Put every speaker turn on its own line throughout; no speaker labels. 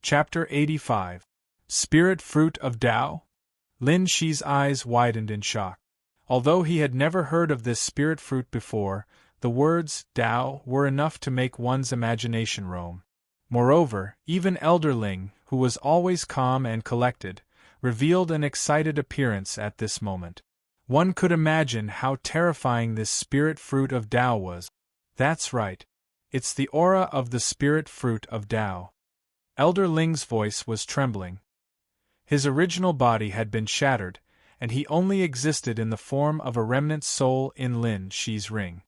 Chapter 85. Spirit Fruit of Tao? Lin Shi's eyes widened in shock. Although he had never heard of this spirit fruit before, the words Tao were enough to make one's imagination roam. Moreover, even Elder Ling, who was always calm and collected, revealed an excited appearance at this moment. One could imagine how terrifying this spirit fruit of Tao was. That's right. It's the aura of the spirit fruit of Tao. Elder Ling's voice was trembling. His original body had been shattered, and he only existed in the form of a remnant soul in Lin Shi's ring.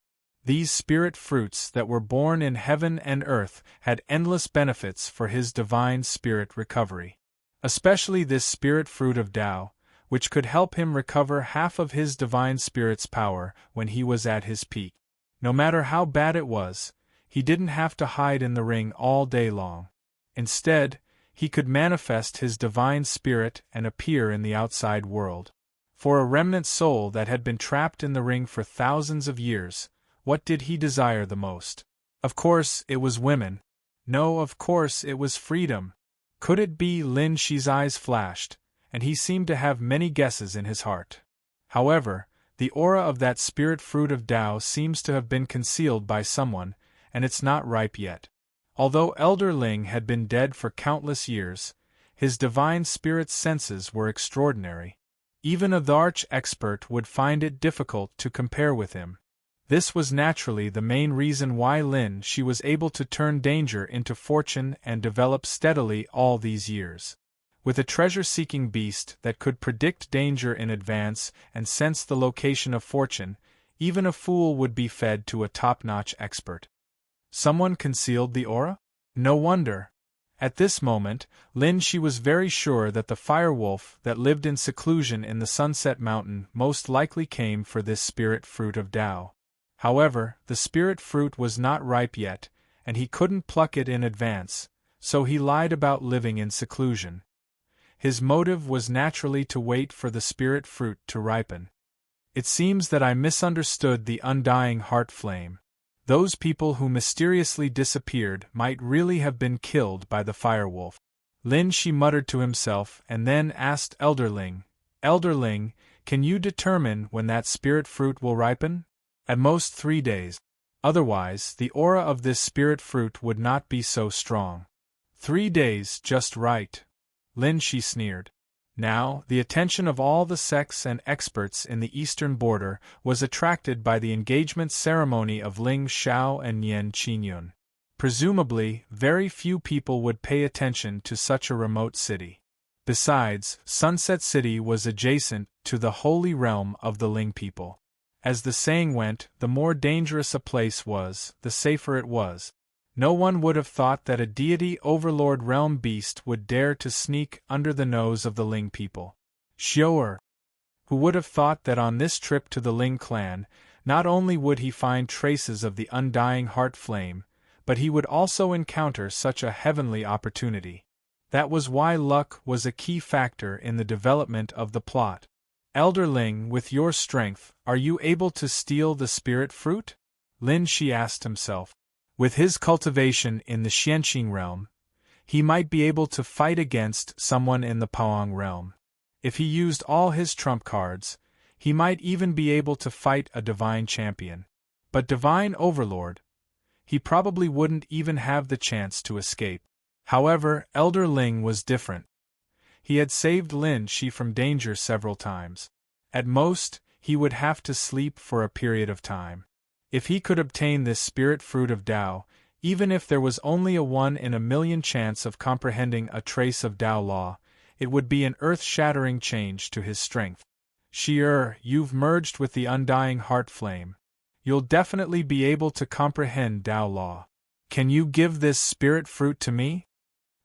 These spirit fruits that were born in heaven and earth had endless benefits for his divine spirit recovery. Especially this spirit fruit of Tao, which could help him recover half of his divine spirit's power when he was at his peak. No matter how bad it was, he didn't have to hide in the ring all day long. Instead, he could manifest his divine spirit and appear in the outside world. For a remnant soul that had been trapped in the ring for thousands of years, what did he desire the most? Of course, it was women. No, of course, it was freedom. Could it be? Lin Shi's eyes flashed, and he seemed to have many guesses in his heart. However, the aura of that spirit fruit of Tao seems to have been concealed by someone, and it's not ripe yet. Although Elder Ling had been dead for countless years, his divine spirit's senses were extraordinary. Even a Dharch expert would find it difficult to compare with him. This was naturally the main reason why Lin Shi was able to turn danger into fortune and develop steadily all these years. With a treasure-seeking beast that could predict danger in advance and sense the location of fortune, even a fool would be fed to a top-notch expert. Someone concealed the aura? No wonder. At this moment, Lin Shi was very sure that the firewolf that lived in seclusion in the Sunset Mountain most likely came for this spirit fruit of Tao. However, the spirit fruit was not ripe yet, and he couldn't pluck it in advance, so he lied about living in seclusion. His motive was naturally to wait for the spirit fruit to ripen. It seems that I misunderstood the undying heart flame. Those people who mysteriously disappeared might really have been killed by the firewolf. Lin Shi muttered to himself and then asked Elder Ling, "Elder Ling, can you determine when that spirit fruit will ripen?" "At most 3 days. Otherwise, the aura of this spirit fruit would not be so strong." 3 days, just right. Lin Shi sneered. Now, the attention of all the sects and experts in the eastern border was attracted by the engagement ceremony of Ling Xiao and Nian Qingyun. Presumably, very few people would pay attention to such a remote city. Besides, Sunset City was adjacent to the holy realm of the Ling people. As the saying went, the more dangerous a place was, the safer it was. No one would have thought that a deity overlord realm beast would dare to sneak under the nose of the Ling people. Xiu'er. Who would have thought that on this trip to the Ling clan, not only would he find traces of the undying heart flame, but he would also encounter such a heavenly opportunity. That was why luck was a key factor in the development of the plot. Elder Ling, with your strength, are you able to steal the spirit fruit? Lin Shi asked himself. With his cultivation in the Xianxing realm, he might be able to fight against someone in the Paong realm. If he used all his trump cards, he might even be able to fight a divine champion. But divine overlord? He probably wouldn't even have the chance to escape. However, Elder Ling was different. He had saved Lin Shi from danger several times. At most, he would have to sleep for a period of time. If he could obtain this spirit fruit of Tao, even if there was only a 1 in a million chance of comprehending a trace of Tao law, it would be an earth-shattering change to his strength. Xiu'er, you've merged with the undying heart flame. You'll definitely be able to comprehend Tao law. Can you give this spirit fruit to me?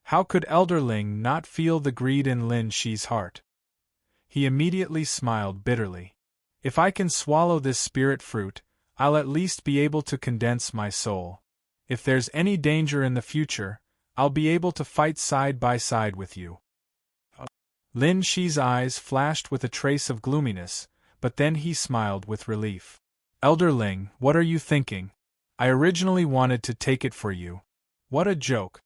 How could Elder Ling not feel the greed in Lin Shi's heart? He immediately smiled bitterly. If I can swallow this spirit fruit, I'll at least be able to condense my soul. If there's any danger in the future, I'll be able to fight side by side with you. Lin Shi's eyes flashed with a trace of gloominess, but then he smiled with relief. Elder Ling, what are you thinking? I originally wanted to take it for you. What a joke.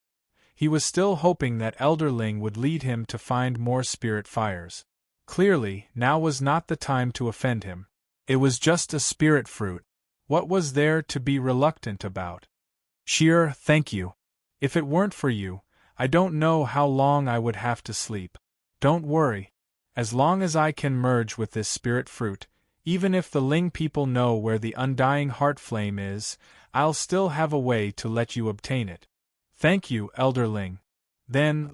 He was still hoping that Elder Ling would lead him to find more spirit fires. Clearly, now was not the time to offend him. It was just a spirit fruit. What was there to be reluctant about? Sure, thank you. If it weren't for you, I don't know how long I would have to sleep. Don't worry. As long as I can merge with this spirit fruit, even if the Ling people know where the undying heart flame is, I'll still have a way to let you obtain it. Thank you, Elder Ling. Then,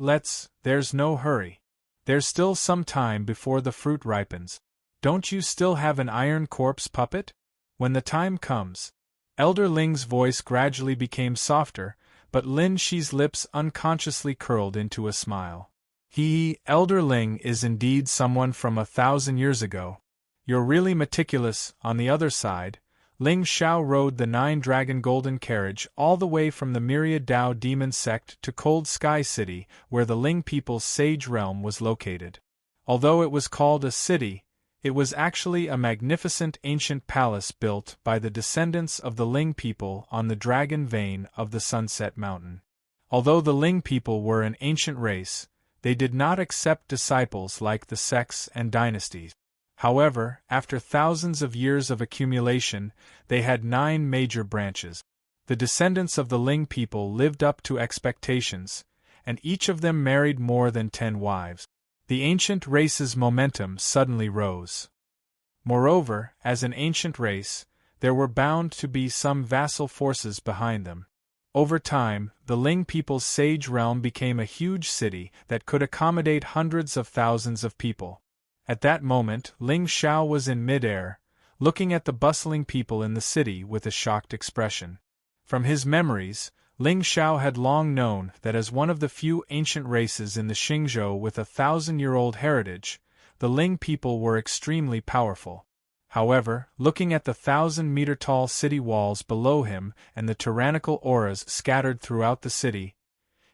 there's no hurry. There's still some time before the fruit ripens. Don't you still have an iron corpse puppet? When the time comes. Elder Ling's voice gradually became softer, but Lin Shi's lips unconsciously curled into a smile. Elder Ling is indeed someone from 1,000 years ago. You're really meticulous. On the other side, Ling Xiao rode the 9-dragon golden carriage all the way from the myriad Dao demon sect to Cold Sky City, where the Ling people's sage realm was located. Although it was called a city, it was actually a magnificent ancient palace built by the descendants of the Ling people on the dragon vein of the Sunset Mountain. Although the Ling people were an ancient race, they did not accept disciples like the sects and dynasties. However, after thousands of years of accumulation, they had 9 major branches. The descendants of the Ling people lived up to expectations, and each of them married more than 10 wives. The ancient race's momentum suddenly rose. Moreover, as an ancient race, there were bound to be some vassal forces behind them. Over time, the Ling people's sage realm became a huge city that could accommodate hundreds of thousands of people. At that moment, Ling Xiao was in midair, looking at the bustling people in the city with a shocked expression. From his memories, Ling Xiao had long known that as one of the few ancient races in the Xingzhou with 1,000-year-old heritage, the Ling people were extremely powerful. However, looking at the 1,000-meter-tall city walls below him and the tyrannical auras scattered throughout the city,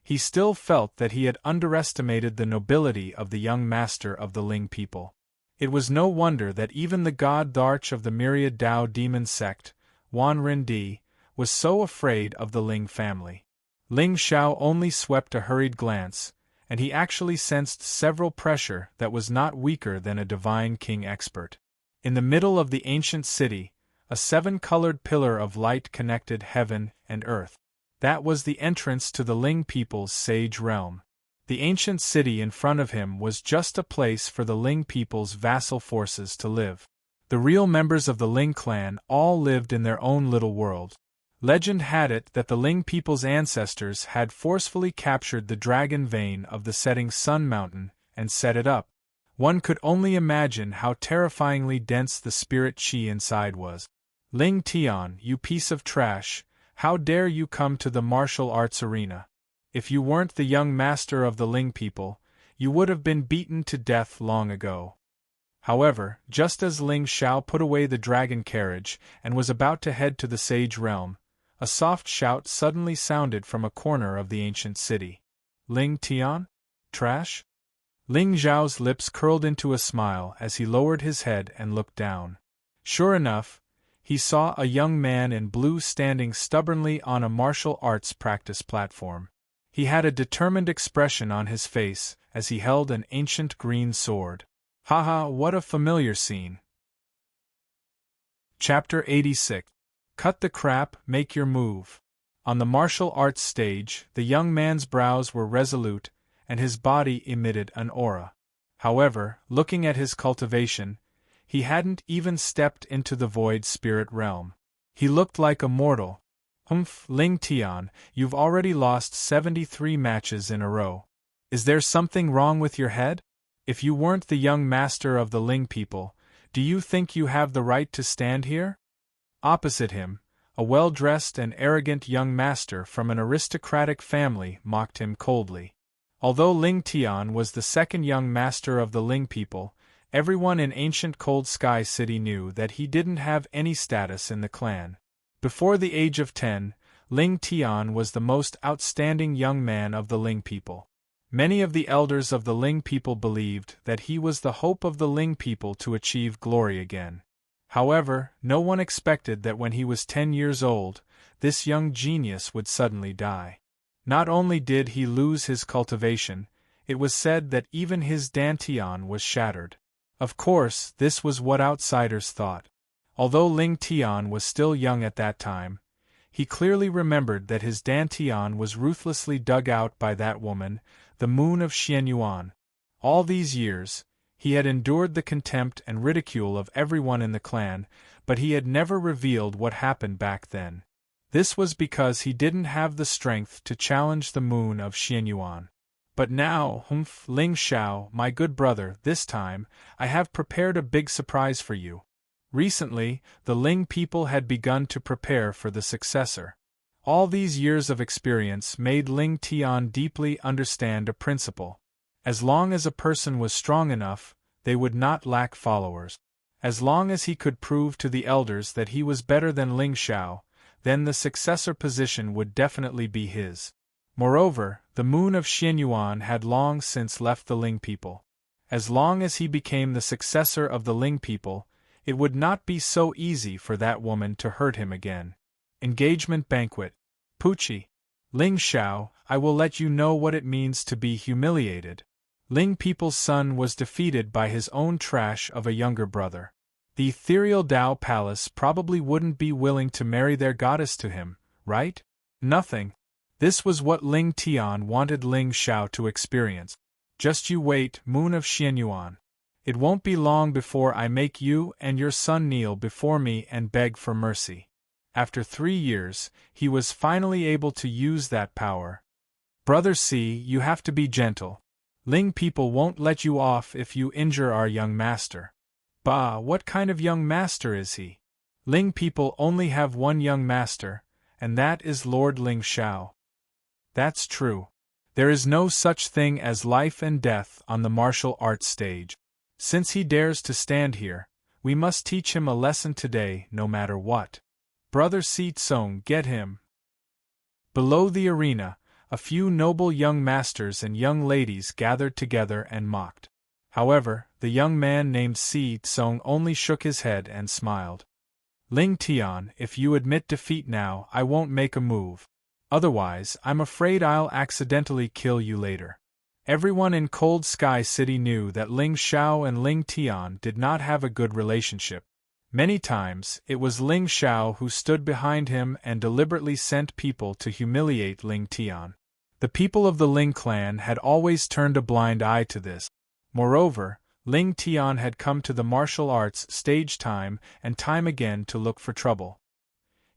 he still felt that he had underestimated the nobility of the young master of the Ling people. It was no wonder that even the god Tharch of the myriad Dao demon sect, Wan Rendi, was so afraid of the Ling family. Ling Xiao only swept a hurried glance, and he actually sensed several pressure that was not weaker than a divine king expert. In the middle of the ancient city, a 7-colored pillar of light connected heaven and earth. That was the entrance to the Ling people's sage realm. The ancient city in front of him was just a place for the Ling people's vassal forces to live. The real members of the Ling clan all lived in their own little world. Legend had it that the Ling people's ancestors had forcefully captured the dragon vein of the setting sun mountain and set it up. One could only imagine how terrifyingly dense the spirit qi inside was. Ling Tian, you piece of trash, how dare you come to the martial arts arena? If you weren't the young master of the Ling people, you would have been beaten to death long ago. However, just as Ling Xiao put away the dragon carriage and was about to head to the sage realm, a soft shout suddenly sounded from a corner of the ancient city. Ling Tian? Trash? Ling Zhao's lips curled into a smile as he lowered his head and looked down. Sure enough, he saw a young man in blue standing stubbornly on a martial arts practice platform. He had a determined expression on his face as he held an ancient green sword. Haha, what a familiar scene. Chapter 86. Cut the crap, make your move. On the martial arts stage, the young man's brows were resolute, and his body emitted an aura. However, looking at his cultivation, he hadn't even stepped into the void spirit realm. He looked like a mortal. Ling Tian, you've already lost 73 matches in a row. Is there something wrong with your head? If you weren't the young master of the Ling people, do you think you have the right to stand here? Opposite him, a well-dressed and arrogant young master from an aristocratic family mocked him coldly. Although Ling Tian was the second young master of the Ling people, everyone in ancient Cold Sky City knew that he didn't have any status in the clan. Before the age of 10, Ling Tian was the most outstanding young man of the Ling people. Many of the elders of the Ling people believed that he was the hope of the Ling people to achieve glory again. However, no one expected that when he was 10 years old, this young genius would suddenly die. Not only did he lose his cultivation, it was said that even his dantian was shattered. Of course, this was what outsiders thought. Although Ling Tian was still young at that time, he clearly remembered that his dantian was ruthlessly dug out by that woman, the moon of Xianyuan. All these years, he had endured the contempt and ridicule of everyone in the clan, but he had never revealed what happened back then. This was because he didn't have the strength to challenge the moon of Xianyuan. But now, Ling Xiao, my good brother, this time, I have prepared a big surprise for you. Recently, the Ling people had begun to prepare for the successor. All these years of experience made Ling Tian deeply understand a principle. As long as a person was strong enough, they would not lack followers. As long as he could prove to the elders that he was better than Ling Xiao, then the successor position would definitely be his. Moreover, the moon of Xianyuan had long since left the Ling people. As long as he became the successor of the Ling people, it would not be so easy for that woman to hurt him again. Engagement banquet. Puchi. Ling Xiao, I will let you know what it means to be humiliated. Ling people's son was defeated by his own trash of a younger brother. The ethereal Tao Palace probably wouldn't be willing to marry their goddess to him, right? Nothing. This was what Ling Tian wanted Ling Xiao to experience. Just you wait, moon of Xianyuan. It won't be long before I make you and your son kneel before me and beg for mercy. After 3 years, he was finally able to use that power. Brother C, you have to be gentle. Ling people won't let you off if you injure our young master. Bah, what kind of young master is he? Ling people only have one young master, and that is Lord Ling Xiao. That's true. There is no such thing as life and death on the martial arts stage. Since he dares to stand here, we must teach him a lesson today, no matter what. Brother Si Tsung, get him. Below the arena, a few noble young masters and young ladies gathered together and mocked. However, the young man named Si Tsung only shook his head and smiled. Ling Tian, if you admit defeat now, I won't make a move. Otherwise, I'm afraid I'll accidentally kill you later. Everyone in Cold Sky City knew that Ling Xiao and Ling Tian did not have a good relationship. Many times, it was Ling Xiao who stood behind him and deliberately sent people to humiliate Ling Tian. The people of the Ling clan had always turned a blind eye to this. Moreover, Ling Tian had come to the martial arts stage time and time again to look for trouble.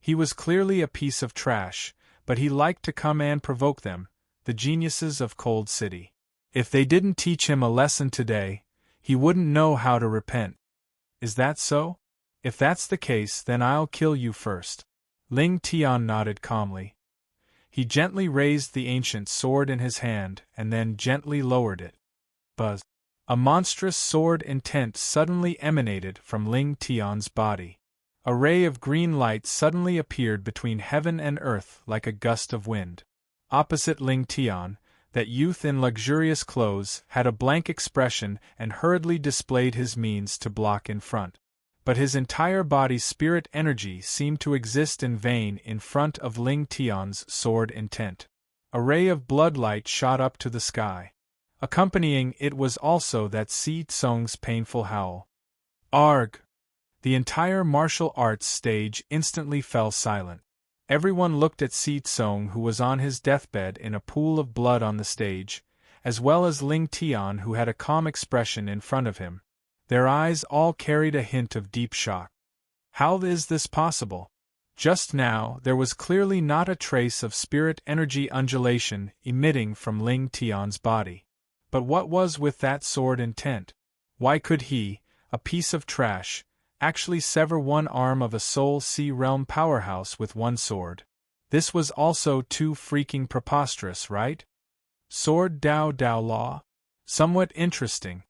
He was clearly a piece of trash, but he liked to come and provoke them, the geniuses of Cold City. If they didn't teach him a lesson today, he wouldn't know how to repent. Is that so? If that's the case, then I'll kill you first. Ling Tian nodded calmly. He gently raised the ancient sword in his hand and then gently lowered it. Buzz. A monstrous sword intent suddenly emanated from Ling Tian's body. A ray of green light suddenly appeared between heaven and earth like a gust of wind. Opposite Ling Tian, that youth in luxurious clothes had a blank expression and hurriedly displayed his means to block in front. But his entire body's spirit energy seemed to exist in vain in front of Ling Tian's sword intent. A ray of bloodlight shot up to the sky. Accompanying it was also that Si Tsung's painful howl. Arg! The entire martial arts stage instantly fell silent. Everyone looked at Si Tsung, who was on his deathbed in a pool of blood on the stage, as well as Ling Tian, who had a calm expression in front of him. Their eyes all carried a hint of deep shock. How is this possible? Just now, there was clearly not a trace of spirit energy undulation emitting from Ling Tian's body. But what was with that sword intent? Why could he, a piece of trash, actually sever one arm of a Soul Sea Realm powerhouse with one sword? This was also too freaking preposterous, right? Sword Dao Law? Somewhat interesting.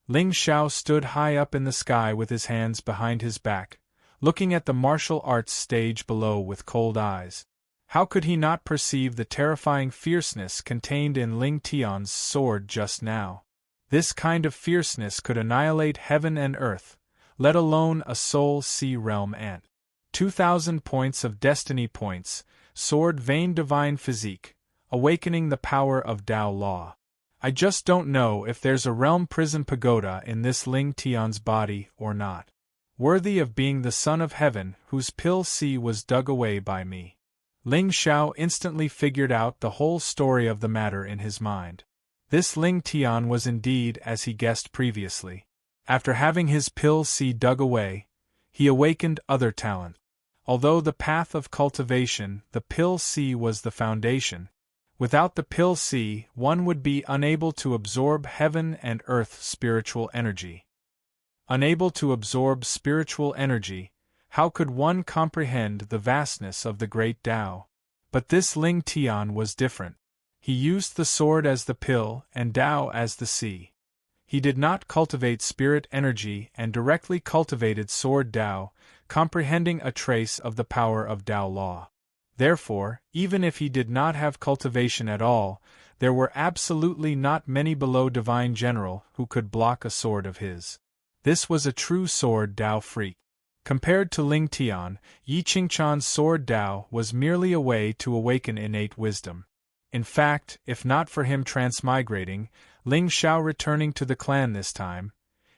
Ling Xiao stood high up in the sky with his hands behind his back, looking at the martial arts stage below with cold eyes. How could he not perceive the terrifying fierceness contained in Ling Tian's sword just now? This kind of fierceness could annihilate heaven and earth, let alone a Soul Sea Realm ant. 2,000 points of destiny points, sword vein divine physique, awakening the power of Tao law. I just don't know if there's a realm prison pagoda in this Ling Tian's body or not. Worthy of being the son of heaven whose pill sea was dug away by me. Ling Xiao instantly figured out the whole story of the matter in his mind. This Ling Tian was indeed as he guessed previously. After having his pill sea dug away, he awakened other talent. Although the path of cultivation, the pill sea was the foundation. Without the pill sea, one would be unable to absorb heaven and earth spiritual energy. Unable to absorb spiritual energy, how could one comprehend the vastness of the great Tao? But this Ling Tian was different. He used the sword as the pill and Tao as the sea. He did not cultivate spirit energy and directly cultivated sword Tao, comprehending a trace of the power of Tao law. Therefore, even if he did not have cultivation at all, there were absolutely not many below divine general who could block a sword of his. This was a true sword Tao freak. Compared to Ling Tian, Yi Qingchan's sword Tao was merely a way to awaken innate wisdom. In fact, if not for him transmigrating, Ling Xiao returning to the clan this time,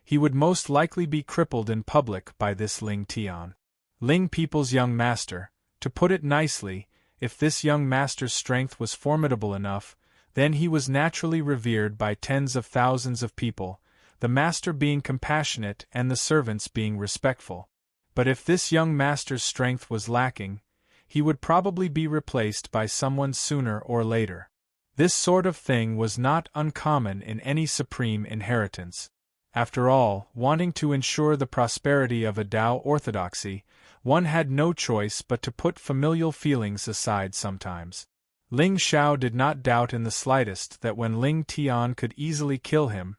he would most likely be crippled in public by this Ling Tian. Ling people's young master, to put it nicely, if this young master's strength was formidable enough, then he was naturally revered by tens of thousands of people, the master being compassionate and the servants being respectful. But if this young master's strength was lacking, he would probably be replaced by someone sooner or later. This sort of thing was not uncommon in any supreme inheritance. After all, wanting to ensure the prosperity of a Tao orthodoxy, one had no choice but to put familial feelings aside sometimes. Ling Xiao did not doubt in the slightest that when Ling Tian could easily kill him,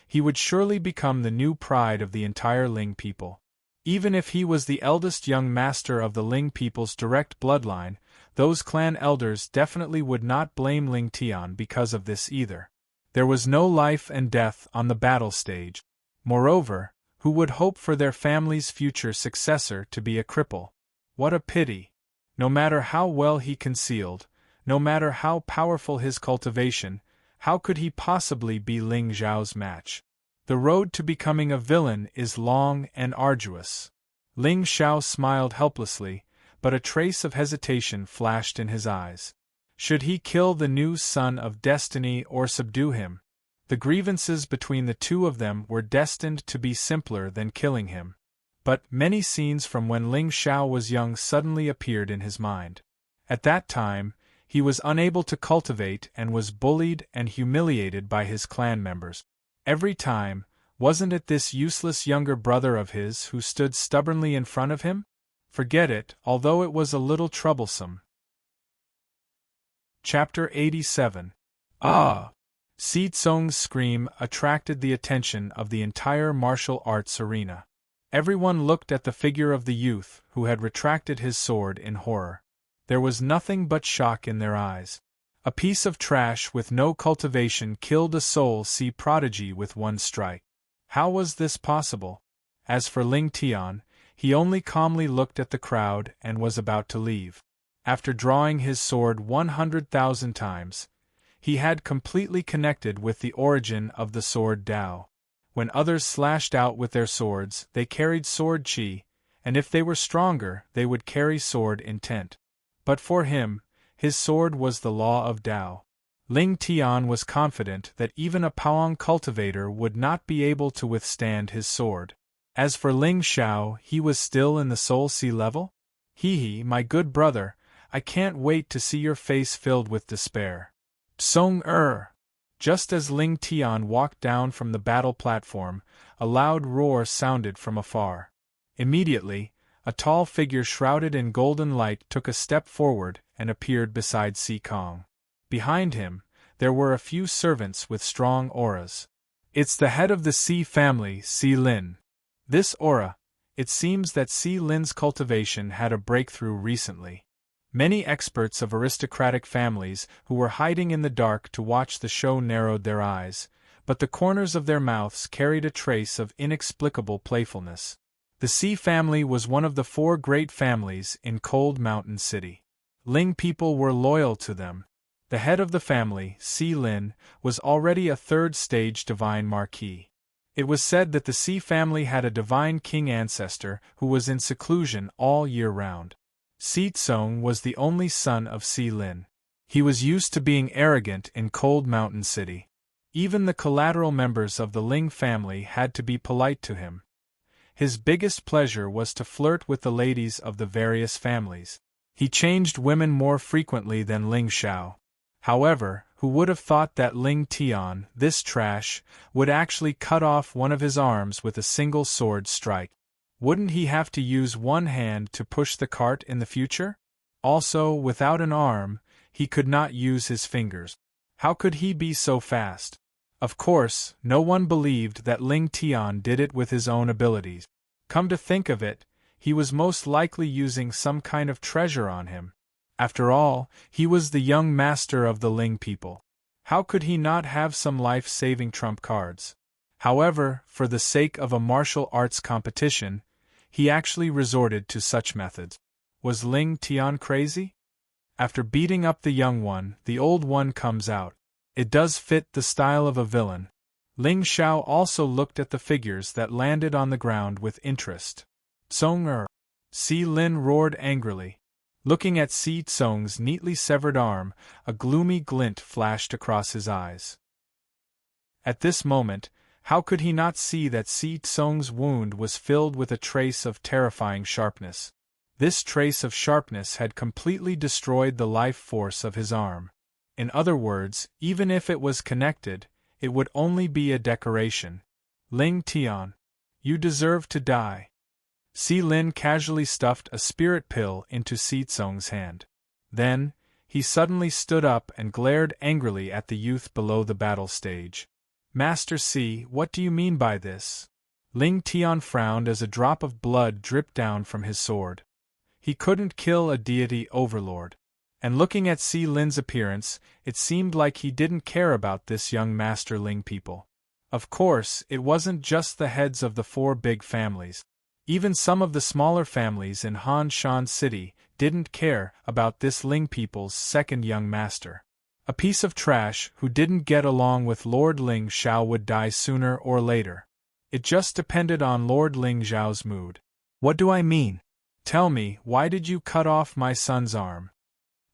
he would surely become the new pride of the entire Ling people. Even if he was the eldest young master of the Ling people's direct bloodline, those clan elders definitely would not blame Ling Tian because of this either. There was no life and death on the battle stage. Moreover, who would hope for their family's future successor to be a cripple? What a pity! No matter how well he concealed, no matter how powerful his cultivation, how could he possibly be Ling Xiao's match? The road to becoming a villain is long and arduous. Ling Xiao smiled helplessly, but a trace of hesitation flashed in his eyes. Should he kill the new son of destiny or subdue him? The grievances between the two of them were destined to be simpler than killing him. But many scenes from when Ling Xiao was young suddenly appeared in his mind. At that time, he was unable to cultivate and was bullied and humiliated by his clan members. Every time, wasn't it this useless younger brother of his who stood stubbornly in front of him? Forget it, although it was a little troublesome. Chapter 87. Ah! Si Tsong's scream attracted the attention of the entire martial arts arena. Everyone looked at the figure of the youth who had retracted his sword in horror. There was nothing but shock in their eyes. A piece of trash with no cultivation killed a soul sea prodigy with one strike. How was this possible? As for Ling Tian, he only calmly looked at the crowd and was about to leave. After drawing his sword 100,000 times, he had completely connected with the origin of the sword Tao. When others slashed out with their swords, they carried sword qi, and if they were stronger, they would carry sword intent. But for him, his sword was the law of Tao. Ling Tian was confident that even a Paong cultivator would not be able to withstand his sword. As for Ling Xiao, he was still in the soul sea level? Hee, my good brother, I can't wait to see your face filled with despair. Song Just as Ling Tian walked down from the battle platform, a loud roar sounded from afar. Immediately, a tall figure shrouded in golden light took a step forward and appeared beside Si Kong. Behind him, there were a few servants with strong auras. It's the head of the Si family, Si Lin. This aura, it seems that Si Lin's cultivation had a breakthrough recently. Many experts of aristocratic families who were hiding in the dark to watch the show narrowed their eyes, but the corners of their mouths carried a trace of inexplicable playfulness. The Si family was one of the 4 great families in Cold Mountain City. Ling people were loyal to them. The head of the family, Si Lin, was already a third-stage divine marquis. It was said that the Si family had a divine king ancestor who was in seclusion all year round. Si Tsong was the only son of Si Lin. He was used to being arrogant in Cold Mountain City. Even the collateral members of the Ling family had to be polite to him. His biggest pleasure was to flirt with the ladies of the various families. He changed women more frequently than Ling Xiao. However, who would have thought that Ling Tian, this trash, would actually cut off one of his arms with a single sword strike? Wouldn't he have to use one hand to push the cart in the future? Also, without an arm, he could not use his fingers. How could he be so fast? Of course, no one believed that Ling Tian did it with his own abilities. Come to think of it, he was most likely using some kind of treasure on him. After all, he was the young master of the Ling people. How could he not have some life-saving trump cards? However, for the sake of a martial arts competition, he actually resorted to such methods. Was Ling Tian crazy? After beating up the young one, the old one comes out. It does fit the style of a villain. Ling Xiao also looked at the figures that landed on the ground with interest. Tsong. Si Lin roared angrily. Looking at Si Tsong's neatly severed arm, a gloomy glint flashed across his eyes. At this moment, how could he not see that Si Tsong's wound was filled with a trace of terrifying sharpness? This trace of sharpness had completely destroyed the life force of his arm. In other words, even if it was connected, it would only be a decoration. Ling Tian, you deserve to die. Si Lin casually stuffed a spirit pill into Si Tsong's hand. Then, he suddenly stood up and glared angrily at the youth below the battle stage. Master Si, what do you mean by this? Ling Tian frowned as a drop of blood dripped down from his sword. He couldn't kill a deity overlord. And looking at Si Lin's appearance, it seemed like he didn't care about this young Master Ling people. Of course, it wasn't just the heads of the 4 big families. Even some of the smaller families in Han Shan City didn't care about this Ling people's second young master. A piece of trash who didn't get along with Lord Ling Xiao would die sooner or later. It just depended on Lord Ling Xiao's mood. What do I mean? Tell me, why did you cut off my son's arm?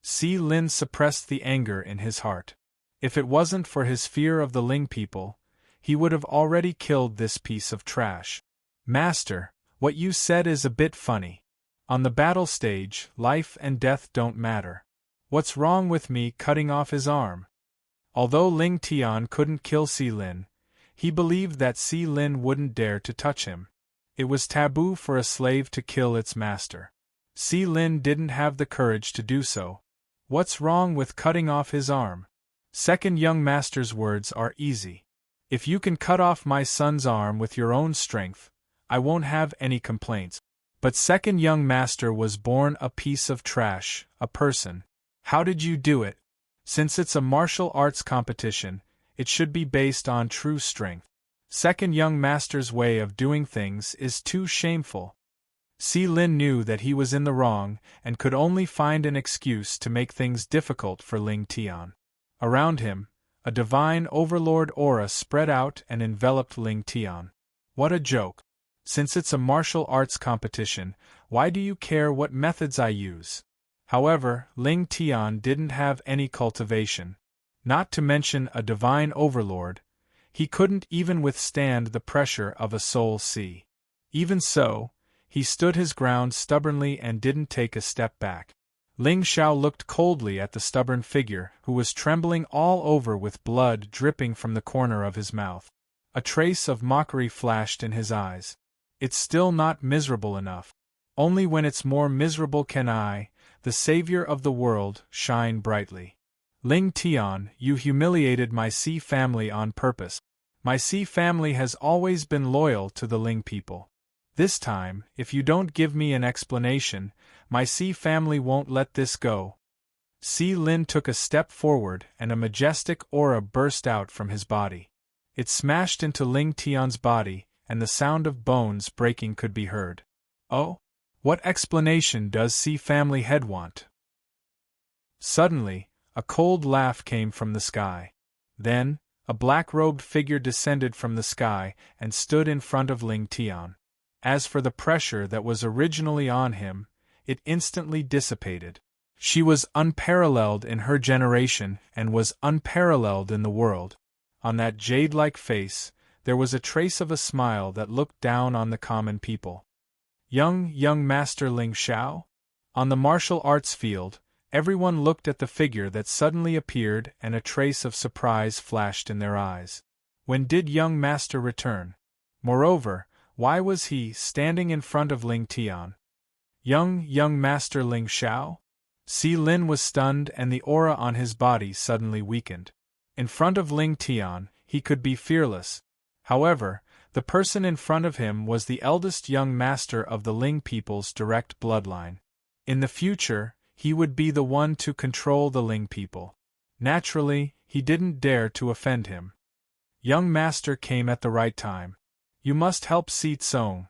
Si Lin suppressed the anger in his heart. If it wasn't for his fear of the Ling people, he would have already killed this piece of trash. Master, what you said is a bit funny. On the battle stage, life and death don't matter. What's wrong with me cutting off his arm? Although Ling Tian couldn't kill Si Lin, he believed that Si Lin wouldn't dare to touch him. It was taboo for a slave to kill its master. Si Lin didn't have the courage to do so. What's wrong with cutting off his arm? Second young master's words are easy. If you can cut off my son's arm with your own strength, I won't have any complaints. But second young master was born a piece of trash, a person. How did you do it? Since it's a martial arts competition, it should be based on true strength. Second young master's way of doing things is too shameful. Si Lin knew that he was in the wrong and could only find an excuse to make things difficult for Ling Tian. Around him, a divine overlord aura spread out and enveloped Ling Tian. What a joke. Since it's a martial arts competition, why do you care what methods I use? However, Ling Tian didn't have any cultivation. Not to mention a divine overlord, he couldn't even withstand the pressure of a soul sea. Even so, he stood his ground stubbornly and didn't take a step back. Ling Xiao looked coldly at the stubborn figure who was trembling all over with blood dripping from the corner of his mouth. A trace of mockery flashed in his eyes. It's still not miserable enough. Only when it's more miserable can I, the savior of the world, shine brightly. Ling Tian, you humiliated my Si family on purpose. My Si family has always been loyal to the Ling people. This time, if you don't give me an explanation, my Si family won't let this go. Si Lin took a step forward and a majestic aura burst out from his body. It smashed into Ling Tian's body, and the sound of bones breaking could be heard. Oh? What explanation does Si family head want? Suddenly, A cold laugh came from the sky. Then, a black-robed figure descended from the sky and stood in front of Ling Tian. As for the pressure that was originally on him, it instantly dissipated. She was unparalleled in her generation and was unparalleled in the world. On that jade-like face, there was a trace of a smile that looked down on the common people. Young Master Ling Xiao? On the martial arts field, everyone looked at the figure that suddenly appeared and a trace of surprise flashed in their eyes. When did young master return? Moreover, why was he standing in front of Ling Tian? Young Master Ling Xiao? Si Lin was stunned and the aura on his body suddenly weakened. In front of Ling Tian, he could be fearless. However, the person in front of him was the eldest young master of the Ling people's direct bloodline. In the future, he would be the one to control the Ling people. Naturally, he didn't dare to offend him. Young master came at the right time. You must help Si Tsong.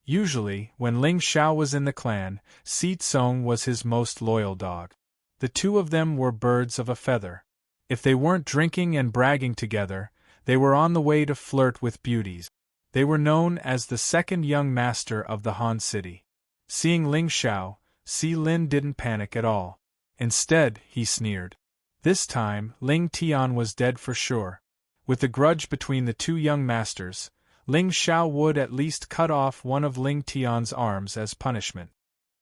Usually, when Ling Xiao was in the clan, Si Tsong was his most loyal dog. The two of them were birds of a feather. If they weren't drinking and bragging together, they were on the way to flirt with beauties. They were known as the second young master of the Han City. Seeing Ling Xiao, Si Lin didn't panic at all. Instead, he sneered. This time, Ling Tian was dead for sure. With the grudge between the two young masters, Ling Xiao would at least cut off one of Ling Tian's arms as punishment.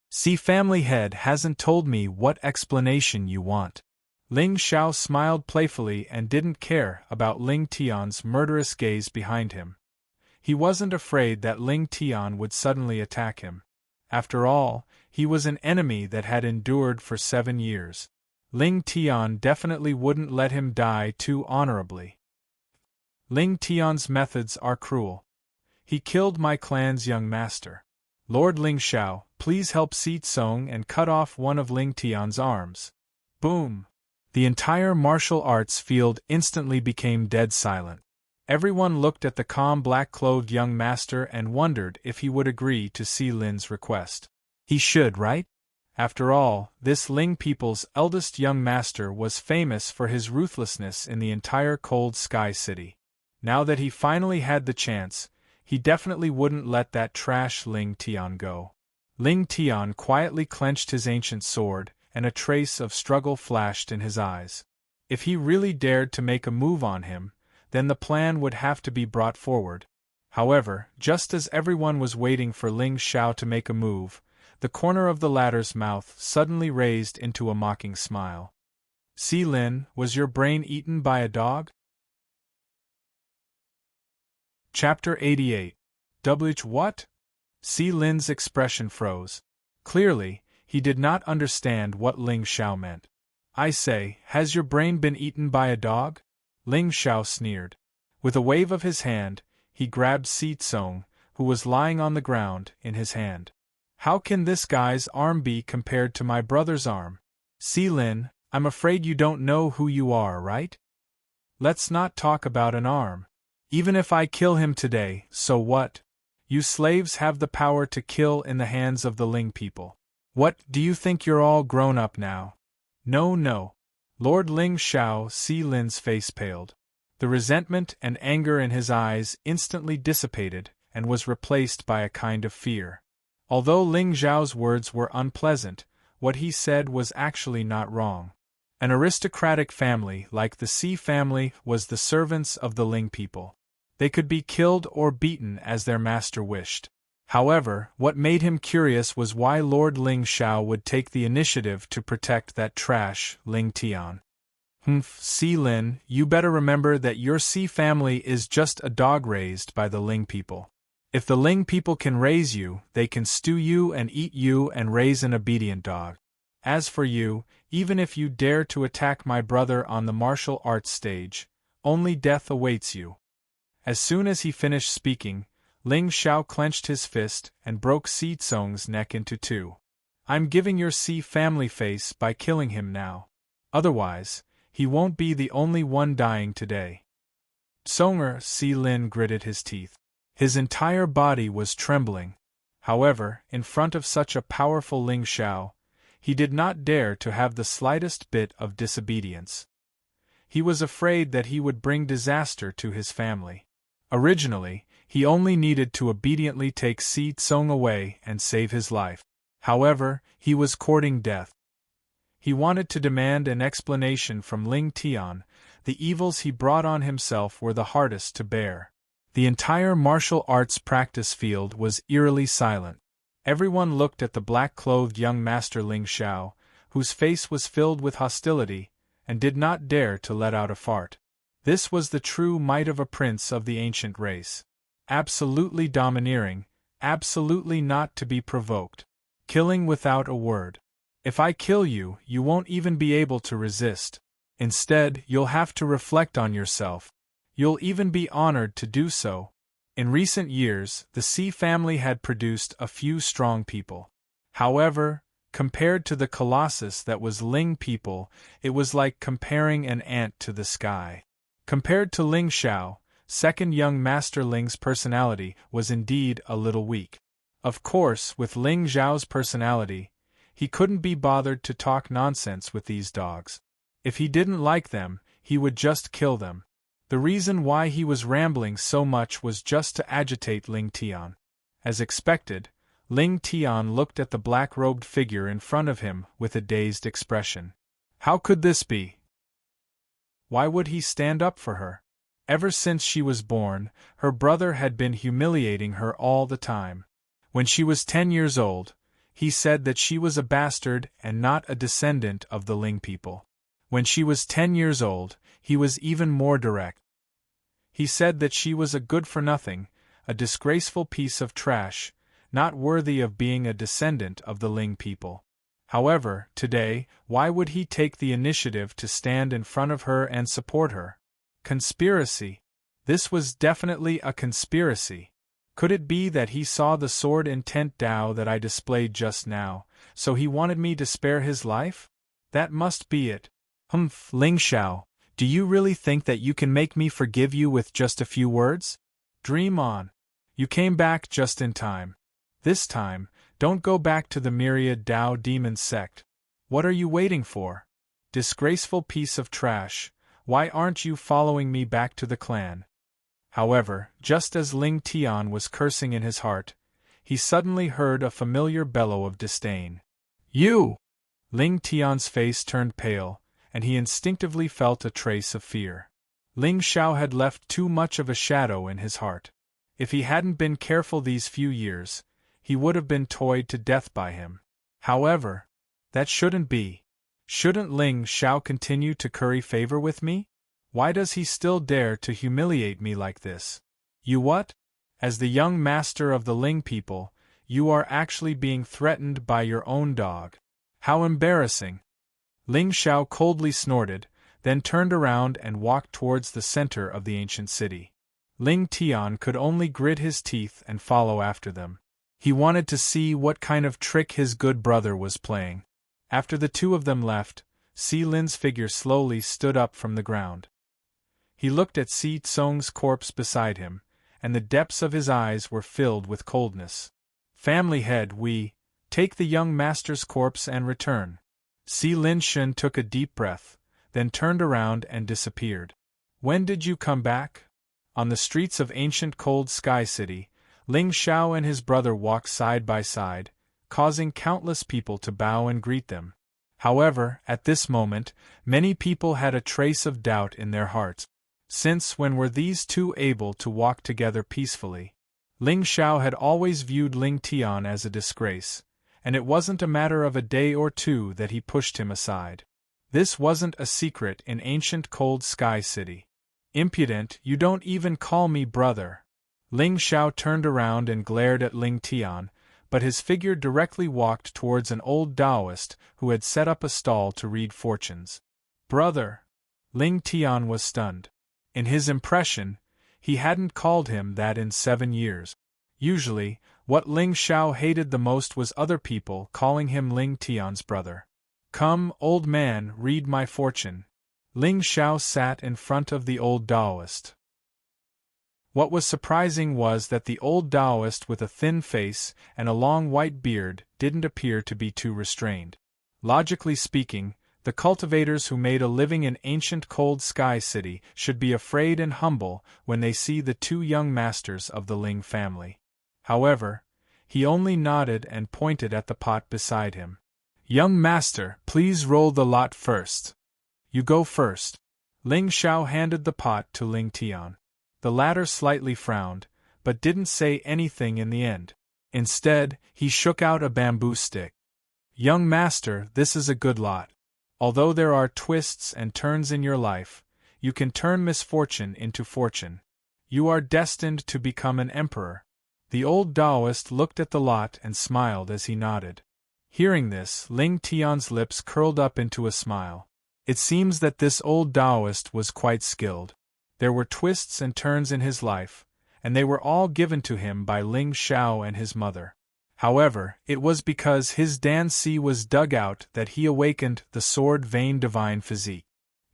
Si family head hasn't told me what explanation you want. Ling Xiao smiled playfully and didn't care about Ling Tian's murderous gaze behind him. He wasn't afraid that Ling Tian would suddenly attack him. After all, he was an enemy that had endured for 7 years. Ling Tian definitely wouldn't let him die too honorably. Ling Tian's methods are cruel. He killed my clan's young master. Lord Ling Xiao, please help Si Tsong and cut off one of Ling Tian's arms. Boom! The entire martial arts field instantly became dead silent. Everyone looked at the calm black-clothed young master and wondered if he would agree to Si Lin's request. He should, right? After all, this Ling people's eldest young master was famous for his ruthlessness in the entire Cold Sky City. Now that he finally had the chance, he definitely wouldn't let that trash Ling Tian go. Ling Tian quietly clenched his ancient sword, and a trace of struggle flashed in his eyes. If he really dared to make a move on him, then the plan would have to be brought forward. However, just as everyone was waiting for Ling Xiao to make a move, the corner of the latter's mouth suddenly raised into a mocking smile. Si Lin, was your brain eaten by a dog? Chapter 88. What? Si Lin's expression froze. Clearly, he did not understand what Ling Xiao meant. I say, has your brain been eaten by a dog? Ling Xiao sneered. With a wave of his hand, he grabbed Si Tsong, who was lying on the ground, in his hand. How can this guy's arm be compared to my brother's arm? Si Lin, I'm afraid you don't know who you are, right? Let's not talk about an arm. Even if I kill him today, so what? You slaves have the power to kill in the hands of the Ling people. What, do you think you're all grown up now? No. Lord Ling Xiao, Si Lin's face paled. The resentment and anger in his eyes instantly dissipated and was replaced by a kind of fear. Although Ling Xiao's words were unpleasant, what he said was actually not wrong. An aristocratic family like the Si family was the servants of the Ling people. They could be killed or beaten as their master wished. However, what made him curious was why Lord Ling Xiao would take the initiative to protect that trash, Ling Tian. Si Lin, you better remember that your Si family is just a dog raised by the Ling people. If the Ling people can raise you, they can stew you and eat you and raise an obedient dog. As for you, even if you dare to attack my brother on the martial arts stage, only death awaits you. As soon as he finished speaking, Ling Xiao clenched his fist and broke Si Tsong's neck into 2. I'm giving your Si family face by killing him now. Otherwise, he won't be the only one dying today. Tsonger, Si Lin gritted his teeth. His entire body was trembling. However, in front of such a powerful Ling Xiao, He did not dare to have the slightest bit of disobedience. He was afraid that he would bring disaster to his family. Originally, he only needed to obediently take Si Tsung away and save his life. However, he was courting death. He wanted to demand an explanation from Ling Tian. The evils he brought on himself were the hardest to bear. The entire martial arts practice field was eerily silent. Everyone looked at the black-clothed young master Ling Xiao, whose face was filled with hostility, and did not dare to let out a fart. This was the true might of a prince of the ancient race. Absolutely domineering, absolutely not to be provoked. Killing without a word. If I kill you, you won't even be able to resist. Instead, you'll have to reflect on yourself. You'll even be honored to do so. In recent years, the Si family had produced a few strong people. However, compared to the colossus that was Ling people, it was like comparing an ant to the sky. Compared to Ling Xiao, second young master Ling's personality was indeed a little weak. Of course, with Ling Xiao's personality, he couldn't be bothered to talk nonsense with these dogs. If he didn't like them, he would just kill them. The reason why he was rambling so much was just to agitate Ling Tian. As expected, Ling Tian looked at the black-robed figure in front of him with a dazed expression. How could this be? Why would he stand up for her? Ever since she was born, her brother had been humiliating her all the time. When she was 10 years old, he said that she was a bastard and not a descendant of the Ling people. When she was 10 years old, he was even more direct. He said that she was a good-for-nothing, a disgraceful piece of trash, not worthy of being a descendant of the Ling people. However, today, why would he take the initiative to stand in front of her and support her? Conspiracy. This was definitely a conspiracy. Could it be that he saw the sword intent Dao that I displayed just now, so he wanted me to spare his life? That must be it. Humph, Ling Xiao, do you really think that you can make me forgive you with just a few words? Dream on. You came back just in time. This time, don't go back to the myriad Dao demon sect. What are you waiting for? Disgraceful piece of trash, why aren't you following me back to the clan? However, just as Ling Tian was cursing in his heart, he suddenly heard a familiar bellow of disdain. You! Ling Tian's face turned pale, and he instinctively felt a trace of fear. Ling Xiao had left too much of a shadow in his heart. If he hadn't been careful these few years, he would have been toyed to death by him. However, that shouldn't be. Shouldn't Ling Xiao continue to curry favor with me? Why does he still dare to humiliate me like this? You what? As the young master of the Ling people, you are actually being threatened by your own dog. How embarrassing! Ling Xiao coldly snorted, then turned around and walked towards the center of the ancient city. Ling Tian could only grit his teeth and follow after them. He wanted to see what kind of trick his good brother was playing. After the two of them left, Si Lin's figure slowly stood up from the ground. He looked at Si Tsung's corpse beside him, and the depths of his eyes were filled with coldness. Family head, we take the young master's corpse and return. Si Lin Shun took a deep breath, then turned around and disappeared. When did you come back? On the streets of ancient Cold Sky City, Ling Xiao and his brother walked side by side, causing countless people to bow and greet them. However, at this moment, many people had a trace of doubt in their hearts. Since when were these two able to walk together peacefully? Ling Xiao had always viewed Ling Tian as a disgrace, and it wasn't a matter of a day or two that he pushed him aside. This wasn't a secret in ancient Cold Sky City. Impudent, you don't even call me brother. Ling Xiao turned around and glared at Ling Tian, but his figure directly walked towards an old Taoist who had set up a stall to read fortunes. Brother! Ling Tian was stunned. In his impression, he hadn't called him that in 7 years. Usually, what Ling Xiao hated the most was other people calling him Ling Tian's brother. Come, old man, read my fortune. Ling Xiao sat in front of the old Taoist. What was surprising was that the old Taoist with a thin face and a long white beard didn't appear to be too restrained. Logically speaking, the cultivators who made a living in ancient cold sky city should be afraid and humble when they see the two young masters of the Ling family. However, he only nodded and pointed at the pot beside him. Young master, please roll the lot first. You go first. Ling Xiao handed the pot to Ling Tian. The latter slightly frowned, but didn't say anything in the end. Instead, he shook out a bamboo stick. Young master, this is a good lot. Although there are twists and turns in your life, you can turn misfortune into fortune. You are destined to become an emperor. The old Taoist looked at the lot and smiled as he nodded. Hearing this, Ling Tian's lips curled up into a smile. It seems that this old Taoist was quite skilled. There were twists and turns in his life, and they were all given to him by Ling Xiao and his mother. However, it was because his Dan Si was dug out that he awakened the sword vein divine physique.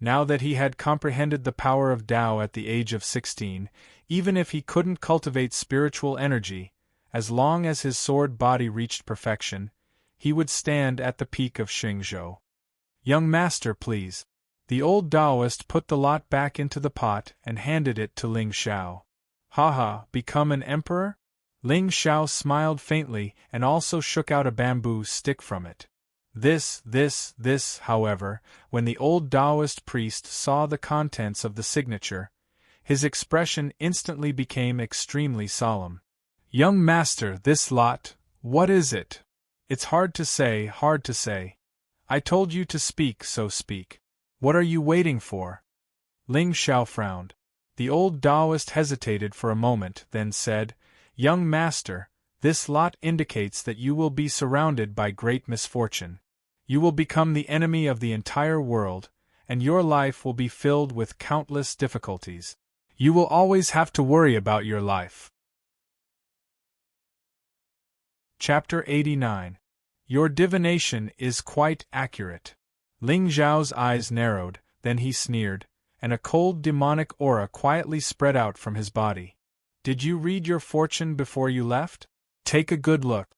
Now that he had comprehended the power of Tao at the age of 16, even if he couldn't cultivate spiritual energy, as long as his sword body reached perfection, he would stand at the peak of Xingzhou. Young master, please. The old Taoist put the lot back into the pot and handed it to Ling Xiao. Haha, become an emperor? Ling Xiao smiled faintly and also shook out a bamboo stick from it. This, however, when the old Taoist priest saw the contents of the signature, his expression instantly became extremely solemn. Young master, this lot, what is it? It's hard to say. I told you to speak, so speak. What are you waiting for? Ling Xiao frowned. The old Taoist hesitated for a moment, then said, Young master, this lot indicates that you will be surrounded by great misfortune. You will become the enemy of the entire world, and your life will be filled with countless difficulties. You will always have to worry about your life. Chapter 89. Your divination is quite accurate. Ling Xiao's eyes narrowed, then he sneered, and a cold demonic aura quietly spread out from his body. Did you read your fortune before you left? Take a good look.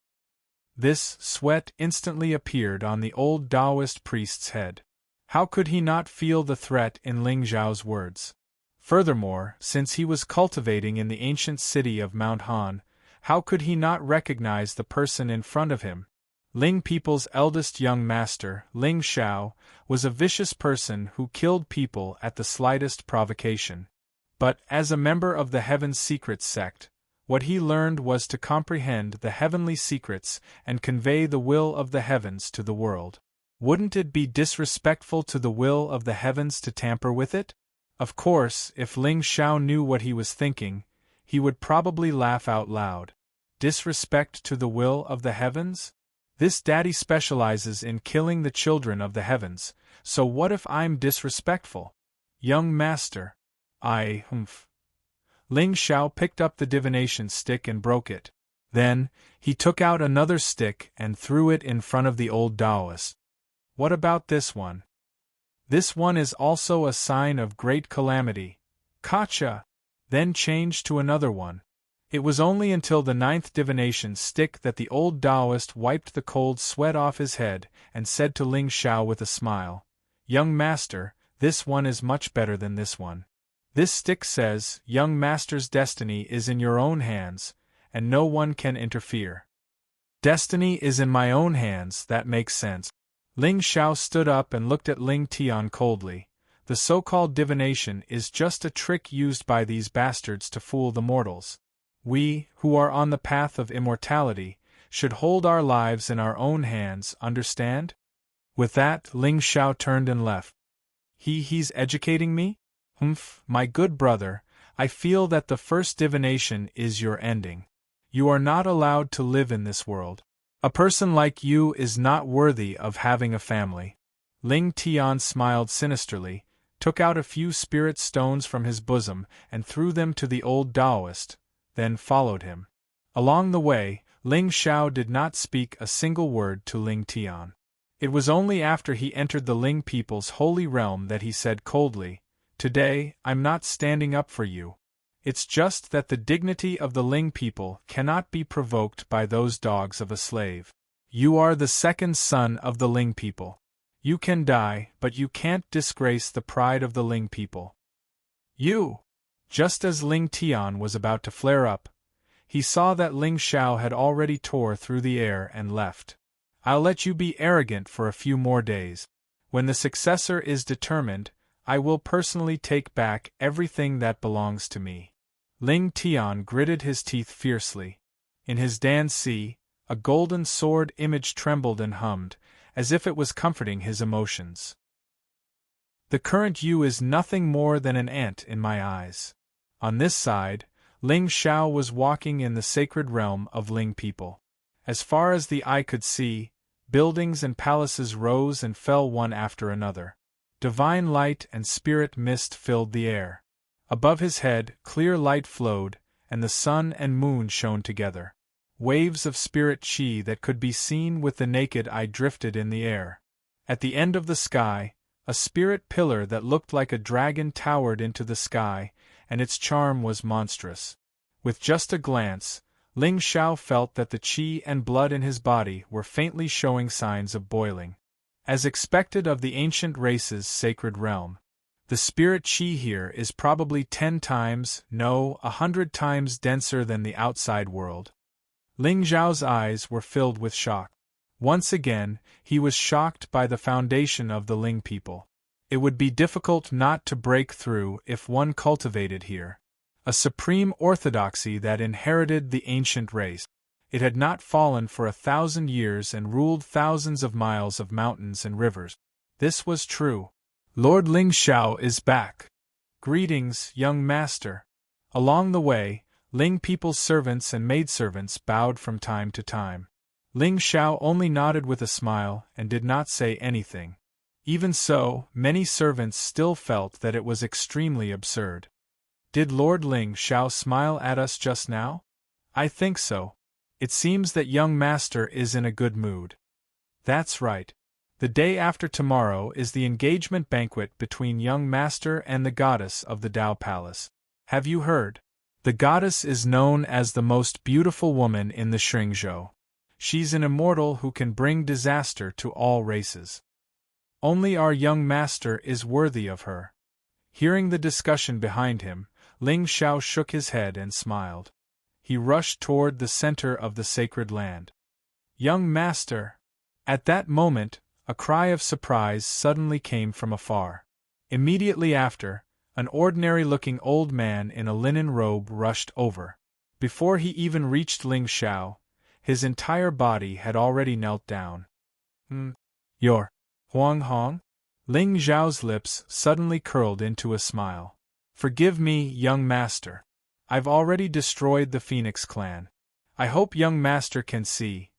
This sweat instantly appeared on the old Taoist priest's head. How could he not feel the threat in Ling Xiao's words? Furthermore, since he was cultivating in the ancient city of Mount Han, how could he not recognize the person in front of him? Ling people's eldest young master, Ling Xiao, was a vicious person who killed people at the slightest provocation. But, as a member of the Heaven's Secrets sect, what he learned was to comprehend the heavenly secrets and convey the will of the heavens to the world. Wouldn't it be disrespectful to the will of the heavens to tamper with it? Of course, if Ling Xiao knew what he was thinking, he would probably laugh out loud. Disrespect to the will of the heavens? This daddy specializes in killing the children of the heavens, so what if I'm disrespectful? Young master. Ling Xiao picked up the divination stick and broke it. Then, he took out another stick and threw it in front of the old Taoist. What about this one? This one is also a sign of great calamity. Gotcha! Then changed to another one. It was only until the 9th divination stick that the old Taoist wiped the cold sweat off his head and said to Ling Xiao with a smile, Young master, this one is much better than this one. This stick says, Young master's destiny is in your own hands, and no one can interfere. Destiny is in my own hands, that makes sense. Ling Xiao stood up and looked at Ling Tian coldly. The so-called divination is just a trick used by these bastards to fool the mortals. We, who are on the path of immortality, should hold our lives in our own hands, understand? With that, Ling Xiao turned and left. He's educating me? My good brother, I feel that the first divination is your ending. You are not allowed to live in this world. A person like you is not worthy of having a family. Ling Tian smiled sinisterly, took out a few spirit stones from his bosom and threw them to the old Taoist, then followed him. Along the way, Ling Xiao did not speak a single word to Ling Tian. It was only after he entered the Ling people's holy realm that he said coldly, Today, I'm not standing up for you. It's just that the dignity of the Ling people cannot be provoked by those dogs of a slave. You are the second son of the Ling people. You can die, but you can't disgrace the pride of the Ling people. You! Just as Ling Tian was about to flare up, he saw that Ling Xiao had already tore through the air and left. I'll let you be arrogant for a few more days. When the successor is determined, I will personally take back everything that belongs to me. Ling Tian gritted his teeth fiercely. In his Dan Si, a golden sword image trembled and hummed, as if it was comforting his emotions. The current you is nothing more than an ant in my eyes. On this side, Ling Xiao was walking in the sacred realm of Ling people. As far as the eye could see, buildings and palaces rose and fell one after another. Divine light and spirit mist filled the air. Above his head, clear light flowed, and the sun and moon shone together. Waves of spirit chi that could be seen with the naked eye drifted in the air. At the end of the sky, a spirit pillar that looked like a dragon towered into the sky, and its charm was monstrous. With just a glance, Ling Xiao felt that the qi and blood in his body were faintly showing signs of boiling. As expected of the ancient race's sacred realm, the spirit qi here is probably 10 times, no, 100 times denser than the outside world. Ling Xiao's eyes were filled with shock. Once again, he was shocked by the foundation of the Ling people. It would be difficult not to break through if one cultivated here a supreme orthodoxy that inherited the ancient race. It had not fallen for 1,000 years and ruled thousands of miles of mountains and rivers. This was true. Lord Ling Xiao is back. Greetings, young master. Along the way, Ling people's servants and maidservants bowed from time to time. Ling Xiao only nodded with a smile and did not say anything. Even so, many servants still felt that it was extremely absurd. Did Lord Ling Xiao smile at us just now? I think so. It seems that young master is in a good mood. That's right. The day after tomorrow is the engagement banquet between young master and the goddess of the Tao Palace. Have you heard? The goddess is known as the most beautiful woman in the Shringzhou. She's an immortal who can bring disaster to all races. Only our young master is worthy of her. Hearing the discussion behind him, Ling Xiao shook his head and smiled. He rushed toward the center of the sacred land. Young master! At that moment, a cry of surprise suddenly came from afar. Immediately after, an ordinary-looking old man in a linen robe rushed over. Before he even reached Ling Xiao, his entire body had already knelt down. You're Huang Hong? Ling Xiao's lips suddenly curled into a smile. Forgive me, young master. I've already destroyed the Phoenix clan. I hope young master can see.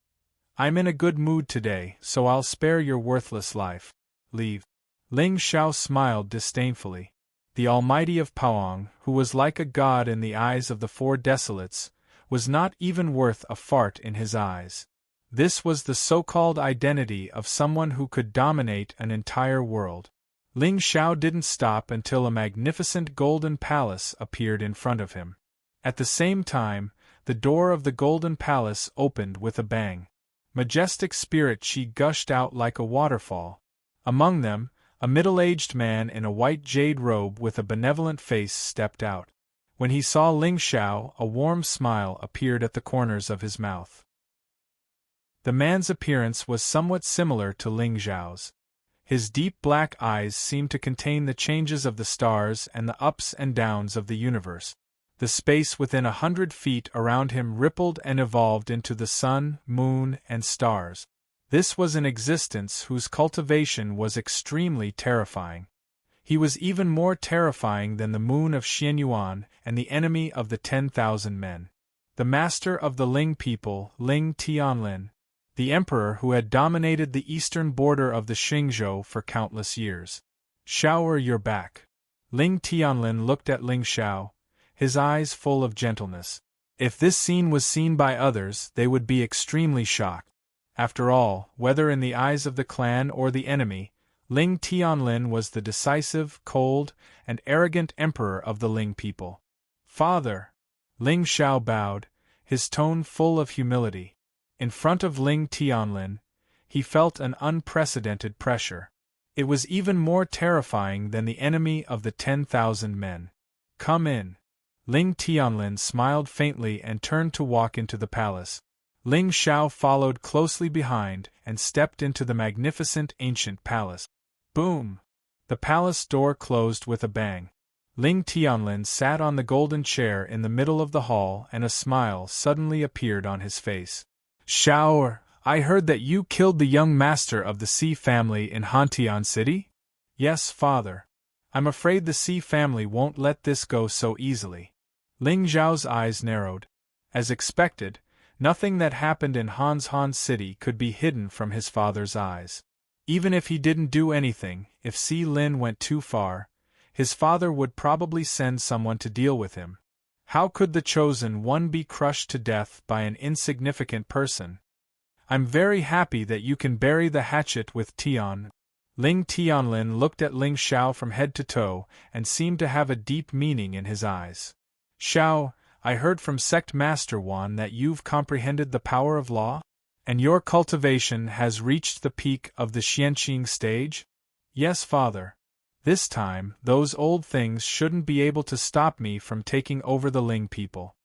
I'm in a good mood today, so I'll spare your worthless life. Leave. Ling Xiao smiled disdainfully. The Almighty of Paoang, who was like a god in the eyes of the Four Desolates, was not even worth a fart in his eyes. This was the so-called identity of someone who could dominate an entire world. Ling Xiao didn't stop until a magnificent golden palace appeared in front of him. At the same time, the door of the golden palace opened with a bang. Majestic spirit qi gushed out like a waterfall. Among them, a middle-aged man in a white jade robe with a benevolent face stepped out. When he saw Ling Xiao, a warm smile appeared at the corners of his mouth. The man's appearance was somewhat similar to Ling Xiao's. His deep black eyes seemed to contain the changes of the stars and the ups and downs of the universe. The space within 100 feet around him rippled and evolved into the sun, moon, and stars. This was an existence whose cultivation was extremely terrifying. He was even more terrifying than the moon of Xianyuan and the enemy of the 10,000 men. The master of the Ling people, Ling Tianlin, the emperor who had dominated the eastern border of the Xingzhou for countless years. Xiao, you're back. Ling Tianlin looked at Ling Xiao, his eyes full of gentleness. If this scene was seen by others, they would be extremely shocked. After all, whether in the eyes of the clan or the enemy, Ling Tianlin was the decisive, cold, and arrogant emperor of the Ling people. Father! Ling Xiao bowed, his tone full of humility. In front of Ling Tianlin, he felt an unprecedented pressure. It was even more terrifying than the enemy of the 10,000 men. "Come in." Ling Tianlin smiled faintly and turned to walk into the palace. Ling Xiao followed closely behind and stepped into the magnificent ancient palace. Boom! The palace door closed with a bang. Ling Tianlin sat on the golden chair in the middle of the hall and a smile suddenly appeared on his face. "Xiao, I heard that you killed the young master of the Xi family in Hantian City?" "Yes, father. I'm afraid the Xi family won't let this go so easily." Ling Zhao's eyes narrowed. As expected, nothing that happened in Han City could be hidden from his father's eyes. Even if he didn't do anything, if Xi Lin went too far, his father would probably send someone to deal with him. How could the chosen one be crushed to death by an insignificant person? "I'm very happy that you can bury the hatchet with Tian." Ling Tianlin looked at Ling Xiao from head to toe and seemed to have a deep meaning in his eyes. "Xiao, I heard from Sect Master Wan that you've comprehended the power of law? And your cultivation has reached the peak of the Xianqing stage?" "Yes, father. This time, those old things shouldn't be able to stop me from taking over the Ling people."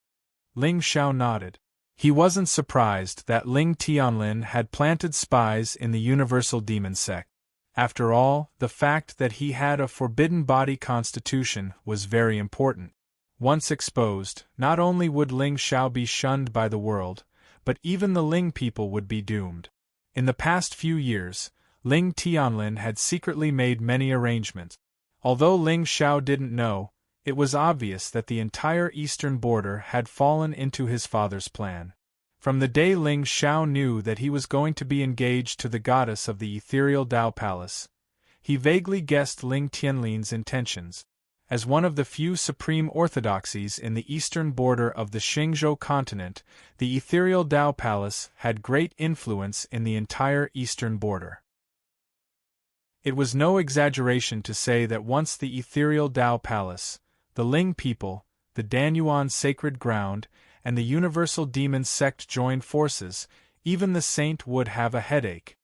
Ling Xiao nodded. He wasn't surprised that Ling Tianlin had planted spies in the Universal Demon Sect. After all, the fact that he had a forbidden body constitution was very important. Once exposed, not only would Ling Xiao be shunned by the world, but even the Ling people would be doomed. In the past few years, Ling Tianlin had secretly made many arrangements. Although Ling Xiao didn't know, it was obvious that the entire eastern border had fallen into his father's plan. From the day Ling Xiao knew that he was going to be engaged to the goddess of the ethereal Dao Palace, he vaguely guessed Ling Tianlin's intentions. As one of the few supreme orthodoxies in the eastern border of the Xingzhou continent, the ethereal Dao Palace had great influence in the entire eastern border. It was no exaggeration to say that once the ethereal Dao Palace, the Ling people, the Danyuan sacred ground, and the Universal Demon Sect joined forces, even the saint would have a headache.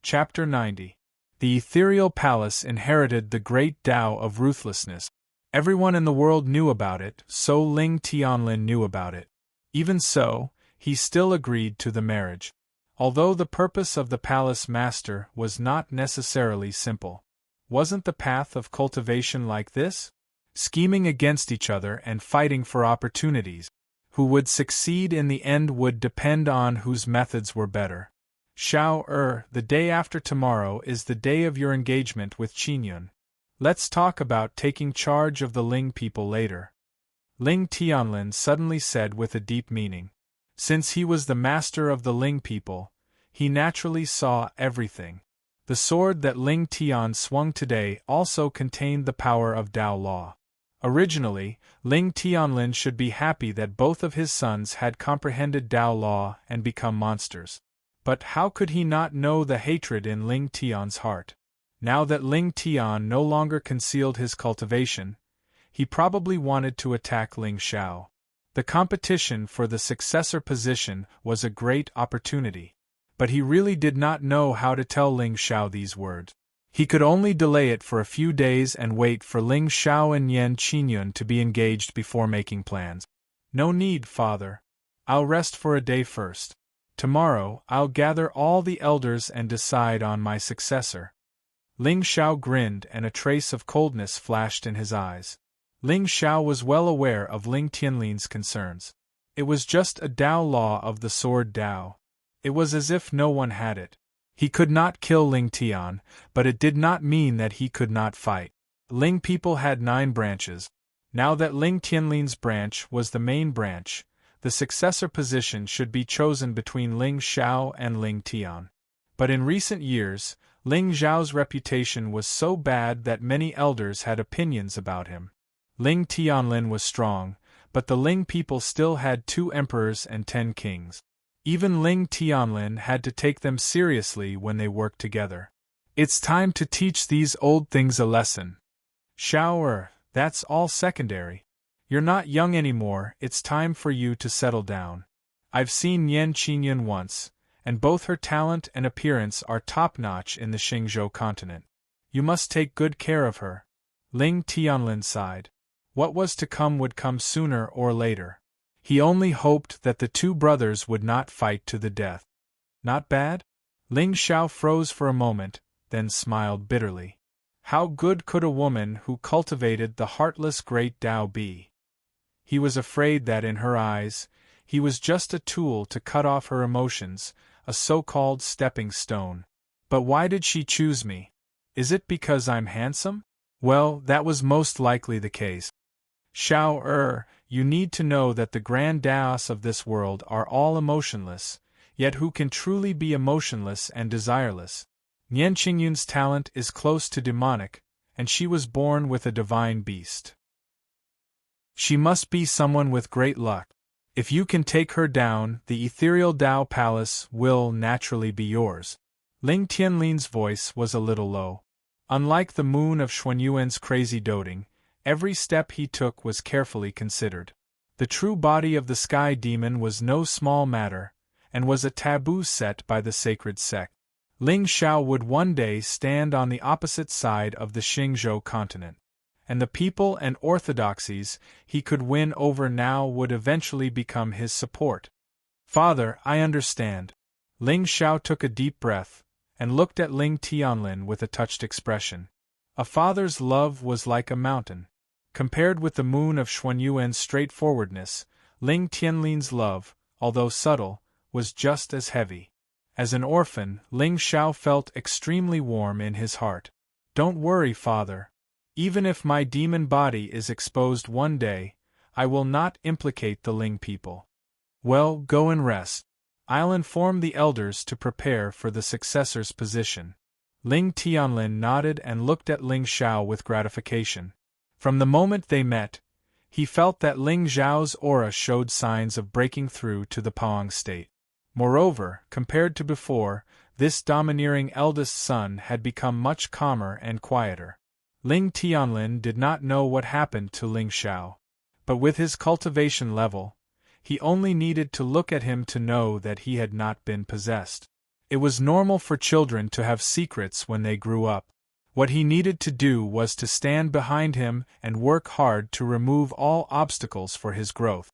Chapter 90. The ethereal palace inherited the great Tao of ruthlessness. Everyone in the world knew about it, so Ling Tianlin knew about it. Even so, he still agreed to the marriage. Although the purpose of the palace master was not necessarily simple. Wasn't the path of cultivation like this? Scheming against each other and fighting for opportunities. Who would succeed in the end would depend on whose methods were better. "Xiao, the day after tomorrow is the day of your engagement with Qingyun. Let's talk about taking charge of the Ling people later." Ling Tianlin suddenly said with a deep meaning. Since he was the master of the Ling people, he naturally saw everything. The sword that Ling Tian swung today also contained the power of Dao law. Originally, Ling Tianlin should be happy that both of his sons had comprehended Dao law and become monsters. But how could he not know the hatred in Ling Tian's heart? Now that Ling Tian no longer concealed his cultivation, he probably wanted to attack Ling Xiao. The competition for the successor position was a great opportunity. But he really did not know how to tell Ling Xiao these words. He could only delay it for a few days and wait for Ling Xiao and Yan Qingyun to be engaged before making plans. "No need, father. I'll rest for a day first. Tomorrow, I'll gather all the elders and decide on my successor." Ling Xiao grinned and a trace of coldness flashed in his eyes. Ling Xiao was well aware of Ling Tianlin's concerns. It was just a Dao law of the sword Dao. It was as if no one had it. He could not kill Ling Tian, but it did not mean that he could not fight. Ling people had 9 branches. Now that Ling Tianlin's branch was the main branch, the successor position should be chosen between Ling Xiao and Ling Tian. But in recent years, Ling Xiao's reputation was so bad that many elders had opinions about him. Ling Tianlin was strong, but the Ling people still had 2 emperors and 10 kings. Even Ling Tianlin had to take them seriously when they worked together. "It's time to teach these old things a lesson. Xiao, that's all secondary. You're not young anymore, it's time for you to settle down. I've seen Yan Qingyun once, and both her talent and appearance are top-notch in the Xingzhou continent. You must take good care of her. Ling Tianlin sighed. What was to come would come sooner or later. He only hoped that the two brothers would not fight to the death. Not bad? Ling Xiao froze for a moment, then smiled bitterly. How good could a woman who cultivated the heartless great Tao be? He was afraid that in her eyes, he was just a tool to cut off her emotions, a so-called stepping stone. But why did she choose me? Is it because I'm handsome? Well, that was most likely the case. Xiao you need to know that the grand Daos of this world are all emotionless, yet who can truly be emotionless and desireless? Nian Qingyun's talent is close to demonic, and she was born with a divine beast. She must be someone with great luck. If you can take her down, the ethereal Dao Palace will naturally be yours. Ling Tianlin's voice was a little low. Unlike the moon of Xuanyuan's crazy doting, every step he took was carefully considered. The true body of the sky demon was no small matter, and was a taboo set by the sacred sect. Ling Xiao would one day stand on the opposite side of the Xingzhou continent, and the people and orthodoxies he could win over now would eventually become his support. Father, I understand. Ling Xiao took a deep breath, and looked at Ling Tianlin with a touched expression. A father's love was like a mountain. Compared with the moon of Xuanyuan's straightforwardness, Ling Tianlin's love, although subtle, was just as heavy. As an orphan, Ling Xiao felt extremely warm in his heart. Don't worry, father. Even if my demon body is exposed one day, I will not implicate the Ling people. Well, go and rest. I'll inform the elders to prepare for the successor's position. Ling Tianlin nodded and looked at Ling Xiao with gratification. From the moment they met, he felt that Ling Xiao's aura showed signs of breaking through to the Paong state. Moreover, compared to before, this domineering eldest son had become much calmer and quieter. Ling Tianlin did not know what happened to Ling Xiao, but with his cultivation level, he only needed to look at him to know that he had not been possessed. It was normal for children to have secrets when they grew up. What he needed to do was to stand behind him and work hard to remove all obstacles for his growth.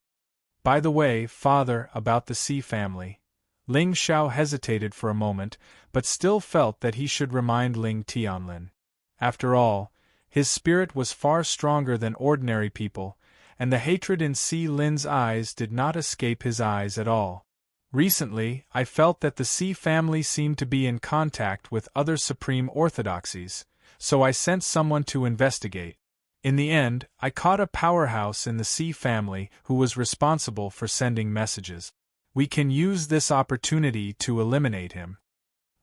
By the way, father, about the Xi family. Ling Xiao hesitated for a moment, but still felt that he should remind Ling Tianlin. After all, his spirit was far stronger than ordinary people, and the hatred in Xi Lin's eyes did not escape his eyes at all. Recently, I felt that the Xi family seemed to be in contact with other supreme orthodoxies, so I sent someone to investigate. In the end, I caught a powerhouse in the Xi family who was responsible for sending messages. We can use this opportunity to eliminate him.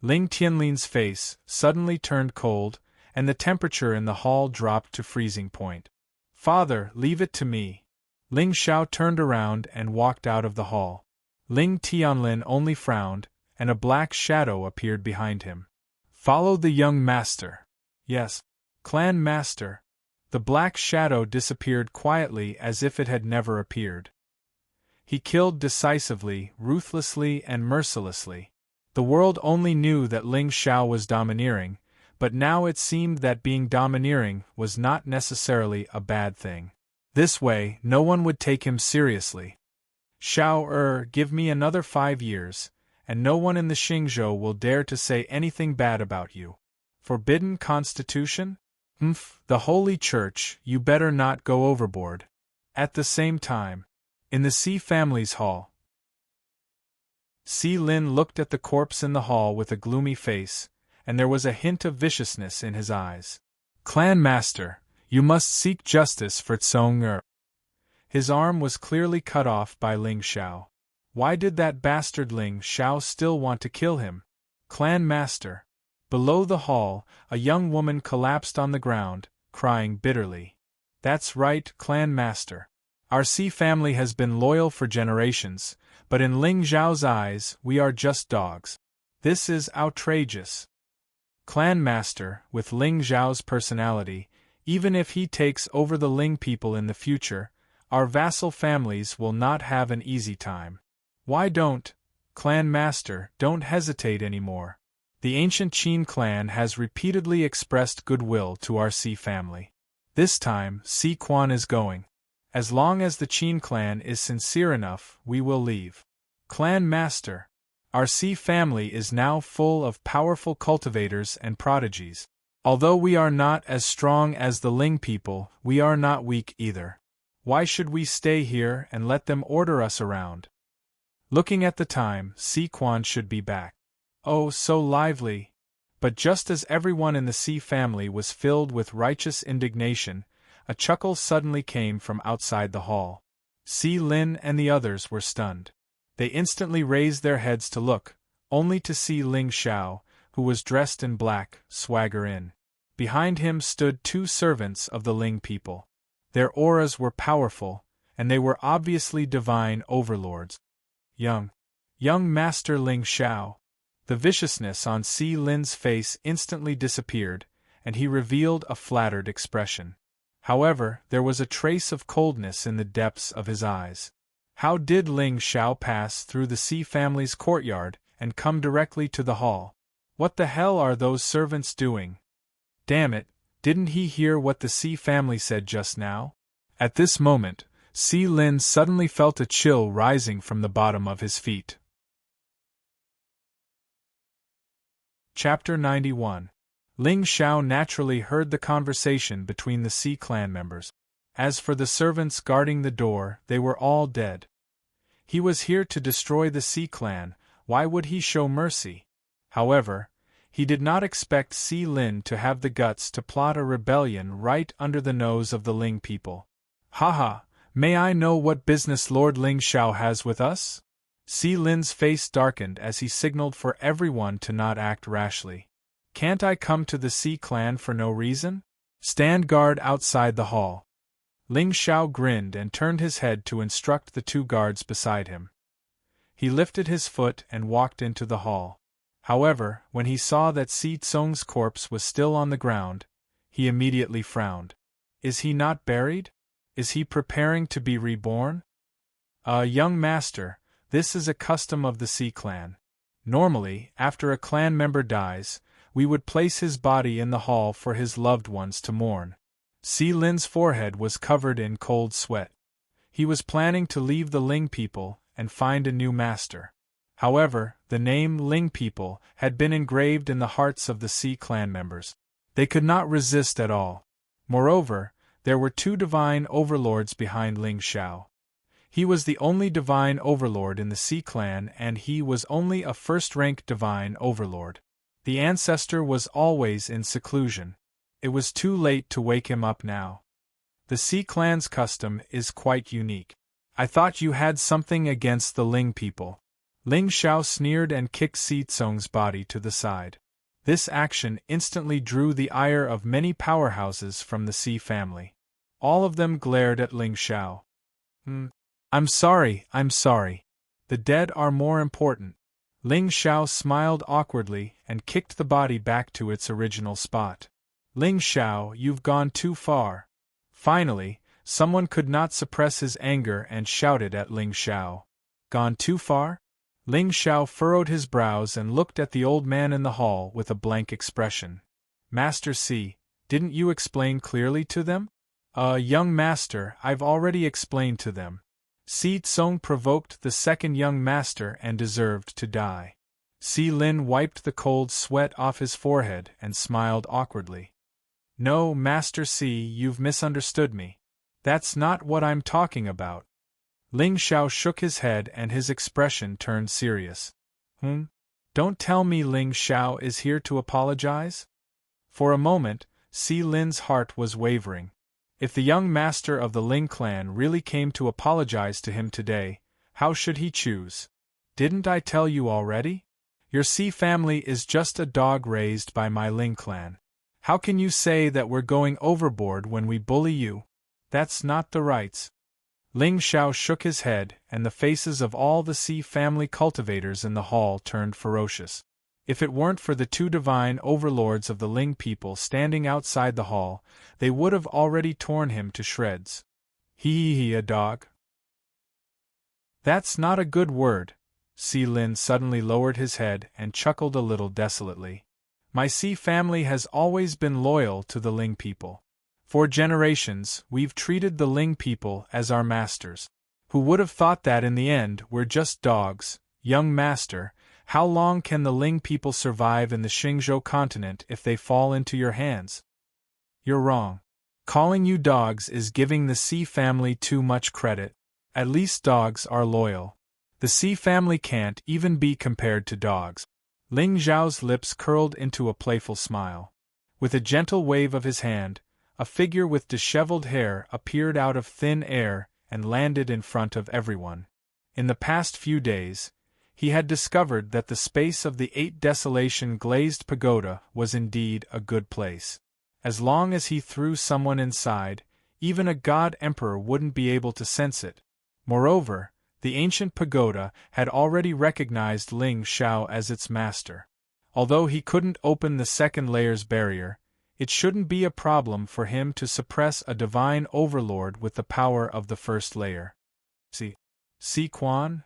Ling Tianlin's face suddenly turned cold, and the temperature in the hall dropped to freezing point. Father, leave it to me. Ling Xiao turned around and walked out of the hall. Ling Tianlin only frowned, and a black shadow appeared behind him. Follow the young master. Yes, clan master. The black shadow disappeared quietly as if it had never appeared. He killed decisively, ruthlessly, and mercilessly. The world only knew that Ling Xiao was domineering, but now it seemed that being domineering was not necessarily a bad thing. This way, no one would take him seriously. Xiao give me another 5 years, and no one in the Xingzhou will dare to say anything bad about you. Forbidden constitution? The Holy Church, you better not go overboard. At the same time, in the Xi family's hall, Xi Lin looked at the corpse in the hall with a gloomy face, and there was a hint of viciousness in his eyes. Clan master, you must seek justice for Tsong. His arm was clearly cut off by Ling Xiao. Why did that bastard Ling Xiao still want to kill him? Clan master. Below the hall, a young woman collapsed on the ground, crying bitterly. That's right, clan master. Our Xi family has been loyal for generations, but in Ling Xiao's eyes, we are just dogs. This is outrageous. Clan master, with Ling Xiao's personality, even if he takes over the Ling people in the future, Our vassal families will not have an easy time. Why don't, Clan Master, don't hesitate anymore. The ancient Qin clan has repeatedly expressed goodwill to our Xi family. This time, Xi Quan is going. As long as the Qin clan is sincere enough, we will leave. Clan Master, our Xi family is now full of powerful cultivators and prodigies. Although we are not as strong as the Ling people, we are not weak either. Why should we stay here and let them order us around? Looking at the time, Xi Quan should be back. Oh, so lively! But just as everyone in the Xi family was filled with righteous indignation, a chuckle suddenly came from outside the hall. Xi Lin and the others were stunned. They instantly raised their heads to look, only to see Ling Xiao, who was dressed in black, swagger in. Behind him stood two servants of the Ling people. Their auras were powerful, and they were obviously divine overlords. Young Master Ling Xiao. The viciousness on Xi Lin's face instantly disappeared, and he revealed a flattered expression. However, there was a trace of coldness in the depths of his eyes. How did Ling Xiao pass through the Xi family's courtyard and come directly to the hall? What the hell are those servants doing? Damn it, didn't he hear what the Xi family said just now? At this moment, Xi Lin suddenly felt a chill rising from the bottom of his feet. Chapter 91. Ling Xiao naturally heard the conversation between the Xi clan members. As for the servants guarding the door, they were all dead. He was here to destroy the Xi clan, why would he show mercy? However, he did not expect Xi Lin to have the guts to plot a rebellion right under the nose of the Ling people. Haha, may I know what business Lord Ling Xiao has with us? Xi Lin's face darkened as he signaled for everyone to not act rashly. Can't I come to the Xi clan for no reason? Stand guard outside the hall. Ling Xiao grinned and turned his head to instruct the two guards beside him. He lifted his foot and walked into the hall. However, when he saw that Xi Tsung's corpse was still on the ground, he immediately frowned. Is he not buried? Is he preparing to be reborn? Young master, this is a custom of the Xi clan. Normally, after a clan member dies, we would place his body in the hall for his loved ones to mourn. Xi Lin's forehead was covered in cold sweat. He was planning to leave the Ling people and find a new master. However, the name Ling people had been engraved in the hearts of the Xi clan members. They could not resist at all. Moreover, there were two divine overlords behind Ling Xiao. He was the only divine overlord in the Xi clan, and he was only a first-rank divine overlord. The ancestor was always in seclusion. It was too late to wake him up now. The Xi clan's custom is quite unique. I thought you had something against the Ling people. Ling Xiao sneered and kicked Xi Tsung's body to the side. This action instantly drew the ire of many powerhouses from the Xi family. All of them glared at Ling Xiao. I'm sorry. The dead are more important. Ling Xiao smiled awkwardly and kicked the body back to its original spot. Ling Xiao, you've gone too far. Finally, someone could not suppress his anger and shouted at Ling Xiao. Gone too far? Ling Xiao furrowed his brows and looked at the old man in the hall with a blank expression. Master Xi, didn't you explain clearly to them? Young master, I've already explained to them. Xi Tsung provoked the second young master and deserved to die. Xi Lin wiped the cold sweat off his forehead and smiled awkwardly. No, Master Xi, you've misunderstood me. That's not what I'm talking about. Ling Xiao shook his head and his expression turned serious. Don't tell me Ling Xiao is here to apologize? For a moment, Xi Lin's heart was wavering. If the young master of the Ling clan really came to apologize to him today, how should he choose? Didn't I tell you already? Your Xi family is just a dog raised by my Ling clan. How can you say that we're going overboard when we bully you? That's not the rights. Ling Xiao shook his head, and the faces of all the Xi family cultivators in the hall turned ferocious. If it weren't for the two divine overlords of the Ling people standing outside the hall, they would have already torn him to shreds. Hee, a dog? That's not a good word. Sea Lin suddenly lowered his head and chuckled a little desolately. My sea family has always been loyal to the Ling people. For generations, we've treated the Ling people as our masters. Who would have thought that in the end we're just dogs, young master? How long can the Ling people survive in the Xingzhou continent if they fall into your hands? You're wrong. Calling you dogs is giving the Sea family too much credit. At least dogs are loyal. The Sea family can't even be compared to dogs. Ling Zhao's lips curled into a playful smile. With a gentle wave of his hand, a figure with disheveled hair appeared out of thin air and landed in front of everyone. In the past few days, he had discovered that the space of the 8 desolation glazed pagoda was indeed a good place. As long as he threw someone inside, even a god emperor wouldn't be able to sense it. Moreover, the ancient pagoda had already recognized Ling Xiao as its master. Although he couldn't open the second layer's barrier, it shouldn't be a problem for him to suppress a divine overlord with the power of the first layer. See Quan?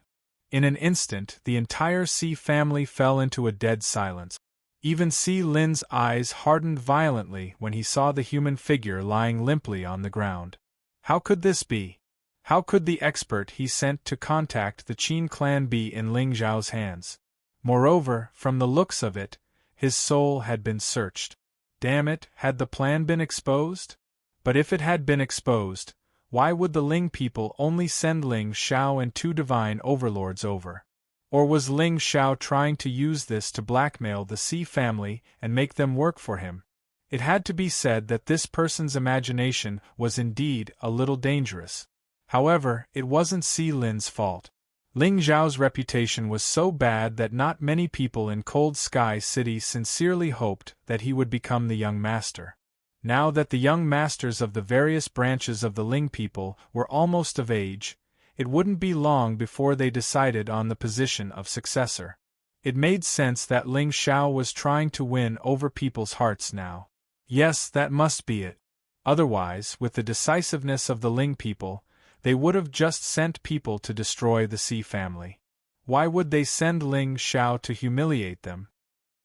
In an instant, the entire Sea family fell into a dead silence. Even Sea Lin's eyes hardened violently when he saw the human figure lying limply on the ground. How could this be? How could the expert he sent to contact the Qin clan be in Ling Zhao's hands? Moreover, from the looks of it, his soul had been searched. Damn it, had the plan been exposed? But if it had been exposed, why would the Ling people only send Ling Xiao and 2 divine overlords over? Or was Ling Xiao trying to use this to blackmail the Sea family and make them work for him? It had to be said that this person's imagination was indeed a little dangerous. However, it wasn't Sea Lin's fault. Ling Zhao's reputation was so bad that not many people in Cold Sky City sincerely hoped that he would become the young master. Now that the young masters of the various branches of the Ling people were almost of age, it wouldn't be long before they decided on the position of successor. It made sense that Ling Xiao was trying to win over people's hearts now. Yes, that must be it. Otherwise, with the decisiveness of the Ling people, they would have just sent people to destroy the Sea family. Why would they send Ling Xiao to humiliate them?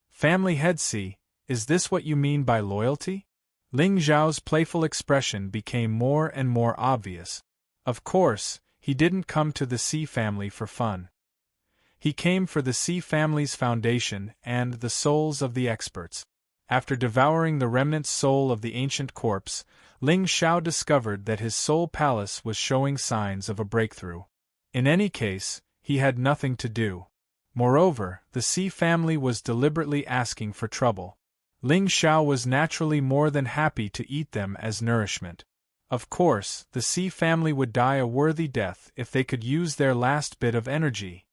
Family head Sea, is this what you mean by loyalty? Ling Zhao's playful expression became more and more obvious. Of course, he didn't come to the Sea family for fun. He came for the Sea family's foundation and the souls of the experts. After devouring the remnant soul of the ancient corpse, Ling Xiao discovered that his soul palace was showing signs of a breakthrough. In any case, he had nothing to do. Moreover, the Sea family was deliberately asking for trouble. Ling Xiao was naturally more than happy to eat them as nourishment. Of course, the Sea family would die a worthy death if they could use their last bit of energy.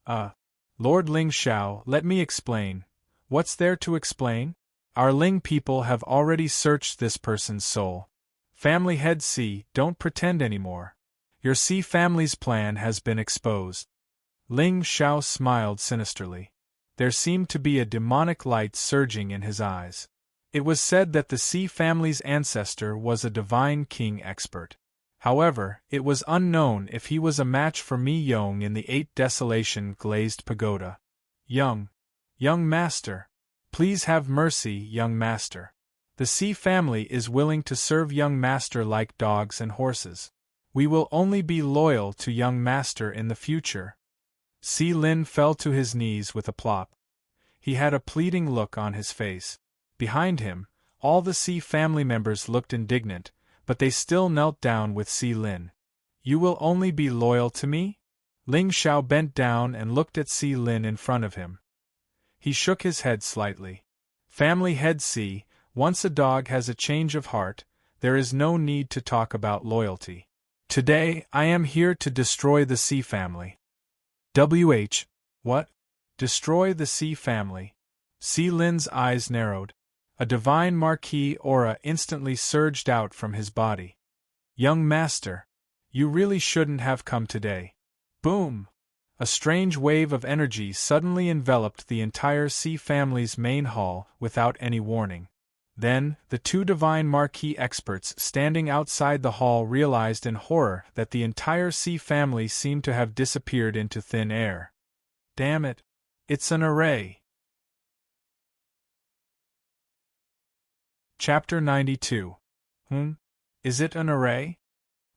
Lord Ling Xiao, let me explain. What's there to explain? Our Ling people have already searched this person's soul. Family head Sea, don't pretend anymore. Your Sea family's plan has been exposed. Ling Xiao smiled sinisterly. There seemed to be a demonic light surging in his eyes. It was said that the Sea family's ancestor was a divine king expert. However, it was unknown if he was a match for Mi Yong in the 8 desolation glazed pagoda. Young master. Please have mercy, young master. The Sea family is willing to serve young master like dogs and horses. We will only be loyal to young master in the future. Sea Lin fell to his knees with a plop. He had a pleading look on his face. Behind him, all the Sea family members looked indignant, but they still knelt down with Sea Lin. You will only be loyal to me? Ling Xiao bent down and looked at Sea Lin in front of him. He shook his head slightly. Family head Sea, once a dog has a change of heart, there is no need to talk about loyalty. Today, I am here to destroy the Sea family. What? Destroy the Sea family? Sea Lin's eyes narrowed. A divine marquis aura instantly surged out from his body. Young master, you really shouldn't have come today. Boom! A strange wave of energy suddenly enveloped the entire Sea family's main hall without any warning. Then, the two divine marquee experts standing outside the hall realized in horror that the entire C family seemed to have disappeared into thin air. Damn it! It's an array! Chapter 92. Is it an array?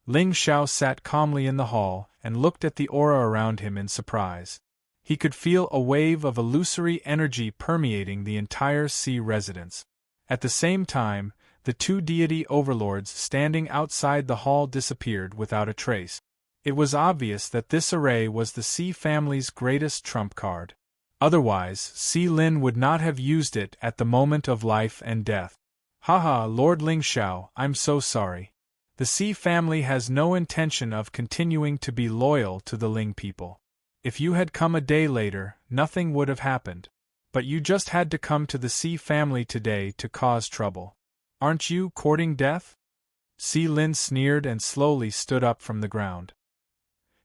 Ling Xiao sat calmly in the hall and looked at the aura around him in surprise. He could feel a wave of illusory energy permeating the entire C residence. At the same time, the two deity overlords standing outside the hall disappeared without a trace. It was obvious that this array was the C family's greatest trump card. Otherwise, Si Lin would not have used it at the moment of life and death. Haha, Lord Ling Xiao, I'm so sorry. The Si family has no intention of continuing to be loyal to the Ling people. If you had come a day later, nothing would have happened. But you just had to come to the Si family today to cause trouble. Aren't you courting death? Si Lin sneered and slowly stood up from the ground.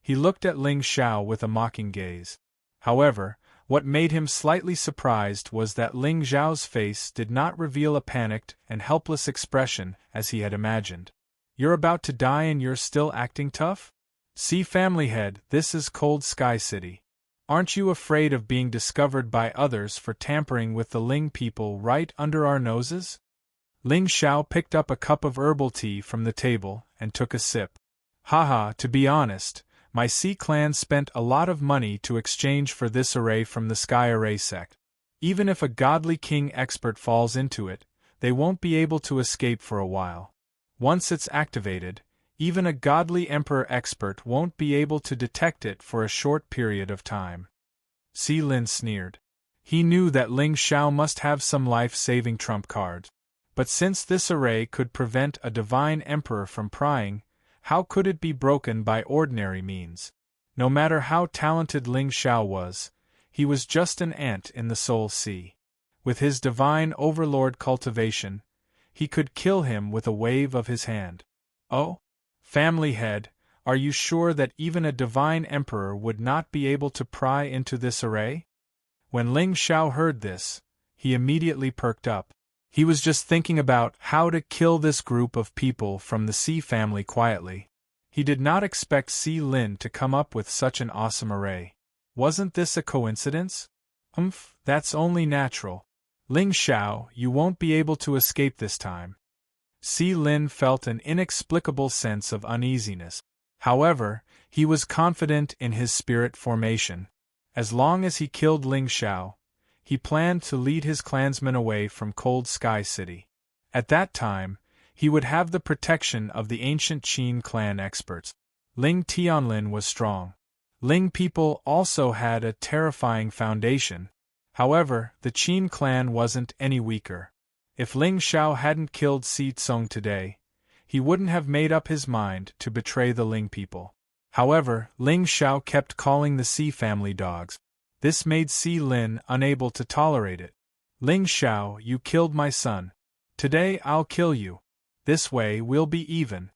He looked at Ling Xiao with a mocking gaze. However, what made him slightly surprised was that Ling Xiao's face did not reveal a panicked and helpless expression as he had imagined. You're about to die and you're still acting tough? Si family head, this is Cold Sky City. Aren't you afraid of being discovered by others for tampering with the Ling people right under our noses? Ling Xiao picked up a cup of herbal tea from the table and took a sip. Haha, to be honest, my Si clan spent a lot of money to exchange for this array from the Sky Array sect. Even if a godly king expert falls into it, they won't be able to escape for a while. Once it's activated, even a godly emperor expert won't be able to detect it for a short period of time. Si Lin sneered. He knew that Ling Xiao must have some life-saving trump card. But since this array could prevent a divine emperor from prying, how could it be broken by ordinary means? No matter how talented Ling Xiao was, he was just an ant in the Soul Sea. With his divine overlord cultivation, he could kill him with a wave of his hand. Oh? Family head, are you sure that even a divine emperor would not be able to pry into this array? When Ling Xiao heard this, he immediately perked up. He was just thinking about how to kill this group of people from the Si family quietly. He did not expect Si Lin to come up with such an awesome array. Wasn't this a coincidence? That's only natural. Ling Xiao, you won't be able to escape this time. Si Lin felt an inexplicable sense of uneasiness. However, he was confident in his spirit formation. As long as he killed Ling Xiao, he planned to lead his clansmen away from Cold Sky City. At that time, he would have the protection of the ancient Qin clan experts. Ling Tianlin was strong. Ling people also had a terrifying foundation. However, the Qin clan wasn't any weaker. If Ling Xiao hadn't killed Si Tsong today, he wouldn't have made up his mind to betray the Ling people. However, Ling Xiao kept calling the Si family dogs. This made Si Lin unable to tolerate it. Ling Xiao, you killed my son. Today I'll kill you. This way we'll be even.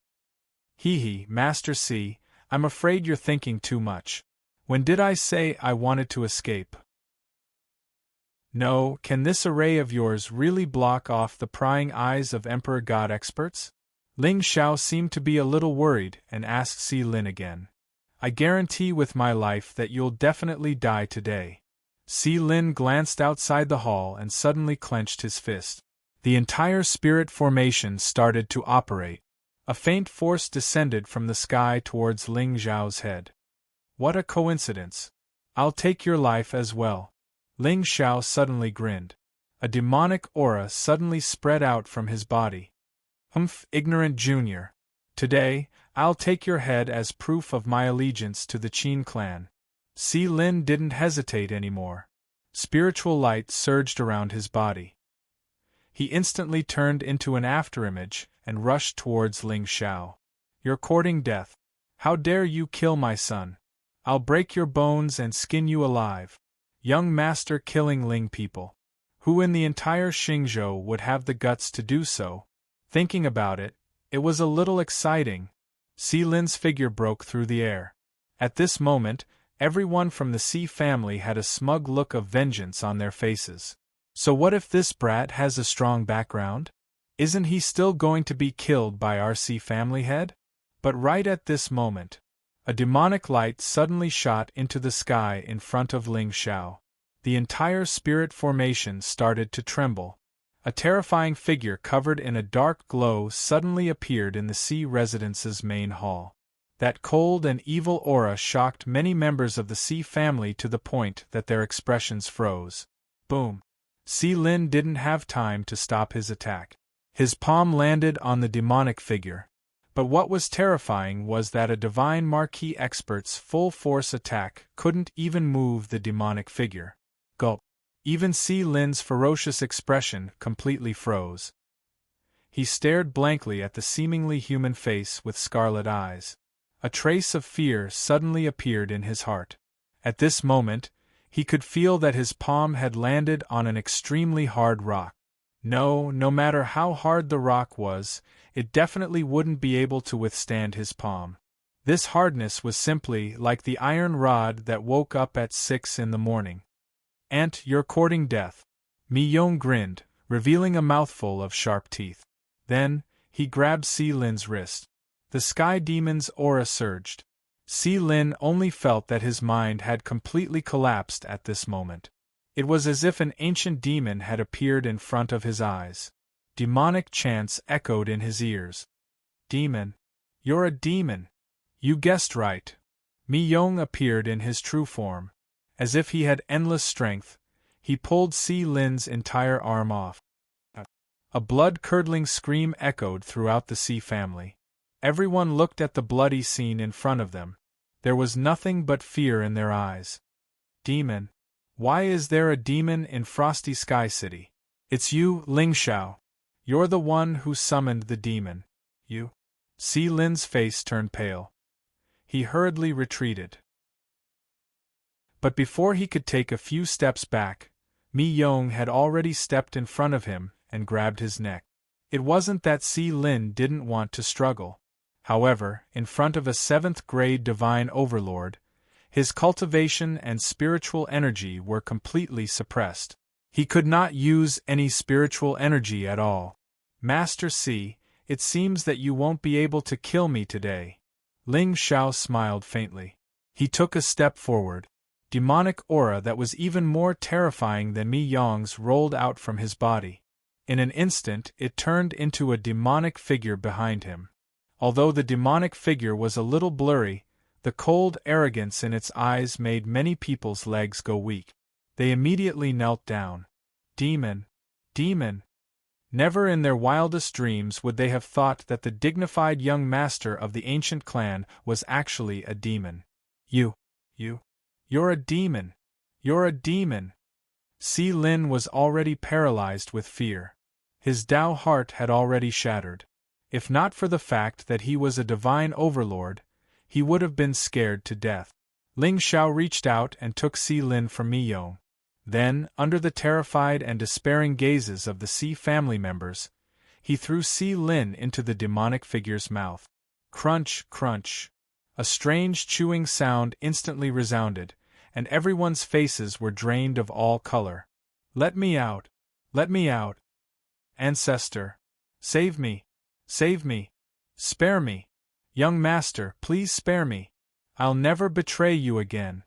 Hee, Master Si, I'm afraid you're thinking too much. When did I say I wanted to escape? No, can this array of yours really block off the prying eyes of Emperor God experts? Ling Xiao seemed to be a little worried and asked Si Lin again. I guarantee with my life that you'll definitely die today. Si Lin glanced outside the hall and suddenly clenched his fist. The entire spirit formation started to operate. A faint force descended from the sky towards Ling Xiao's head. What a coincidence. I'll take your life as well. Ling Xiao suddenly grinned. A demonic aura suddenly spread out from his body. Ignorant junior. Today, I'll take your head as proof of my allegiance to the Qin clan. Si Lin didn't hesitate anymore. Spiritual light surged around his body. He instantly turned into an afterimage and rushed towards Ling Xiao. You're courting death. How dare you kill my son? I'll break your bones and skin you alive. Young master killing Ling people. Who in the entire Xingzhou would have the guts to do so? Thinking about it, it was a little exciting. Si Lin's figure broke through the air. At this moment, everyone from the Si family had a smug look of vengeance on their faces. So what if this brat has a strong background? Isn't he still going to be killed by our sea family head? But right at this moment, a demonic light suddenly shot into the sky in front of Ling Xiao. The entire spirit formation started to tremble. A terrifying figure covered in a dark glow suddenly appeared in the sea residence's main hall. That cold and evil aura shocked many members of the sea family to the point that their expressions froze. Boom! Si Lin didn't have time to stop his attack. His palm landed on the demonic figure. But what was terrifying was that a divine marquee expert's full-force attack couldn't even move the demonic figure. Gulp! Even Si Lin's ferocious expression completely froze. He stared blankly at the seemingly human face with scarlet eyes. A trace of fear suddenly appeared in his heart. At this moment, he could feel that his palm had landed on an extremely hard rock. No matter how hard the rock was, it definitely wouldn't be able to withstand his palm. This hardness was simply like the iron rod that woke up at 6 in the morning. "Aunt, you're courting death." Mi Yong grinned, revealing a mouthful of sharp teeth. Then, he grabbed Si Lin's wrist. The sky demon's aura surged. Si Lin only felt that his mind had completely collapsed at this moment. It was as if an ancient demon had appeared in front of his eyes. Demonic chants echoed in his ears. "Demon! You're a demon! You guessed right." Mi Yong appeared in his true form. As if he had endless strength, he pulled Si Lin's entire arm off. A blood-curdling scream echoed throughout the Sea family. Everyone looked at the bloody scene in front of them. There was nothing but fear in their eyes. "Demon? Why is there a demon in Frosty Sky City? It's you, Ling Xiao. You're the one who summoned the demon. You?" Si Lin's face turned pale. He hurriedly retreated. But before he could take a few steps back, Mi Yong had already stepped in front of him and grabbed his neck. It wasn't that Si Lin didn't want to struggle. However, in front of a 7th-grade divine overlord, his cultivation and spiritual energy were completely suppressed. He could not use any spiritual energy at all. "Master Si, it seems that you won't be able to kill me today." Ling Xiao smiled faintly. He took a step forward. Demonic aura that was even more terrifying than Mi Yong's rolled out from his body. In an instant, it turned into a demonic figure behind him. Although the demonic figure was a little blurry, the cold arrogance in its eyes made many people's legs go weak. They immediately knelt down. "Demon! Demon!" Never in their wildest dreams would they have thought that the dignified young master of the ancient clan was actually a demon. You're a demon! You're a demon!" Si Lin was already paralyzed with fear. His Tao heart had already shattered. If not for the fact that he was a divine overlord, he would have been scared to death. Ling Xiao reached out and took Si Lin from Mi Yong. Then, under the terrified and despairing gazes of the Si family members, he threw Si Lin into the demonic figure's mouth. Crunch, crunch. A strange chewing sound instantly resounded, and everyone's faces were drained of all color. "Let me out! Let me out! Ancestor! Save me! Save me! Spare me! Young master, please spare me! I'll never betray you again!"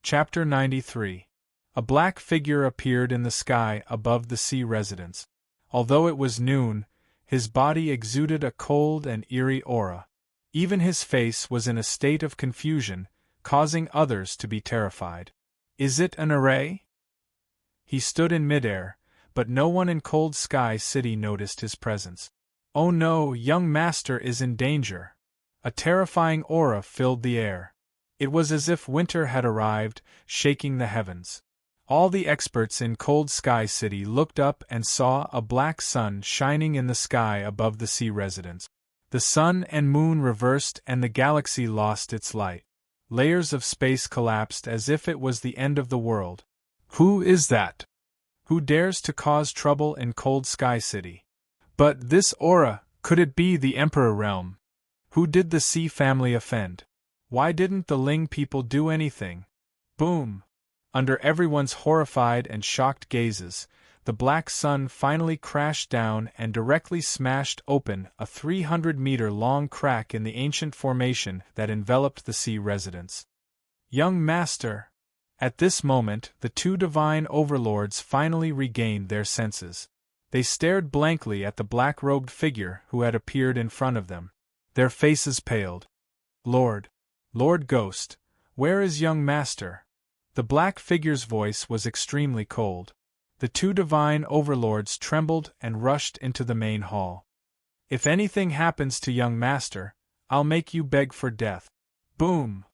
Chapter 93. A black figure appeared in the sky above the sea residence. Although it was noon, his body exuded a cold and eerie aura. Even his face was in a state of confusion, causing others to be terrified. "Is it an array?" He stood in midair, but no one in Cold Sky City noticed his presence. "Oh no, young master is in danger." A terrifying aura filled the air. It was as if winter had arrived, shaking the heavens. All the experts in Cold Sky City looked up and saw a black sun shining in the sky above the sea residence. The sun and moon reversed and the galaxy lost its light. Layers of space collapsed as if it was the end of the world. Who is that? Who dares to cause trouble in Cold Sky City? But this aura, could it be the Emperor realm? Who did the Sea family offend? Why didn't the Ling people do anything? Boom! Under everyone's horrified and shocked gazes, the black sun finally crashed down and directly smashed open a 300-meter-long crack in the ancient formation that enveloped the sea residence. Young Master! At this moment, the two divine overlords finally regained their senses. They stared blankly at the black-robed figure who had appeared in front of them. Their faces paled. Lord Ghost, where is young Master? The black figure's voice was extremely cold. The two divine overlords trembled and rushed into the main hall. If anything happens to young Master, I'll make you beg for death. Boom!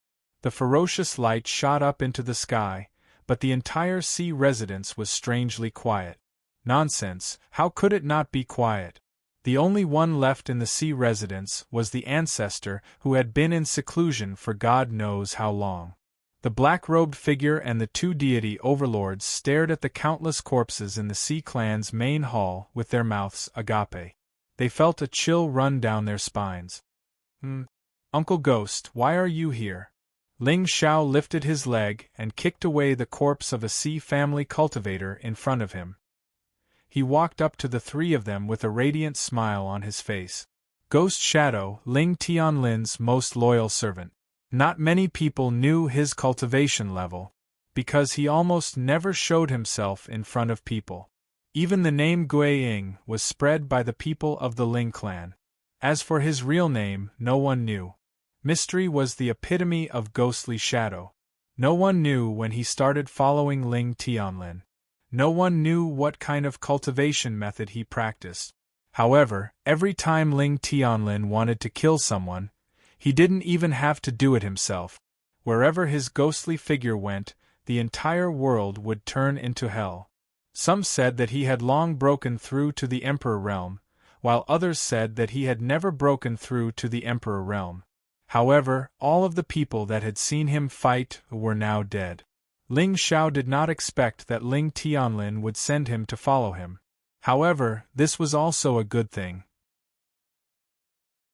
The ferocious light shot up into the sky, but the entire sea residence was strangely quiet. Nonsense, how could it not be quiet? The only one left in the sea residence was the ancestor who had been in seclusion for God knows how long. The black-robed figure and the two deity overlords stared at the countless corpses in the Sea Clan's main hall with their mouths agape. They felt a chill run down their spines. Uncle Ghost, why are you here? Ling Xiao lifted his leg and kicked away the corpse of a sea family cultivator in front of him. He walked up to the three of them with a radiant smile on his face. Ghost Shadow, Ling Tianlin's most loyal servant. Not many people knew his cultivation level, because he almost never showed himself in front of people. Even the name Gui Ying was spread by the people of the Ling clan. As for his real name, no one knew. Mystery was the epitome of ghostly shadow. No one knew when he started following Ling Tianlin. No one knew what kind of cultivation method he practiced. However, every time Ling Tianlin wanted to kill someone, he didn't even have to do it himself. Wherever his ghostly figure went, the entire world would turn into hell. Some said that he had long broken through to the Emperor realm, while others said that he had never broken through to the Emperor realm. However, all of the people that had seen him fight were now dead. Ling Xiao did not expect that Ling Tianlin would send him to follow him. However, this was also a good thing.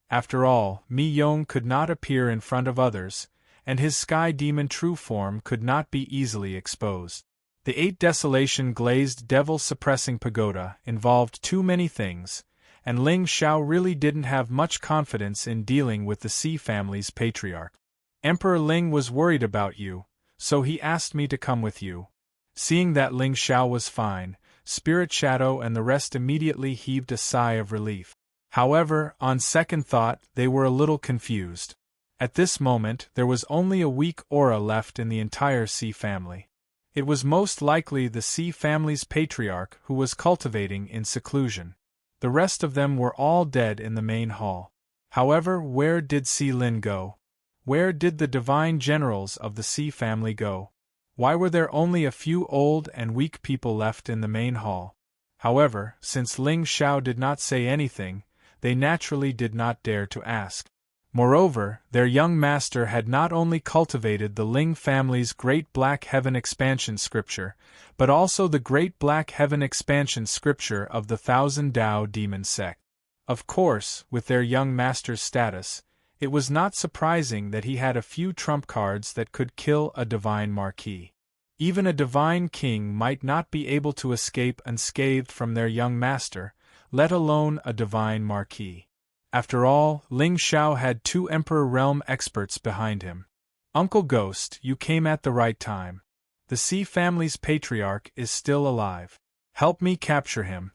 After all, Mi Yong could not appear in front of others, and his sky demon true form could not be easily exposed. The 8 desolation glazed devil-suppressing pagoda involved too many things, and Ling Xiao really didn't have much confidence in dealing with the Sea family's patriarch. Emperor Ling was worried about you, so he asked me to come with you. Seeing that Ling Xiao was fine, Spirit Shadow and the rest immediately heaved a sigh of relief. However, on second thought, they were a little confused. At this moment, there was only a weak aura left in the entire Sea family. It was most likely the Sea family's patriarch who was cultivating in seclusion. The rest of them were all dead in the main hall. However, where did Si Lin go? Where did the divine generals of the Sea family go? Why were there only a few old and weak people left in the main hall? However, since Ling Xiao did not say anything, they naturally did not dare to ask. Moreover, their young master had not only cultivated the Ling family's Great Black Heaven Expansion Scripture, but also the Great Black Heaven Expansion Scripture of the Thousand Tao Demon Sect. Of course, with their young master's status, it was not surprising that he had a few trump cards that could kill a divine marquis. Even a divine king might not be able to escape unscathed from their young master, let alone a divine marquis. After all, Ling Xiao had 2 Emperor Realm experts behind him. Uncle Ghost, you came at the right time. The Sea family's patriarch is still alive. Help me capture him.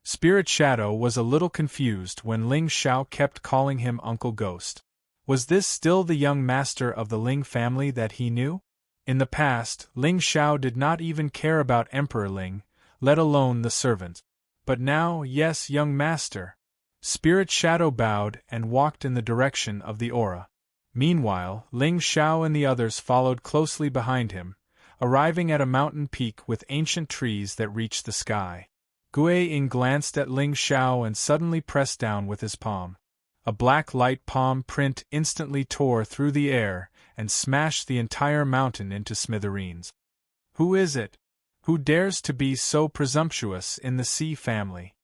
Spirit Shadow was a little confused when Ling Xiao kept calling him Uncle Ghost. Was this still the young master of the Ling family that he knew? In the past, Ling Xiao did not even care about Emperor Ling, let alone the servant. But now, yes, young master. Spirit Shadow bowed and walked in the direction of the aura. Meanwhile, Ling Xiao and the others followed closely behind him, arriving at a mountain peak with ancient trees that reached the sky. Gui Ying glanced at Ling Xiao and suddenly pressed down with his palm. A black light palm print instantly tore through the air and smashed the entire mountain into smithereens. Who is it? Who dares to be so presumptuous in the Sea family?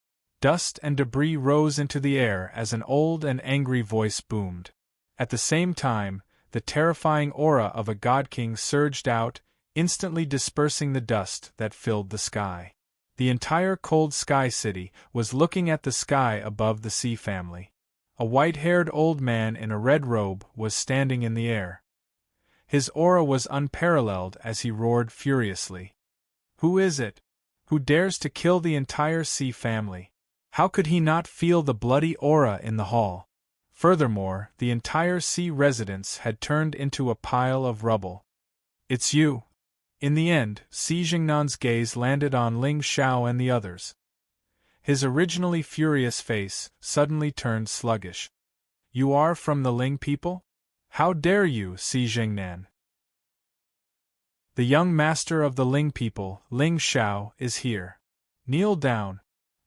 Dust and debris rose into the air as an old and angry voice boomed. At the same time, the terrifying aura of a god king surged out, instantly dispersing the dust that filled the sky. The entire cold sky city was looking at the sky above the sea family. A white-haired old man in a red robe was standing in the air. His aura was unparalleled as he roared furiously. Who is it? Who dares to kill the entire sea family? How could he not feel the bloody aura in the hall? Furthermore, the entire sea residence had turned into a pile of rubble. It's you. In the end, Xi Jingnan's gaze landed on Ling Xiao and the others. His originally furious face suddenly turned sluggish. You are from the Ling people? How dare you, Xi Jingnan? The young master of the Ling people, Ling Xiao, is here. Kneel down.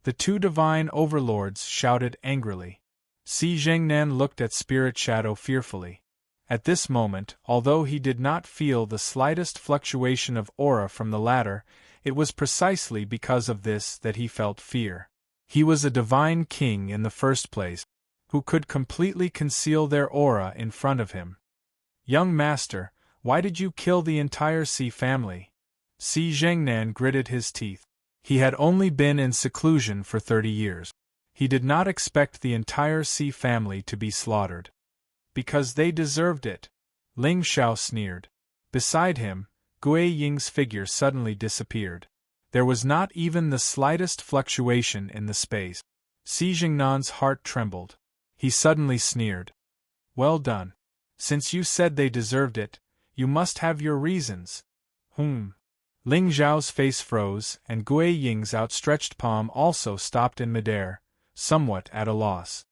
The two divine overlords shouted angrily. Xi Jingnan looked at Spirit Shadow fearfully. At this moment, although he did not feel the slightest fluctuation of aura from the latter, it was precisely because of this that he felt fear. He was a divine king in the first place, who could completely conceal their aura in front of him. Young master, why did you kill the entire sea family? Xi Jingnan gritted his teeth. He had only been in seclusion for 30 years. He did not expect the entire sea family to be slaughtered. Because they deserved it, Ling Xiao sneered. Beside him, Gui Ying's figure suddenly disappeared. There was not even the slightest fluctuation in the space. Xi Jingnan's heart trembled. He suddenly sneered. Well done. Since you said they deserved it, you must have your reasons. Ling Zhao's face froze, and Gui Ying's outstretched palm also stopped in midair, somewhat at a loss.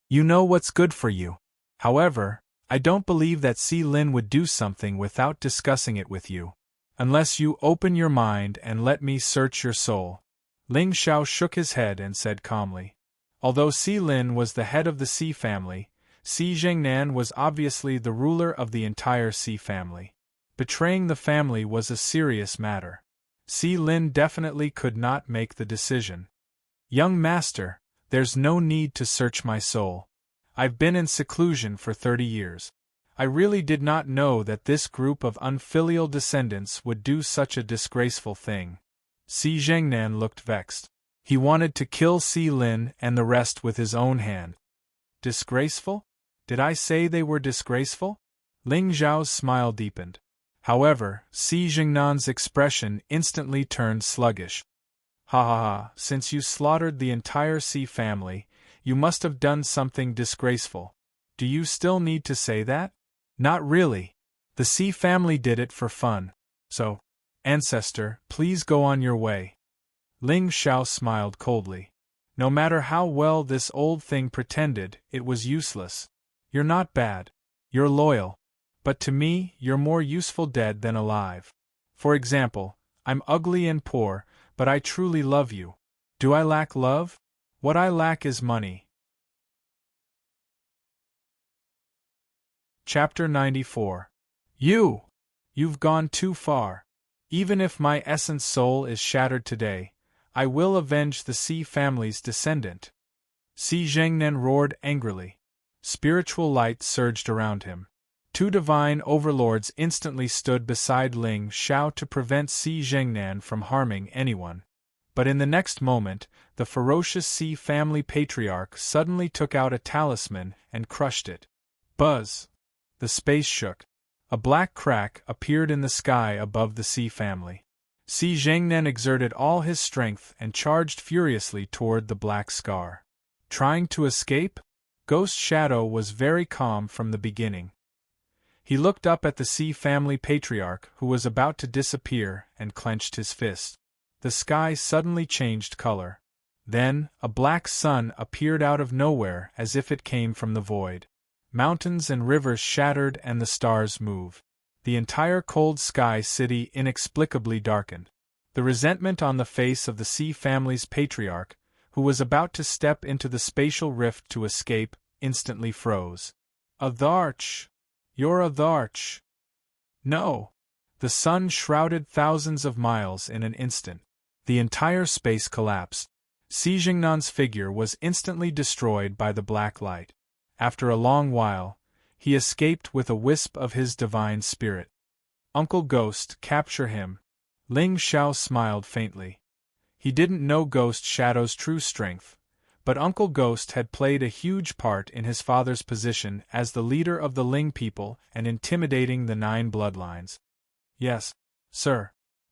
You know what's good for you. However, I don't believe that Si Lin would do something without discussing it with you. Unless you open your mind and let me search your soul. Ling Xiao shook his head and said calmly. Although Si Lin was the head of the Xi family, Xi Jingnan was obviously the ruler of the entire Xi family. Betraying the family was a serious matter. Si Lin definitely could not make the decision. Young master, there's no need to search my soul. I've been in seclusion for 30 years. I really did not know that this group of unfilial descendants would do such a disgraceful thing. Xi Jingnan looked vexed. He wanted to kill Si Lin and the rest with his own hand. Disgraceful? Did I say they were disgraceful? Ling Zhao's smile deepened. However, Xi Jingnan's expression instantly turned sluggish. Ha ha ha, since you slaughtered the entire Xi family, you must have done something disgraceful. Do you still need to say that? Not really. The Xi family did it for fun. So, ancestor, please go on your way. Ling Xiao smiled coldly. No matter how well this old thing pretended, it was useless. You're not bad. You're loyal. But to me, you're more useful dead than alive. For example, I'm ugly and poor, but I truly love you. Do I lack love? What I lack is money. Chapter 94. You've gone too far. Even if my essence soul is shattered today, I will avenge the Xi family's descendant. Xi Jingnan roared angrily. Spiritual light surged around him. Two divine overlords instantly stood beside Ling Xiao to prevent Xi Jingnan from harming anyone. But in the next moment, the ferocious Xi family patriarch suddenly took out a talisman and crushed it. Buzz! The space shook. A black crack appeared in the sky above the Xi family. Xi Jingnan exerted all his strength and charged furiously toward the black scar. Trying to escape? Ghost Shadow was very calm from the beginning. He looked up at the Xi family patriarch who was about to disappear and clenched his fist. The sky suddenly changed color. Then, a black sun appeared out of nowhere as if it came from the void. Mountains and rivers shattered and the stars moved. The entire cold sky city inexplicably darkened. The resentment on the face of the Xi family's patriarch, who was about to step into the spatial rift to escape, instantly froze. Atharch! You're Atharch! No! The sun shrouded thousands of miles in an instant. The entire space collapsed. Xi Jingnan's figure was instantly destroyed by the black light. After a long while, he escaped with a wisp of his divine spirit. Uncle Ghost, capture him. Ling Xiao smiled faintly. He didn't know Ghost Shadow's true strength, but Uncle Ghost had played a huge part in his father's position as the leader of the Ling people and intimidating the 9 bloodlines. Yes, sir.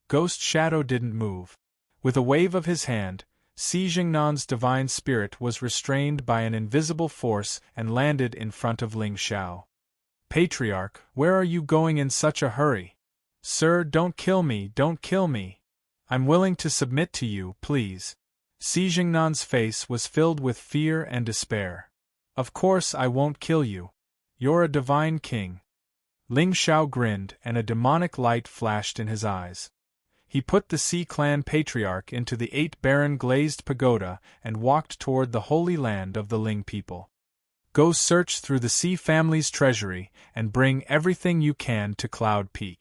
Ghost Shadow didn't move. With a wave of his hand, Xi Jingnan's divine spirit was restrained by an invisible force and landed in front of Ling Xiao. Patriarch, where are you going in such a hurry? Sir, don't kill me, don't kill me. I'm willing to submit to you, please. Xi Jingnan's face was filled with fear and despair. Of course I won't kill you. You're a divine king. Ling Xiao grinned and a demonic light flashed in his eyes. He put the Xi clan patriarch into the 8-baron glazed pagoda and walked toward the holy land of the Ling people. Go search through the Xi family's treasury and bring everything you can to Cloud Peak.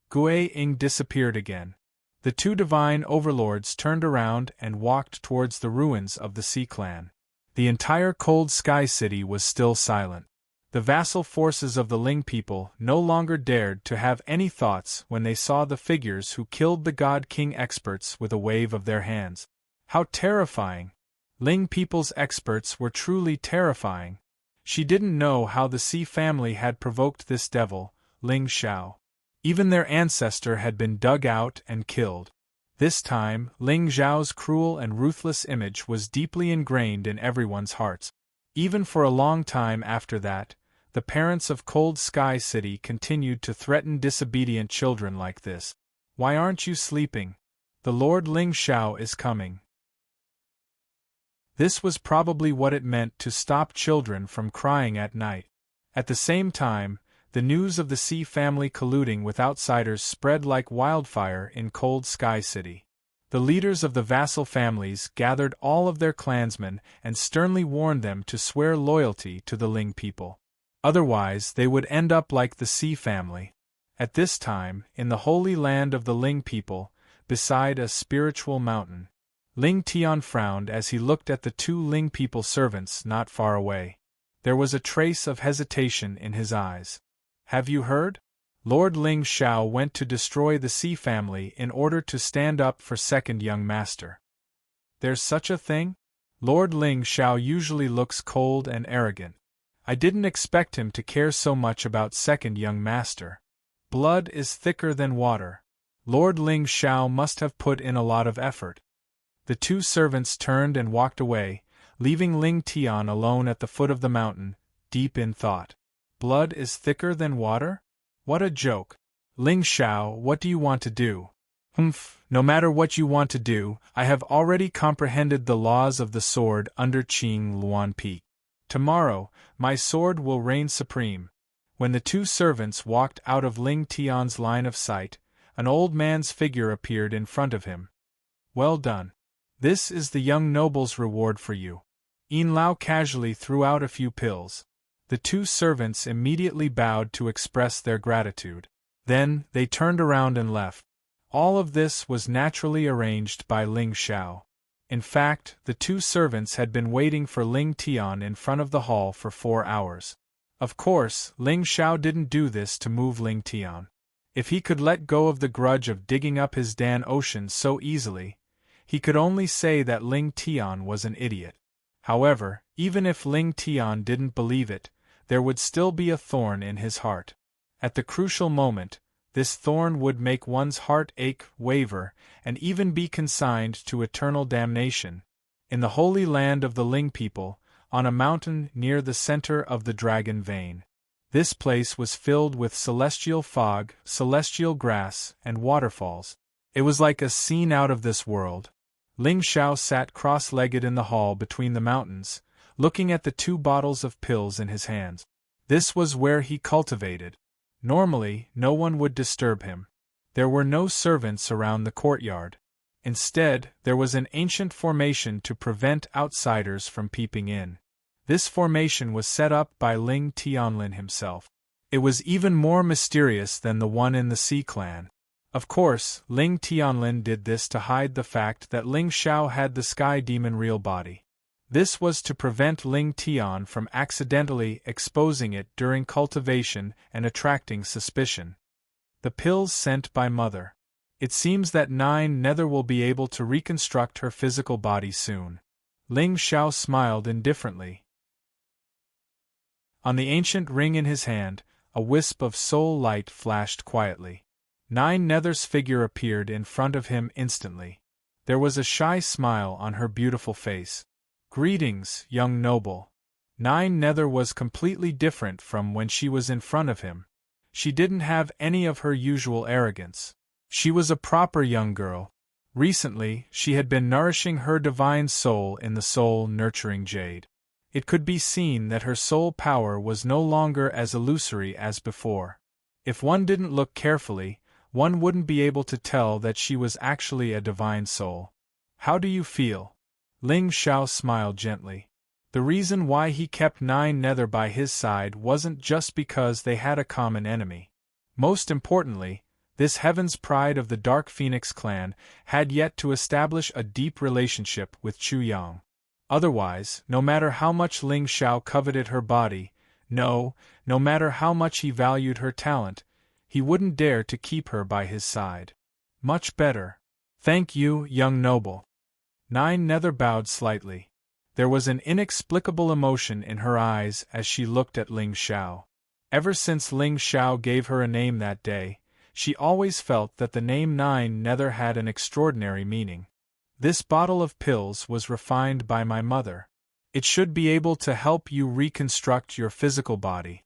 Gui Ying disappeared again. The 2 divine overlords turned around and walked towards the ruins of the Xi clan. The entire Cold Sky City was still silent. The vassal forces of the Ling people no longer dared to have any thoughts when they saw the figures who killed the God King experts with a wave of their hands. How terrifying! Ling people's experts were truly terrifying. She didn't know how the Xi family had provoked this devil, Ling Xiao. Even their ancestor had been dug out and killed. This time, Ling Xiao's cruel and ruthless image was deeply ingrained in everyone's hearts. Even for a long time after that, the parents of Cold Sky City continued to threaten disobedient children like this. Why aren't you sleeping? The Lord Ling Xiao is coming. This was probably what it meant to stop children from crying at night. At the same time, the news of the Xi family colluding with outsiders spread like wildfire in Cold Sky City. The leaders of the vassal families gathered all of their clansmen and sternly warned them to swear loyalty to the Ling people. Otherwise, they would end up like the Xi family. At this time, in the holy land of the Ling people, beside a spiritual mountain, Ling Tian frowned as he looked at the 2 Ling people servants not far away. There was a trace of hesitation in his eyes. Have you heard? Lord Ling Xiao went to destroy the Xi family in order to stand up for second young master. There's such a thing? Lord Ling Xiao usually looks cold and arrogant. I didn't expect him to care so much about second young master. Blood is thicker than water. Lord Ling Xiao must have put in a lot of effort. The 2 servants turned and walked away, leaving Ling Tian alone at the foot of the mountain, deep in thought. Blood is thicker than water? What a joke. Ling Xiao, what do you want to do? No matter what you want to do, I have already comprehended the laws of the sword under Qing Luan Peak. Tomorrow, my sword will reign supreme. When the 2 servants walked out of Ling Tian's line of sight, an old man's figure appeared in front of him. Well done. This is the young noble's reward for you. Yin Lao casually threw out a few pills. The 2 servants immediately bowed to express their gratitude. Then, they turned around and left. All of this was naturally arranged by Ling Xiao. In fact, the 2 servants had been waiting for Ling Tian in front of the hall for 4 hours. Of course, Ling Xiao didn't do this to move Ling Tian. If he could let go of the grudge of digging up his Dan Ocean so easily, he could only say that Ling Tian was an idiot. However, even if Ling Tian didn't believe it, there would still be a thorn in his heart. At the crucial moment, this thorn would make one's heart ache, waver, and even be consigned to eternal damnation. In the holy land of the Ling people, on a mountain near the center of the Dragon Vein. This place was filled with celestial fog, celestial grass, and waterfalls. It was like a scene out of this world. Ling Xiao sat cross-legged in the hall between the mountains, looking at the 2 bottles of pills in his hands. This was where he cultivated. Normally, no one would disturb him. There were no servants around the courtyard. Instead, there was an ancient formation to prevent outsiders from peeping in. This formation was set up by Ling Tianlin himself. It was even more mysterious than the one in the Xi clan. Of course, Ling Tianlin did this to hide the fact that Ling Xiao had the sky demon real body. This was to prevent Ling Tian from accidentally exposing it during cultivation and attracting suspicion. The pills sent by Mother. It seems that Nine Nether will be able to reconstruct her physical body soon. Ling Xiao smiled indifferently. On the ancient ring in his hand, a wisp of soul light flashed quietly. Nine Nether's figure appeared in front of him instantly. There was a shy smile on her beautiful face. "Greetings, young noble." Nine Nether was completely different from when she was in front of him. She didn't have any of her usual arrogance. She was a proper young girl. Recently, she had been nourishing her divine soul in the soul-nurturing jade. It could be seen that her soul power was no longer as illusory as before. If one didn't look carefully, one wouldn't be able to tell that she was actually a divine soul. "How do you feel?" Ling Xiao smiled gently. The reason why he kept Nine Nether by his side wasn't just because they had a common enemy. Most importantly, this Heaven's Pride of the Dark Phoenix clan had yet to establish a deep relationship with Chu Yang. Otherwise, no matter how much Ling Xiao coveted her body, no matter how much he valued her talent, he wouldn't dare to keep her by his side. "Much better. Thank you, young noble." Nine Nether bowed slightly. There was an inexplicable emotion in her eyes as she looked at Ling Xiao. Ever since Ling Xiao gave her a name that day, she always felt that the name Nine Nether had an extraordinary meaning. "This bottle of pills was refined by my mother. It should be able to help you reconstruct your physical body."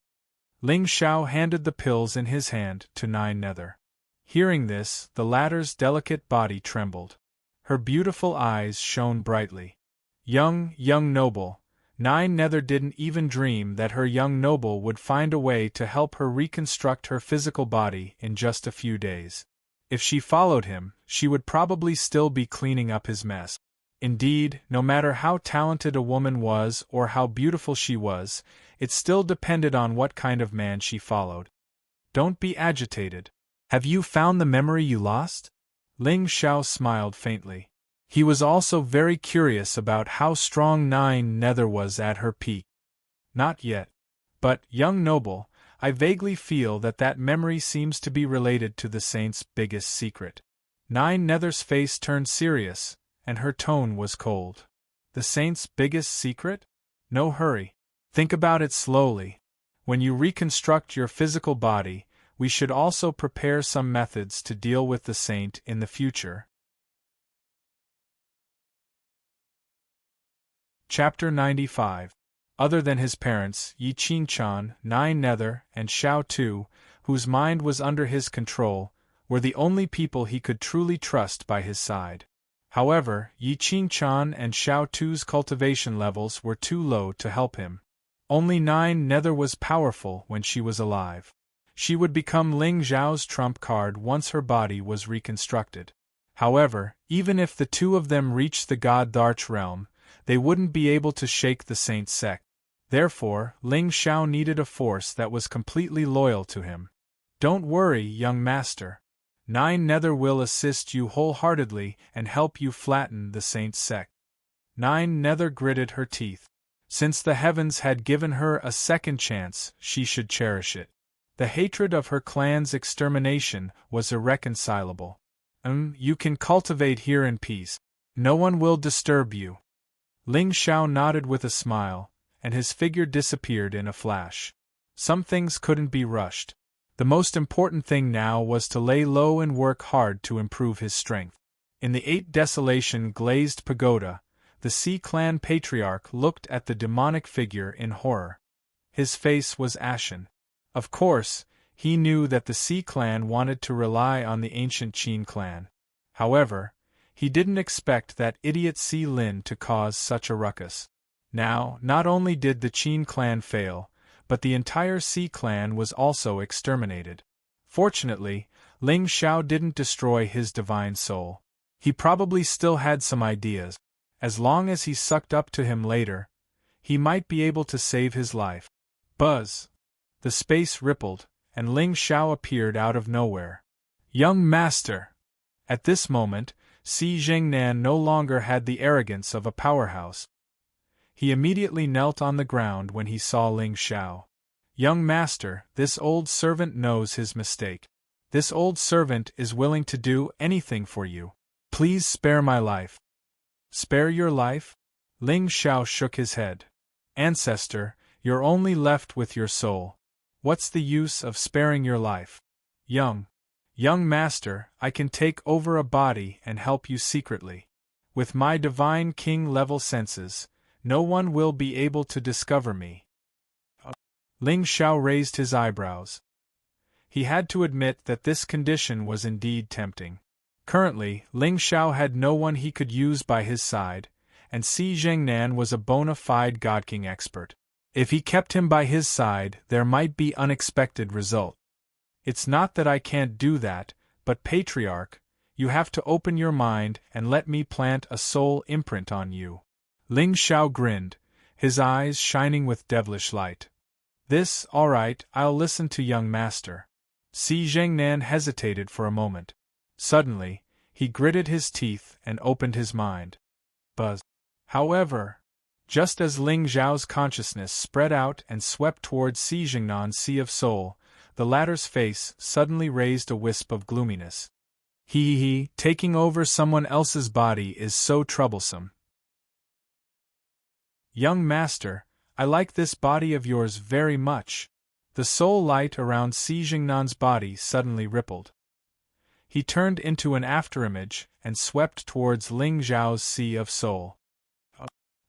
Ling Xiao handed the pills in his hand to Nine Nether. Hearing this, the latter's delicate body trembled. Her beautiful eyes shone brightly. Young noble. Nine Nether didn't even dream that her young noble would find a way to help her reconstruct her physical body in just a few days. If she followed him, she would probably still be cleaning up his mess. Indeed, no matter how talented a woman was or how beautiful she was, it still depended on what kind of man she followed. "Don't be agitated. Have you found the memory you lost?" Ling Xiao smiled faintly. He was also very curious about how strong Nine Nether was at her peak. "Not yet. But, young noble, I vaguely feel that memory seems to be related to the saint's biggest secret." Nine Nether's face turned serious, and her tone was cold. "The saint's biggest secret? No hurry. Think about it slowly. When you reconstruct your physical body, we should also prepare some methods to deal with the saint in the future. Chapter 95. Other than his parents, Yi Qingchan, Nine Nether, and Xiao Tu, whose mind was under his control, were the only people he could truly trust by his side. However, Yi Qingchan and Xiao Tu's cultivation levels were too low to help him. Only Nine Nether was powerful when she was alive. She would become Ling Xiao's trump card once her body was reconstructed. However, even if the two of them reached the God-Dharch realm, they wouldn't be able to shake the Saint sect. Therefore, Ling Xiao needed a force that was completely loyal to him. "Don't worry, young master. Nine Nether will assist you wholeheartedly and help you flatten the Saint sect." Nine Nether gritted her teeth. Since the heavens had given her a second chance, she should cherish it. The hatred of her clan's extermination was irreconcilable. You can cultivate here in peace. No one will disturb you." Ling Xiao nodded with a smile, and his figure disappeared in a flash. Some things couldn't be rushed. The most important thing now was to lay low and work hard to improve his strength. In the 8 Desolation glazed pagoda, the Sea Clan patriarch looked at the demonic figure in horror. His face was ashen. Of course, he knew that the Sea Clan wanted to rely on the ancient Qin clan. However, he didn't expect that idiot Sea Lin to cause such a ruckus. Now, not only did the Qin clan fail, but the entire Sea Clan was also exterminated. Fortunately, Ling Xiao didn't destroy his divine soul. He probably still had some ideas. As long as he sucked up to him later, he might be able to save his life. Buzz! The space rippled, and Ling Xiao appeared out of nowhere. "Young master!" At this moment, Si Zhengnan no longer had the arrogance of a powerhouse. He immediately knelt on the ground when he saw Ling Xiao. "Young master, this old servant knows his mistake. This old servant is willing to do anything for you. Please spare my life. Spare your life? Ling Xiao shook his head. Ancestor, you're only left with your soul. What's the use of sparing your life? Young master, I can take over a body and help you secretly. With my divine king-level senses, no one will be able to discover me. Ling Xiao raised his eyebrows. He had to admit that this condition was indeed tempting. Currently, Ling Xiao had no one he could use by his side, and Si Zhengnan was a bona fide God King expert. If he kept him by his side, there might be unexpected result. It's not that I can't do that, but Patriarch, you have to open your mind and let me plant a soul imprint on you. Ling Xiao grinned, his eyes shining with devilish light. This, all right, I'll listen to young master. Si Zhengnan hesitated for a moment. Suddenly, he gritted his teeth and opened his mind. Buzz. However, just as Ling Xiao's consciousness spread out and swept towards Si Zhengnan's sea of soul, the latter's face suddenly raised a wisp of gloominess. Taking over someone else's body is so troublesome. Young master, I like this body of yours very much. The soul light around Si Zhengnan's body suddenly rippled. He turned into an afterimage and swept towards Ling Xiao's sea of soul.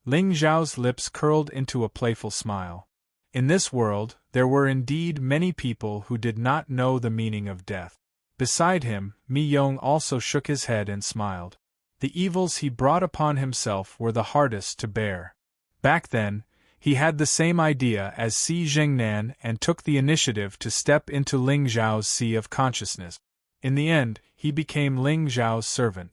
Ling Xiao's lips curled into a playful smile. In this world, there were indeed many people who did not know the meaning of death. Beside him, Mi Yong also shook his head and smiled. The evils he brought upon himself were the hardest to bear. Back then, he had the same idea as Si Zhengnan and took the initiative to step into Ling Xiao's sea of consciousness. In the end, he became Ling Xiao's servant.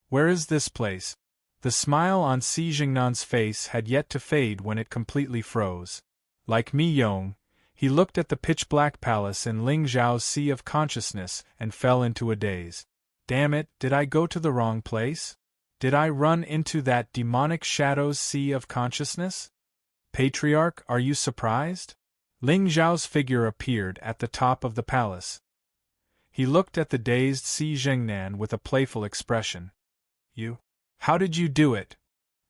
Where is this place? The smile on Si Zhengnan's face had yet to fade when it completely froze. Like Mi Yong, he looked at the pitch-black palace in Ling Xiao's sea of consciousness and fell into a daze. Damn it, did I go to the wrong place? Did I run into that demonic shadow's sea of consciousness? Patriarch, are you surprised? Ling Xiao's figure appeared at the top of the palace. He looked at the dazed Si Zhengnan with a playful expression. You? How did you do it?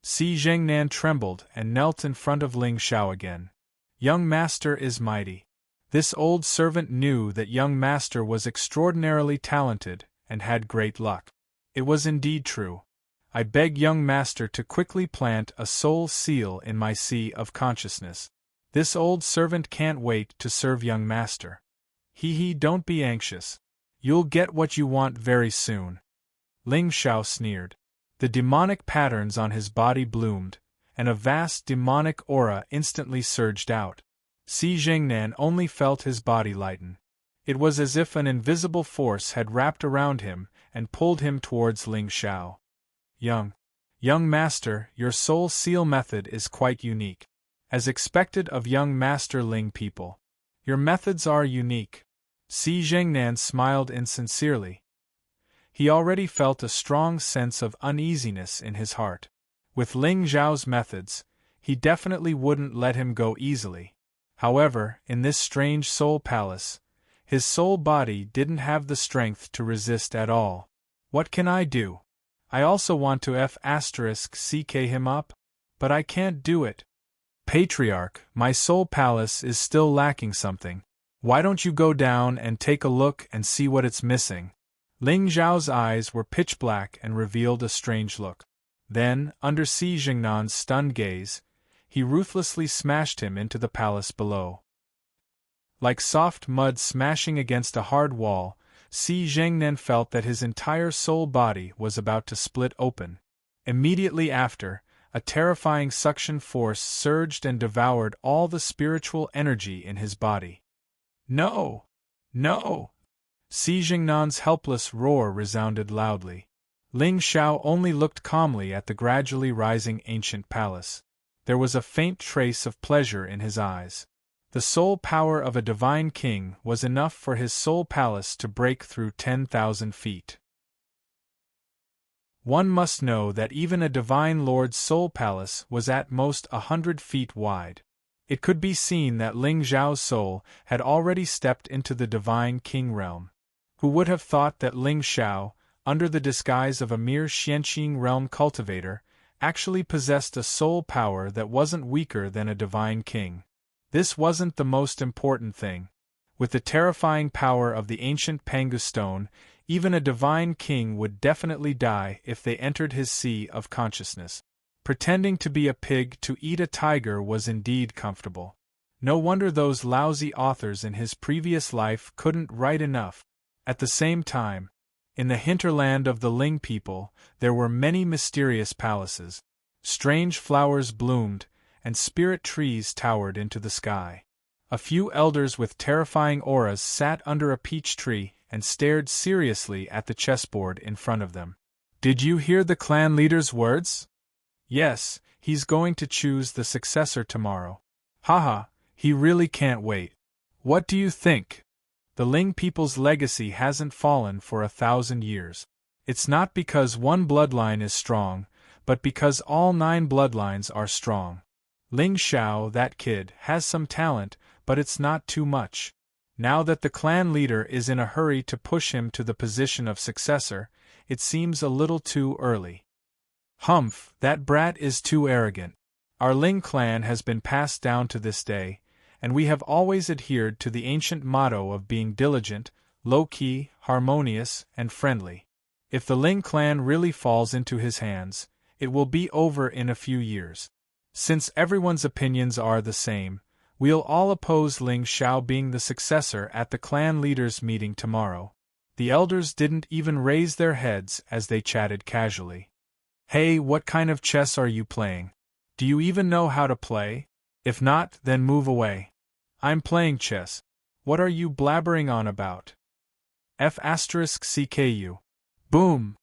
Si Zhengnan trembled and knelt in front of Ling Xiao again. Young master is mighty. This old servant knew that young master was extraordinarily talented and had great luck. It was indeed true. I beg young master to quickly plant a soul seal in my sea of consciousness. This old servant can't wait to serve young master. Don't be anxious. You'll get what you want very soon. Ling Xiao sneered. The demonic patterns on his body bloomed, and a vast demonic aura instantly surged out. Si Zhengnan only felt his body lighten. It was as if an invisible force had wrapped around him and pulled him towards Ling Xiao. Young master, your soul seal method is quite unique. As expected of young master Ling people. Your methods are unique. Si Zhengnan smiled insincerely. He already felt a strong sense of uneasiness in his heart. With Ling Xiao's methods, he definitely wouldn't let him go easily. However, in this strange soul palace, his soul body didn't have the strength to resist at all. What can I do? I also want to *CK him up, but I can't do it. Patriarch, my soul palace is still lacking something. Why don't you go down and take a look and see what it's missing? Ling Xiao's eyes were pitch black and revealed a strange look. Then, under Si Zhengnan's stunned gaze, he ruthlessly smashed him into the palace below. Like soft mud smashing against a hard wall, Si Zhengnan felt that his entire soul body was about to split open. Immediately after, a terrifying suction force surged and devoured all the spiritual energy in his body. No! No! Si Zhengnan's helpless roar resounded loudly. Ling Xiao only looked calmly at the gradually rising ancient palace. There was a faint trace of pleasure in his eyes. The soul power of a divine king was enough for his soul palace to break through 10,000 feet. One must know that even a divine lord's soul palace was at most 100 feet wide. It could be seen that Ling Zhao's soul had already stepped into the divine king realm. Who would have thought that Ling Xiao, under the disguise of a mere Xianqing realm cultivator, actually possessed a soul power that wasn't weaker than a divine king? This wasn't the most important thing. With the terrifying power of the ancient Pangu stone, even a divine king would definitely die if they entered his sea of consciousness. Pretending to be a pig to eat a tiger was indeed comfortable. No wonder those lousy authors in his previous life couldn't write enough. At the same time, in the hinterland of the Ling people, there were many mysterious palaces. Strange flowers bloomed, and spirit trees towered into the sky. A few elders with terrifying auras sat under a peach tree and stared seriously at the chessboard in front of them. Did you hear the clan leader's words? Yes, he's going to choose the successor tomorrow. Haha, he really can't wait. What do you think? The Ling people's legacy hasn't fallen for 1,000 years. It's not because one bloodline is strong, but because all 9 bloodlines are strong. Ling Xiao, that kid, has some talent, but it's not too much. Now that the clan leader is in a hurry to push him to the position of successor, it seems a little too early. Humph, that brat is too arrogant. Our Ling clan has been passed down to this day, and we have always adhered to the ancient motto of being diligent, low-key, harmonious, and friendly. If the Ling clan really falls into his hands, it will be over in a few years. Since everyone's opinions are the same, we'll all oppose Ling Xiao being the successor at the clan leaders' meeting tomorrow. The elders didn't even raise their heads as they chatted casually. Hey, what kind of chess are you playing? Do you even know how to play? If not, then move away. I'm playing chess. What are you blabbering on about? F***CKU. Boom!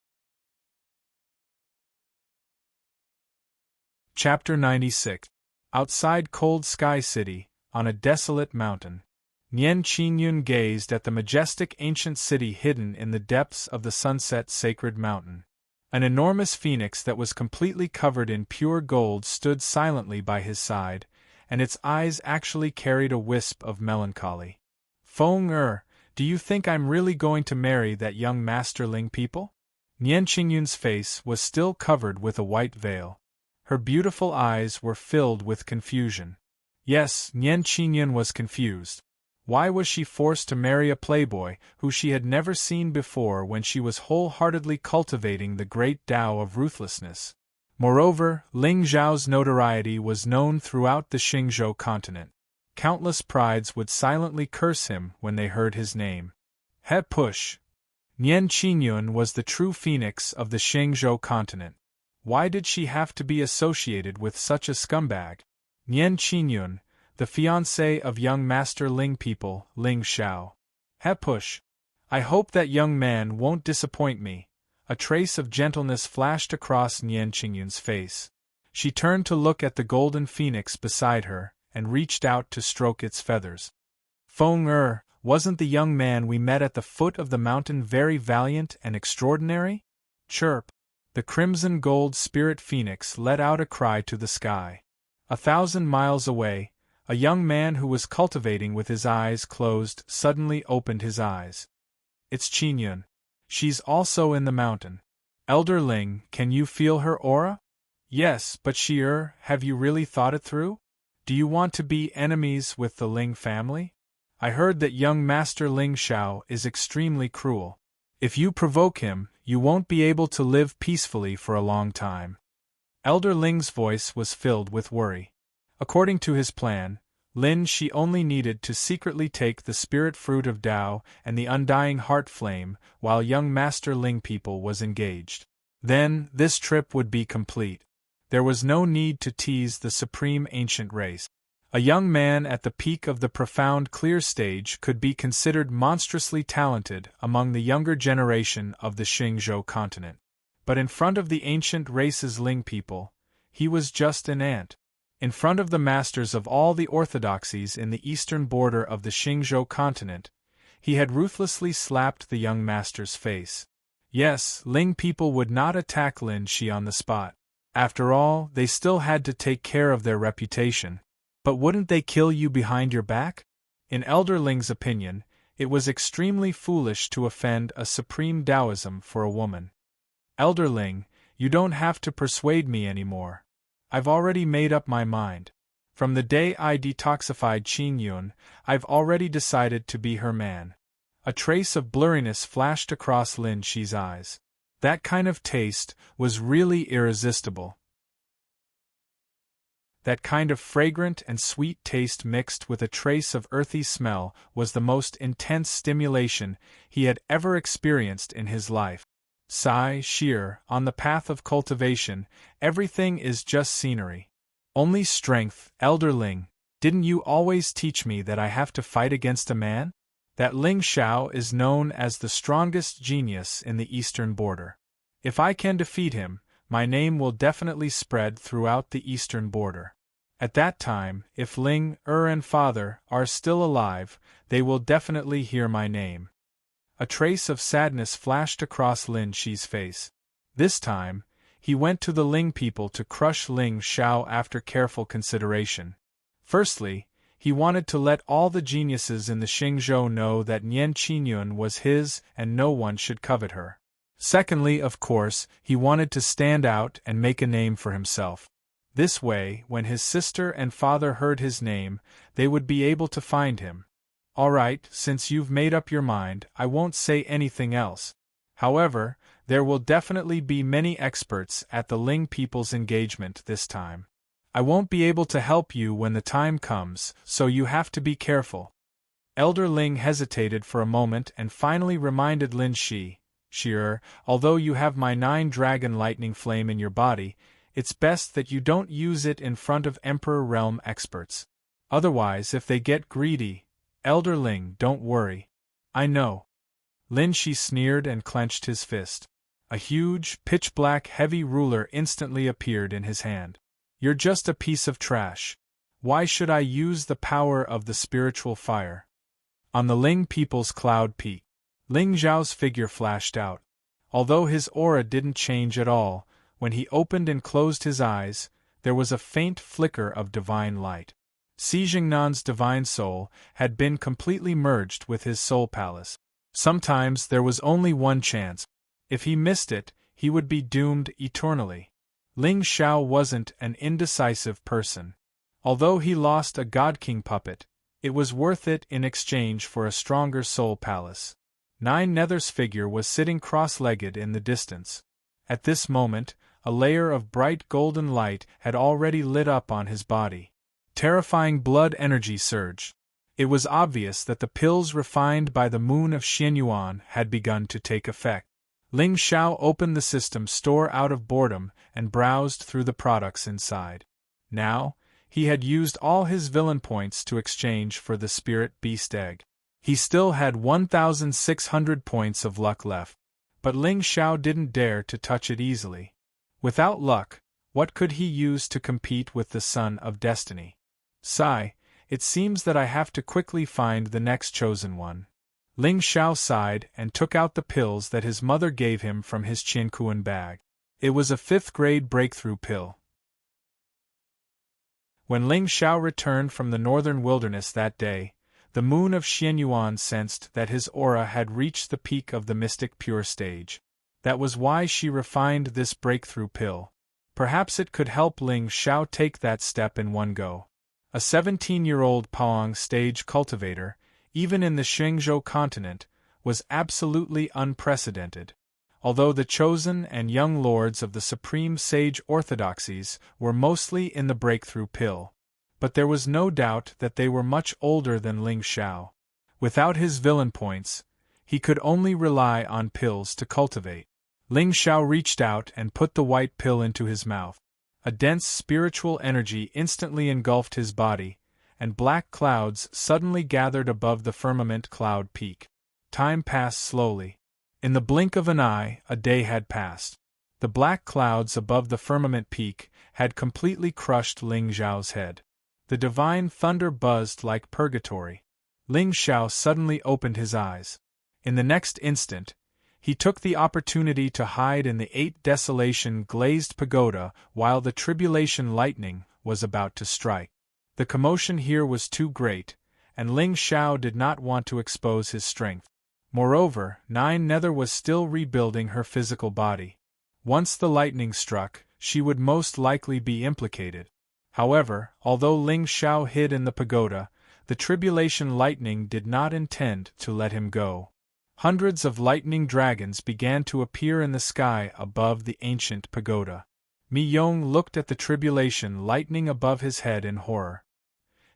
Chapter 96. Outside Cold Sky City, on a desolate mountain. Nian Qingyun gazed at the majestic ancient city hidden in the depths of the sunset sacred mountain. An enormous phoenix that was completely covered in pure gold stood silently by his side, and its eyes actually carried a wisp of melancholy. Feng do you think I'm really going to marry that young Master Ling people? Nian Qingyun's face was still covered with a white veil. Her beautiful eyes were filled with confusion. Yes, Nian Qingyun was confused. Why was she forced to marry a playboy who she had never seen before when she was wholeheartedly cultivating the great Tao of ruthlessness? Moreover, Ling Zhao's notoriety was known throughout the Xingzhou continent. Countless prides would silently curse him when they heard his name. He push! Nian Qingyun was the true phoenix of the Xingzhou continent. Why did she have to be associated with such a scumbag? Nian Qingyun, the fiancé of young Master Ling people, Ling Xiao. He push! I hope that young man won't disappoint me. A trace of gentleness flashed across Nian Qingyun's face. She turned to look at the golden phoenix beside her, and reached out to stroke its feathers. Feng wasn't the young man we met at the foot of the mountain very valiant and extraordinary? Chirp! The crimson gold spirit phoenix let out a cry to the sky. 1,000 miles away, a young man who was cultivating with his eyes closed suddenly opened his eyes. It's Qingyun. She's also in the mountain. Elder Ling, can you feel her aura? Yes, but have you really thought it through? Do you want to be enemies with the Ling family? I heard that young Master Ling Xiao is extremely cruel. If you provoke him, you won't be able to live peacefully for a long time. Elder Ling's voice was filled with worry. According to his plan, Lin Shi only needed to secretly take the spirit fruit of Tao and the undying heart flame while young Master Ling people was engaged. Then, this trip would be complete. There was no need to tease the supreme ancient race. A young man at the peak of the profound clear stage could be considered monstrously talented among the younger generation of the Xingzhou continent. But in front of the ancient race's Ling people, he was just an ant. In front of the masters of all the orthodoxies in the eastern border of the Xingzhou continent, he had ruthlessly slapped the young master's face. Yes, Ling people would not attack Lin Shi on the spot. After all, they still had to take care of their reputation. But wouldn't they kill you behind your back? In Elder Ling's opinion, it was extremely foolish to offend a supreme Taoism for a woman. Elder Ling, you don't have to persuade me anymore. I've already made up my mind. From the day I detoxified Qing Yun, I've already decided to be her man. A trace of blurriness flashed across Lin Shi's eyes. That kind of taste was really irresistible. That kind of fragrant and sweet taste mixed with a trace of earthy smell was the most intense stimulation he had ever experienced in his life. Sai Sheer, on the path of cultivation, everything is just scenery. Only strength. Elder Ling, didn't you always teach me that I have to fight against a man? That Ling Xiao is known as the strongest genius in the eastern border. If I can defeat him, my name will definitely spread throughout the eastern border. At that time, if Ling and father are still alive, they will definitely hear my name. A trace of sadness flashed across Lin Shi's face. This time, he went to the Ling people to crush Ling Xiao after careful consideration. Firstly, he wanted to let all the geniuses in the Xingzhou know that Nian Qingyun was his and no one should covet her. Secondly, of course, he wanted to stand out and make a name for himself. This way, when his sister and father heard his name, they would be able to find him. All right, since you've made up your mind, I won't say anything else. However, there will definitely be many experts at the Ling people's engagement this time. I won't be able to help you when the time comes, so you have to be careful. Elder Ling hesitated for a moment and finally reminded Lin Shi, Shearer, although you have my 9-dragon lightning flame in your body, it's best that you don't use it in front of Emperor Realm experts. Otherwise, if they get greedy, Elder Ling, don't worry. I know. Lin Shi sneered and clenched his fist. A huge, pitch-black heavy ruler instantly appeared in his hand. You're just a piece of trash. Why should I use the power of the spiritual fire? On the Ling people's cloud peak, Ling Zhao's figure flashed out. Although his aura didn't change at all, when he opened and closed his eyes, there was a faint flicker of divine light. Xi Jingnan's divine soul had been completely merged with his soul palace. Sometimes there was only one chance. If he missed it, he would be doomed eternally. Ling Xiao wasn't an indecisive person. Although he lost a God King puppet, it was worth it in exchange for a stronger soul palace. Nine Nether's figure was sitting cross-legged in the distance. At this moment, a layer of bright golden light had already lit up on his body. Terrifying blood energy surged. It was obvious that the pills refined by the moon of Xianyuan had begun to take effect. Ling Xiao opened the system store out of boredom and browsed through the products inside. Now, he had used all his villain points to exchange for the spirit beast egg. He still had 1,600 points of luck left, but Ling Xiao didn't dare to touch it easily. Without luck, what could he use to compete with the Son of Destiny? Sigh, it seems that I have to quickly find the next chosen one. Ling Xiao sighed and took out the pills that his mother gave him from his Qiankuan bag. It was a 5th-grade breakthrough pill. When Ling Xiao returned from the northern wilderness that day, the moon of Xianyuan sensed that his aura had reached the peak of the mystic pure stage. That was why she refined this breakthrough pill. Perhaps it could help Ling Xiao take that step in one go. A 17-year-old Paong stage cultivator, even in the Xingzhou continent, was absolutely unprecedented. Although the chosen and young lords of the supreme sage orthodoxies were mostly in the breakthrough pill, but there was no doubt that they were much older than Ling Xiao. Without his villain points, he could only rely on pills to cultivate. Ling Xiao reached out and put the white pill into his mouth. A dense spiritual energy instantly engulfed his body, and black clouds suddenly gathered above the firmament cloud peak. Time passed slowly. In the blink of an eye, a day had passed. The black clouds above the firmament peak had completely crushed Ling Xiao's head. The divine thunder buzzed like purgatory. Ling Xiao suddenly opened his eyes. In the next instant, he took the opportunity to hide in the 8 desolation glazed pagoda while the tribulation lightning was about to strike. The commotion here was too great, and Ling Xiao did not want to expose his strength. Moreover, Nine Nether was still rebuilding her physical body. Once the lightning struck, she would most likely be implicated. However, although Ling Xiao hid in the pagoda, the tribulation lightning did not intend to let him go. Hundreds of lightning dragons began to appear in the sky above the ancient pagoda. Mi Yong looked at the tribulation lightning above his head in horror.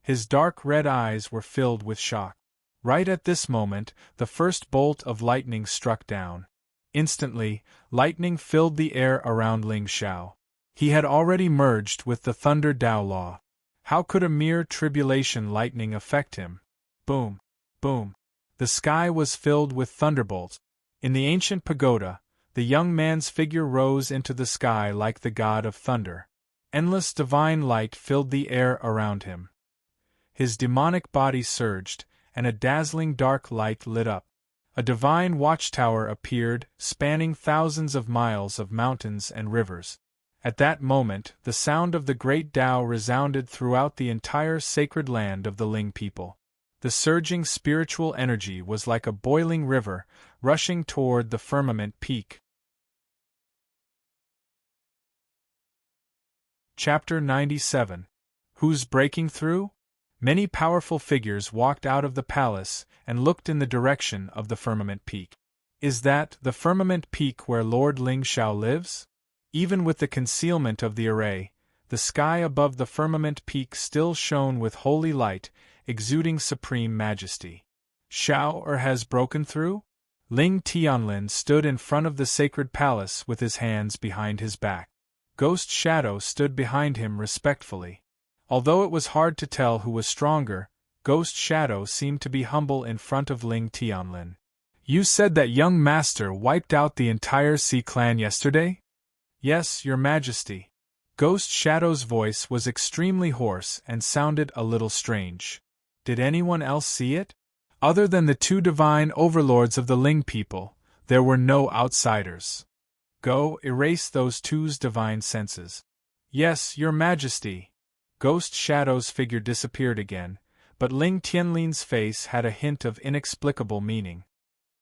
His dark red eyes were filled with shock. Right at this moment, the first bolt of lightning struck down. Instantly, lightning filled the air around Ling Xiao. He had already merged with the Thunder Dao Law. How could a mere tribulation lightning affect him? Boom! Boom! The sky was filled with thunderbolts. In the ancient pagoda, the young man's figure rose into the sky like the god of thunder. Endless divine light filled the air around him. His demonic body surged, and a dazzling dark light lit up. A divine watchtower appeared, spanning thousands of miles of mountains and rivers. At that moment, the sound of the great Tao resounded throughout the entire sacred land of the Ling people. The surging spiritual energy was like a boiling river, rushing toward the firmament peak. Chapter 97. Who's breaking through? Many powerful figures walked out of the palace and looked in the direction of the firmament peak. Is that the firmament peak where Lord Ling Xiao lives? Even with the concealment of the array, the sky above the firmament peak still shone with holy light, exuding supreme majesty. Xiao has broken through? Ling Tianlin stood in front of the sacred palace with his hands behind his back. Ghost Shadow stood behind him respectfully. Although it was hard to tell who was stronger, Ghost Shadow seemed to be humble in front of Ling Tianlin. You said that young master wiped out the entire Sea clan yesterday? Yes, your majesty. Ghost Shadow's voice was extremely hoarse and sounded a little strange. Did anyone else see it? Other than the two divine overlords of the Ling people, there were no outsiders. Go, erase those two's divine senses. Yes, your majesty. Ghost Shadow's figure disappeared again, but Ling Tianlin's face had a hint of inexplicable meaning.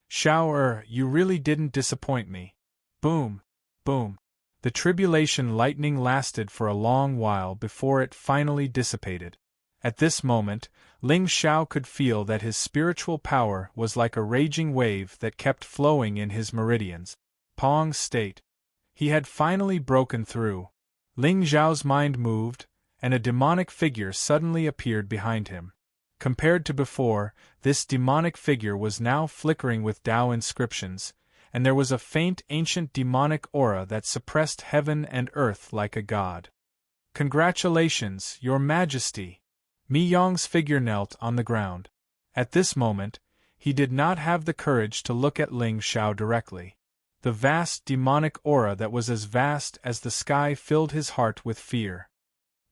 Xiao you really didn't disappoint me. Boom! Boom! The tribulation lightning lasted for a long while before it finally dissipated. At this moment, Ling Xiao could feel that his spiritual power was like a raging wave that kept flowing in his meridians. Pong state. He had finally broken through. Ling Xiao's mind moved, and a demonic figure suddenly appeared behind him. Compared to before, this demonic figure was now flickering with Tao inscriptions, and there was a faint ancient demonic aura that suppressed heaven and earth like a god. Congratulations, your majesty! Mi Yong's figure knelt on the ground. At this moment, he did not have the courage to look at Ling Xiao directly. The vast demonic aura that was as vast as the sky filled his heart with fear.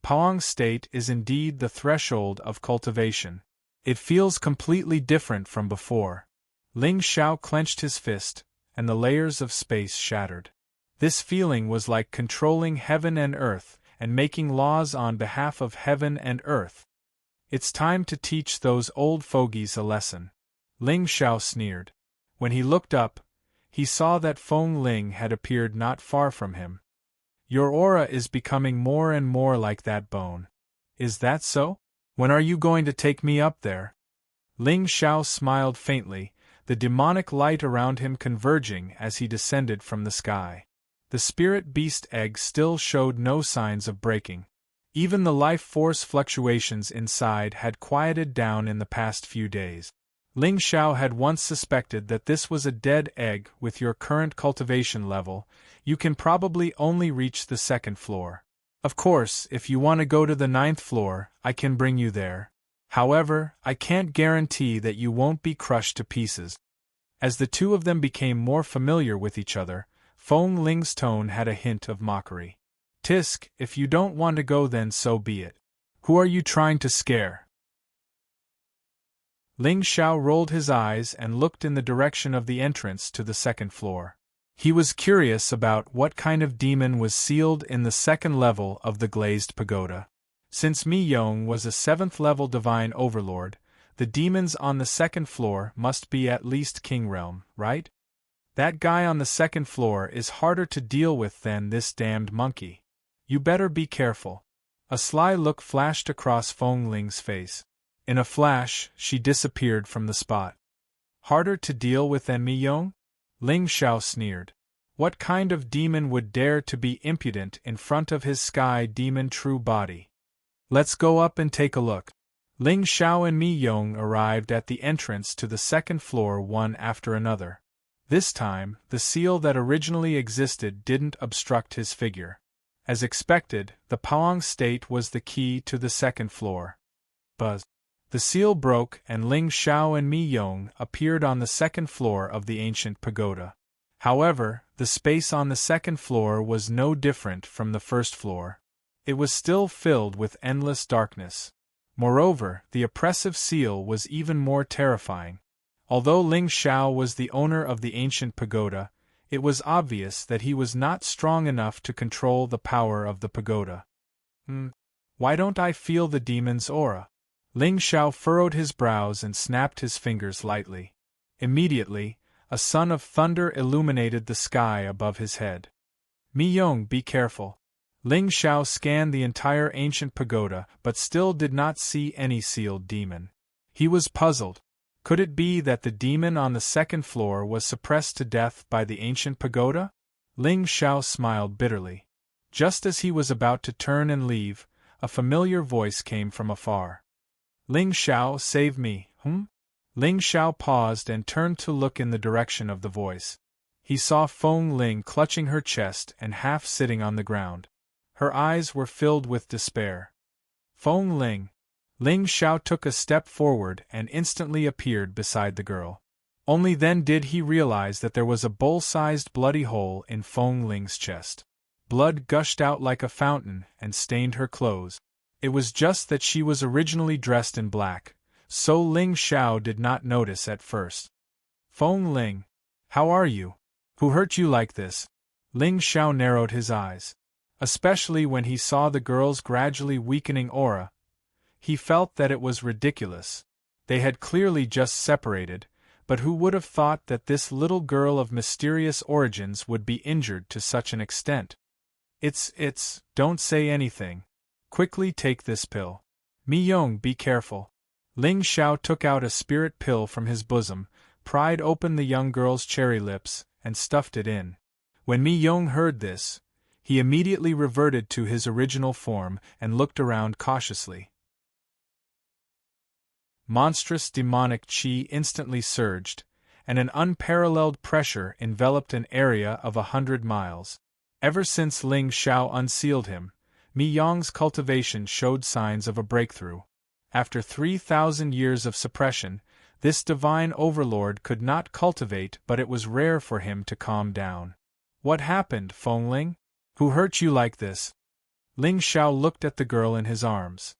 Paong state is indeed the threshold of cultivation. It feels completely different from before. Ling Xiao clenched his fist, and the layers of space shattered. This feeling was like controlling heaven and earth, and making laws on behalf of heaven and earth. It's time to teach those old fogies a lesson. Ling Xiao sneered. When he looked up, he saw that Feng Ling had appeared not far from him. Your aura is becoming more and more like that bone. Is that so? When are you going to take me up there? Ling Xiao smiled faintly, the demonic light around him converging as he descended from the sky. The spirit beast egg still showed no signs of breaking. Even the life force fluctuations inside had quieted down in the past few days. Ling Xiao had once suspected that this was a dead egg. With your current cultivation level, you can probably only reach the 2nd floor. Of course, if you want to go to the 9th floor, I can bring you there. However, I can't guarantee that you won't be crushed to pieces. As the two of them became more familiar with each other, Feng Ling's tone had a hint of mockery. Tisk, if you don't want to go then so be it. Who are you trying to scare? Ling Xiao rolled his eyes and looked in the direction of the entrance to the 2nd floor. He was curious about what kind of demon was sealed in the 2nd level of the glazed pagoda. Since Mi Yong was a 7th-level divine overlord, the demons on the 2nd floor must be at least King Realm, right? That guy on the 2nd floor is harder to deal with than this damned monkey. You better be careful. A sly look flashed across Feng Ling's face. In a flash, she disappeared from the spot. Harder to deal with than Mi Yong? Ling Xiao sneered. What kind of demon would dare to be impudent in front of his sky demon true body? Let's go up and take a look. Ling Xiao and Mi Yong arrived at the entrance to the 2nd floor one after another. This time, the seal that originally existed didn't obstruct his figure. As expected, the Paong state was the key to the 2nd floor. Buzz. The seal broke and Ling Xiao and Mi Yong appeared on the 2nd floor of the ancient pagoda. However, the space on the 2nd floor was no different from the 1st floor. It was still filled with endless darkness. Moreover, the oppressive seal was even more terrifying. Although Ling Xiao was the owner of the ancient pagoda, it was obvious that he was not strong enough to control the power of the pagoda. Why don't I feel the demon's aura? Ling Xiao furrowed his brows and snapped his fingers lightly. Immediately, a sun of thunder illuminated the sky above his head. Mi Yong, be careful. Ling Xiao scanned the entire ancient pagoda but still did not see any sealed demon. He was puzzled. Could it be that the demon on the 2nd floor was suppressed to death by the ancient pagoda? Ling Xiao smiled bitterly. Just as he was about to turn and leave, a familiar voice came from afar. Ling Xiao, save me, Ling Xiao paused and turned to look in the direction of the voice. He saw Feng Ling clutching her chest and half sitting on the ground. Her eyes were filled with despair. Feng Ling. Ling Xiao took a step forward and instantly appeared beside the girl. Only then did he realize that there was a bowl-sized bloody hole in Feng Ling's chest. Blood gushed out like a fountain and stained her clothes. It was just that she was originally dressed in black, so Ling Xiao did not notice at first. Feng Ling. How are you? Who hurt you like this? Ling Xiao narrowed his eyes. Especially when he saw the girl's gradually weakening aura. He felt that it was ridiculous. They had clearly just separated, but who would have thought that this little girl of mysterious origins would be injured to such an extent? Don't say anything. Quickly take this pill. Mi Yong, be careful. Ling Xiao took out a spirit pill from his bosom, pried open the young girl's cherry lips, and stuffed it in. When Mi Yong heard this, he immediately reverted to his original form and looked around cautiously. Monstrous demonic qi instantly surged, and an unparalleled pressure enveloped an area of 100 miles. Ever since Ling Xiao unsealed him, Mi Yong's cultivation showed signs of a breakthrough. After 3,000 years of suppression, this divine overlord could not cultivate, but it was rare for him to calm down. What happened, Feng Ling? Who hurt you like this? Ling Xiao looked at the girl in his arms.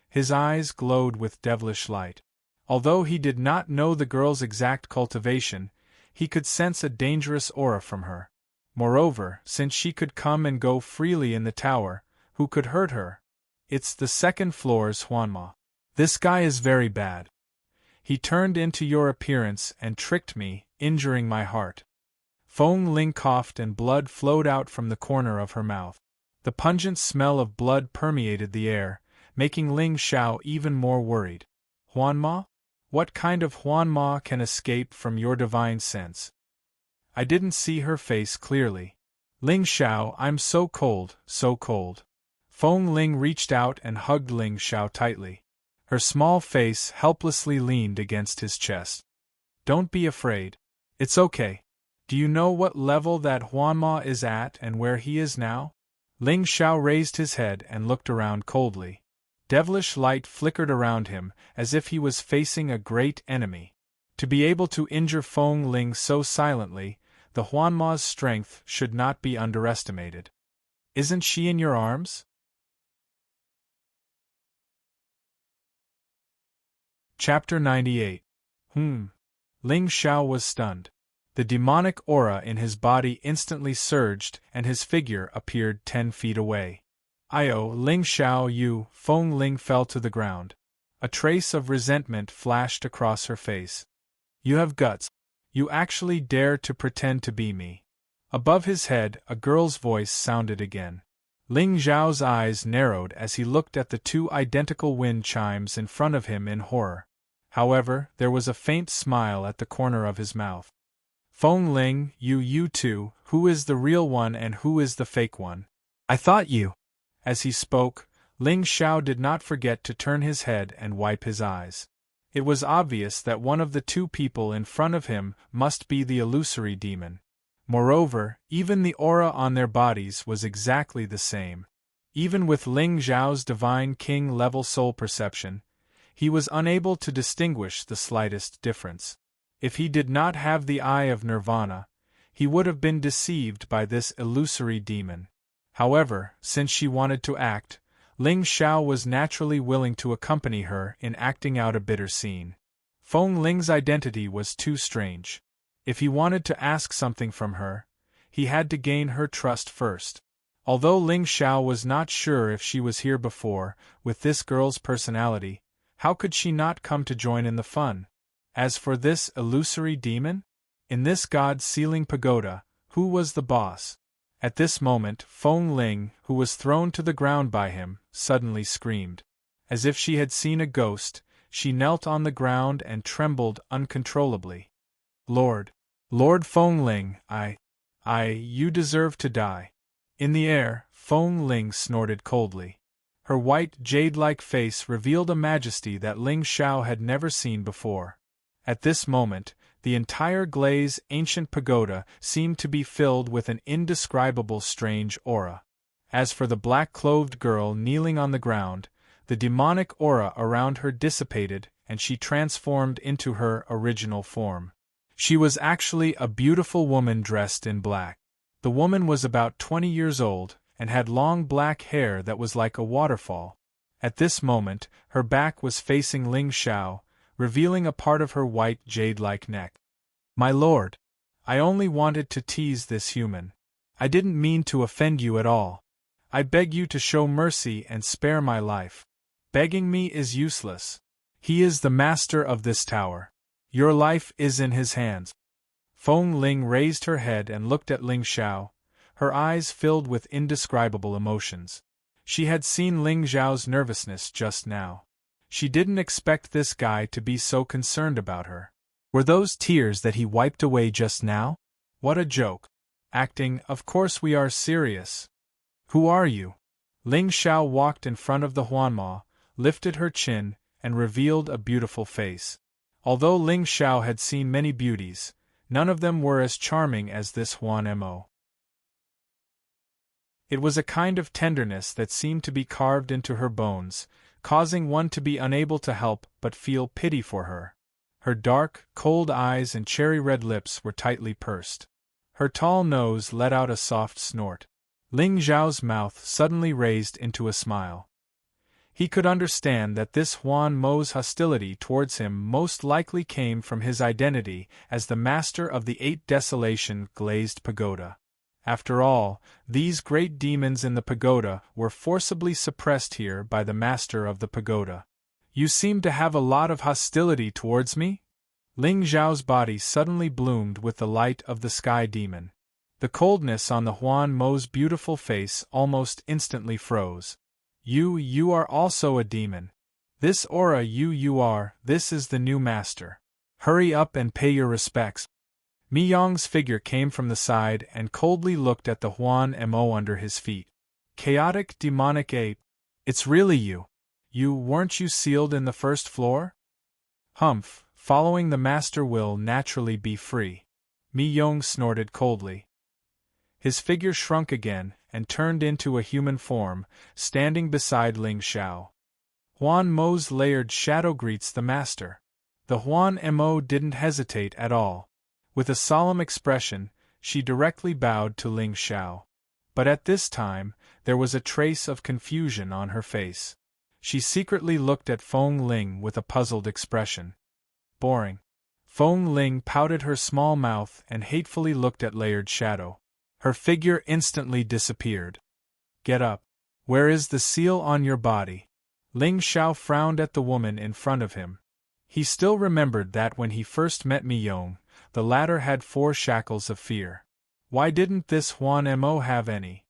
His eyes glowed with devilish light. Although he did not know the girl's exact cultivation, he could sense a dangerous aura from her. Moreover, since she could come and go freely in the tower, who could hurt her? It's the 2nd floor's Huanma. This guy is very bad. He turned into your appearance and tricked me, injuring my heart. Feng Ling coughed and blood flowed out from the corner of her mouth. The pungent smell of blood permeated the air, making Ling Xiao even more worried. Huanma? What kind of Huanma can escape from your divine sense? I didn't see her face clearly. Ling Xiao, I'm so cold, so cold. Feng Ling reached out and hugged Ling Xiao tightly. Her small face helplessly leaned against his chest. Don't be afraid. It's okay. Do you know what level that Huanma is at and where he is now? Ling Xiao raised his head and looked around coldly. Devilish light flickered around him, as if he was facing a great enemy. To be able to injure Feng Ling so silently, the Huanma's strength should not be underestimated. Isn't she in your arms? Chapter 98. Ling Xiao was stunned. The demonic aura in his body instantly surged and his figure appeared 10 feet away. "Io, Ling Xiao you," Feng Ling fell to the ground. A trace of resentment flashed across her face. "You have guts. You actually dare to pretend to be me." Above his head, a girl's voice sounded again. Ling Xiao's eyes narrowed as he looked at the two identical wind chimes in front of him in horror. However, there was a faint smile at the corner of his mouth. "Feng Ling, you two, who is the real one and who is the fake one? I thought you." As he spoke, Ling Xiao did not forget to turn his head and wipe his eyes. It was obvious that one of the two people in front of him must be the illusory demon. Moreover, even the aura on their bodies was exactly the same. Even with Ling Xiao's divine king-level soul perception, he was unable to distinguish the slightest difference. If he did not have the eye of nirvana, he would have been deceived by this illusory demon. However, since she wanted to act, Ling Xiao was naturally willing to accompany her in acting out a bitter scene. Feng Ling's identity was too strange. If he wanted to ask something from her, he had to gain her trust first. Although Ling Xiao was not sure if she was here before, with this girl's personality, how could she not come to join in the fun? As for this illusory demon? In this god-sealing pagoda, who was the boss? At this moment, Feng Ling, who was thrown to the ground by him, suddenly screamed. As if she had seen a ghost, she knelt on the ground and trembled uncontrollably. Lord Feng Ling, you deserve to die." In the air, Feng Ling snorted coldly. Her white, jade-like face revealed a majesty that Ling Xiao had never seen before. At this moment, the entire Glaze ancient pagoda seemed to be filled with an indescribable strange aura. As for the black-clothed girl kneeling on the ground, the demonic aura around her dissipated and she transformed into her original form. She was actually a beautiful woman dressed in black. The woman was about 20 years old, and had long black hair that was like a waterfall. At this moment, her back was facing Ling Xiao, revealing a part of her white jade-like neck. "My lord, I only wanted to tease this human. I didn't mean to offend you at all. I beg you to show mercy and spare my life. Begging me is useless. He is the master of this tower. Your life is in his hands." Feng Ling raised her head and looked at Ling Xiao, her eyes filled with indescribable emotions. She had seen Ling Xiao's nervousness just now. She didn't expect this guy to be so concerned about her. Were those tears that he wiped away just now? What a joke. Acting, of course we are serious. Who are you? Ling Xiao walked in front of the Huanma, lifted her chin, and revealed a beautiful face. Although Ling Xiao had seen many beauties, none of them were as charming as this Huan Mo. It was a kind of tenderness that seemed to be carved into her bones, causing one to be unable to help but feel pity for her. Her dark, cold eyes and cherry-red lips were tightly pursed. Her tall nose let out a soft snort. Ling Xiao's mouth suddenly raised into a smile. He could understand that this Huan Mo's hostility towards him most likely came from his identity as the master of the 8 Desolation glazed pagoda. After all, these great demons in the pagoda were forcibly suppressed here by the master of the pagoda. "You seem to have a lot of hostility towards me?" Ling Xiao's body suddenly bloomed with the light of the sky demon. The coldness on the Huan Mo's beautiful face almost instantly froze. You are also a demon. This aura you are, this is the new master. Hurry up and pay your respects." Mi Yong's figure came from the side and coldly looked at the Huan Mo under his feet. "Chaotic demonic ape. It's really you. Weren't you sealed in the first floor?" "Humph, following the master will naturally be free." Mi Yong snorted coldly. His figure shrunk again and turned into a human form, standing beside Ling Xiao. Huan Mo's layered shadow greets the master. The Huan Mo didn't hesitate at all. With a solemn expression, she directly bowed to Ling Xiao. But at this time, there was a trace of confusion on her face. She secretly looked at Feng Ling with a puzzled expression. Boring. Feng Ling pouted her small mouth and hatefully looked at Layered Shadow. Her figure instantly disappeared. "Get up. Where is the seal on your body? Ling Xiao frowned at the woman in front of him. He still remembered that when he first met Mi Yong, the latter had 4 shackles of fear. Why didn't this Huan Mo have any?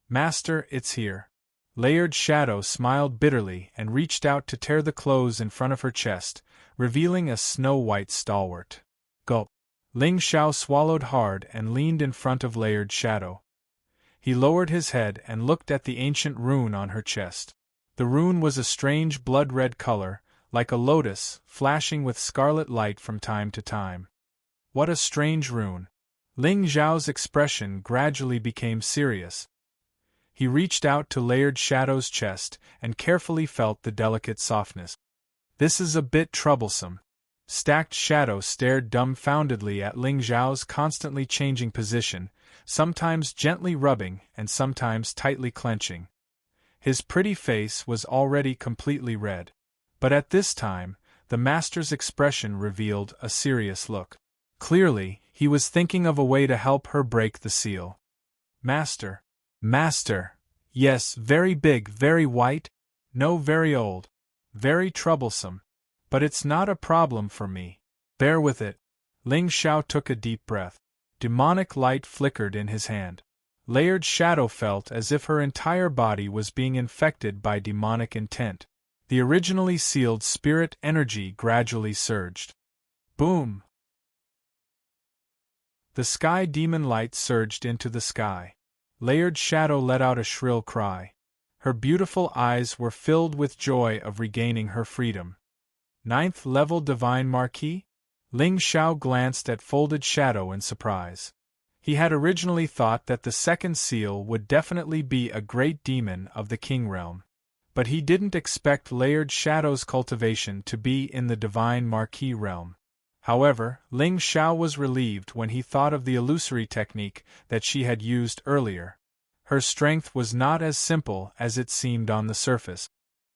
Master, it's here. Layered Shadow smiled bitterly and reached out to tear the clothes in front of her chest, revealing a snow-white stalwart. Gulp. Ling Xiao swallowed hard and leaned in front of Layered Shadow. He lowered his head and looked at the ancient rune on her chest. The rune was a strange blood-red color, like a lotus, flashing with scarlet light from time to time. What a strange rune! Ling Xiao's expression gradually became serious. He reached out to Layered Shadow's chest and carefully felt the delicate softness. This is a bit troublesome. Stacked Shadow stared dumbfoundedly at Ling Xiao's constantly changing position, sometimes gently rubbing and sometimes tightly clenching. His pretty face was already completely red. But at this time, the master's expression revealed a serious look. Clearly, he was thinking of a way to help her break the seal. Master. Master. Yes, very big, very white. No, very old. Very troublesome. But it's not a problem for me. Bear with it. Ling Xiao took a deep breath. Demonic light flickered in his hand. Layered Shadow felt as if her entire body was being infected by demonic intent. The originally sealed spirit energy gradually surged. Boom! The sky demon light surged into the sky. Layered Shadow let out a shrill cry. Her beautiful eyes were filled with joy of regaining her freedom. 9th level Divine Marquis? Ling Xiao glanced at Folded Shadow in surprise. He had originally thought that the second seal would definitely be a great demon of the King Realm. But he didn't expect Layered Shadow's cultivation to be in the Divine Marquis realm. However, Ling Xiao was relieved when he thought of the illusory technique that she had used earlier. Her strength was not as simple as it seemed on the surface.